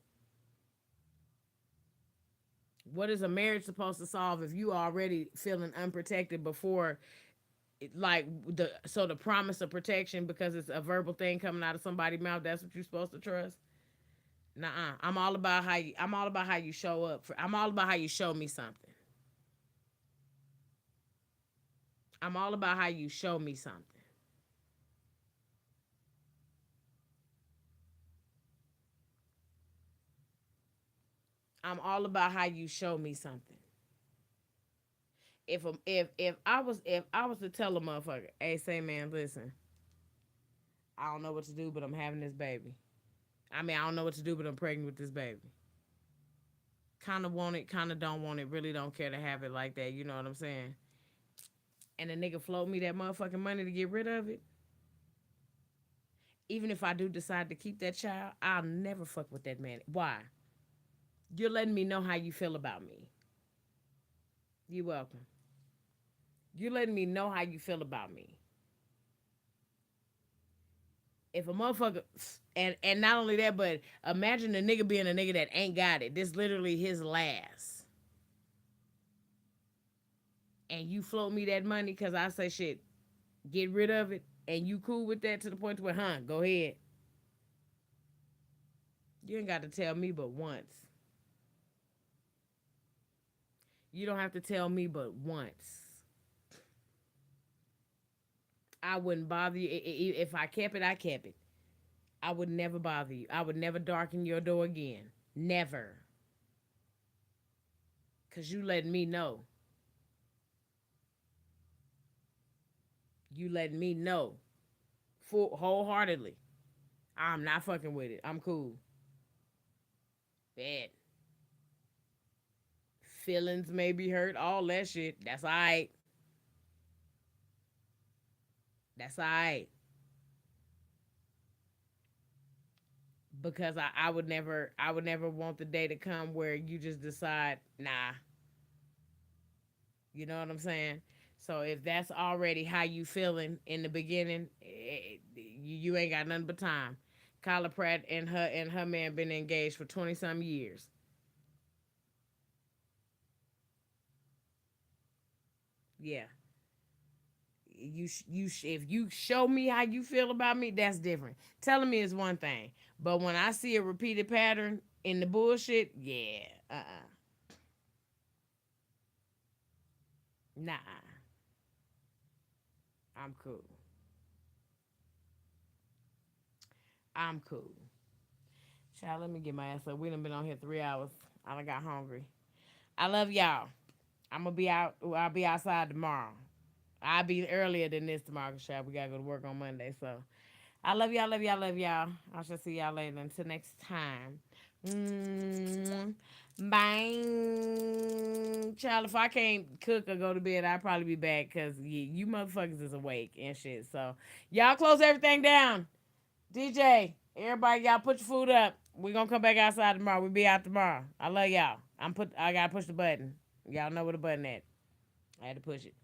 What is a marriage supposed to solve if you already feeling unprotected before, like the promise of protection because it's a verbal thing coming out of somebody's mouth, that's what you're supposed to trust? Nah, I'm all about how you show up. I'm all about how you show me something. I'm all about how you show me something. I'm all about how you show me something. If I was to tell a motherfucker, hey, say man, listen. I don't know what to do, but I'm having this baby. I mean, I don't know what to do, but I'm pregnant with this baby. Kind of want it, kind of don't want it. Really don't care to have it like that. You know what I'm saying? And the nigga float me that motherfucking money to get rid of it. Even if I do decide to keep that child, I'll never fuck with that man. Why? You're letting me know how you feel about me. You're welcome. You're letting me know how you feel about me. If a motherfucker, and not only that, but imagine a nigga being a nigga that ain't got it. This literally his last. And you float me that money because I say shit, get rid of it, and you cool with that to the point where, go ahead. You ain't got to tell me but once. You don't have to tell me but once. I wouldn't bother you. If I kept it, I kept it. I would never bother you. I would never darken your door again. Never. Because you letting me know. You letting me know. Wholeheartedly. I'm not fucking with it. I'm cool. Bad. Feelings may be hurt. All that shit. That's all right. That's all right. Because I would never want the day to come where you just decide, nah. You know what I'm saying? So if that's already how you feeling in the beginning, you ain't got nothing but time. Kyla Pratt and her man been engaged for 20 some years. Yeah. If you show me how you feel about me, that's different. Telling me is one thing, but when I see a repeated pattern in the bullshit, yeah, nah, I'm cool. I'm cool. Child, let me get my ass up. We done been on here 3 hours. I done got hungry. I love y'all. I'm gonna be out. I'll be outside tomorrow. I'll be earlier than this tomorrow, child. We gotta go to work on Monday. So I love y'all, love y'all, love y'all. I shall see y'all later. Until next time. Bye. Child, if I can't cook or go to bed, I'll probably be back because you motherfuckers is awake and shit. So y'all close everything down. DJ, everybody, y'all put your food up. We gonna come back outside tomorrow. We be out tomorrow. I love y'all. I gotta push the button. Y'all know where the button at. I had to push it.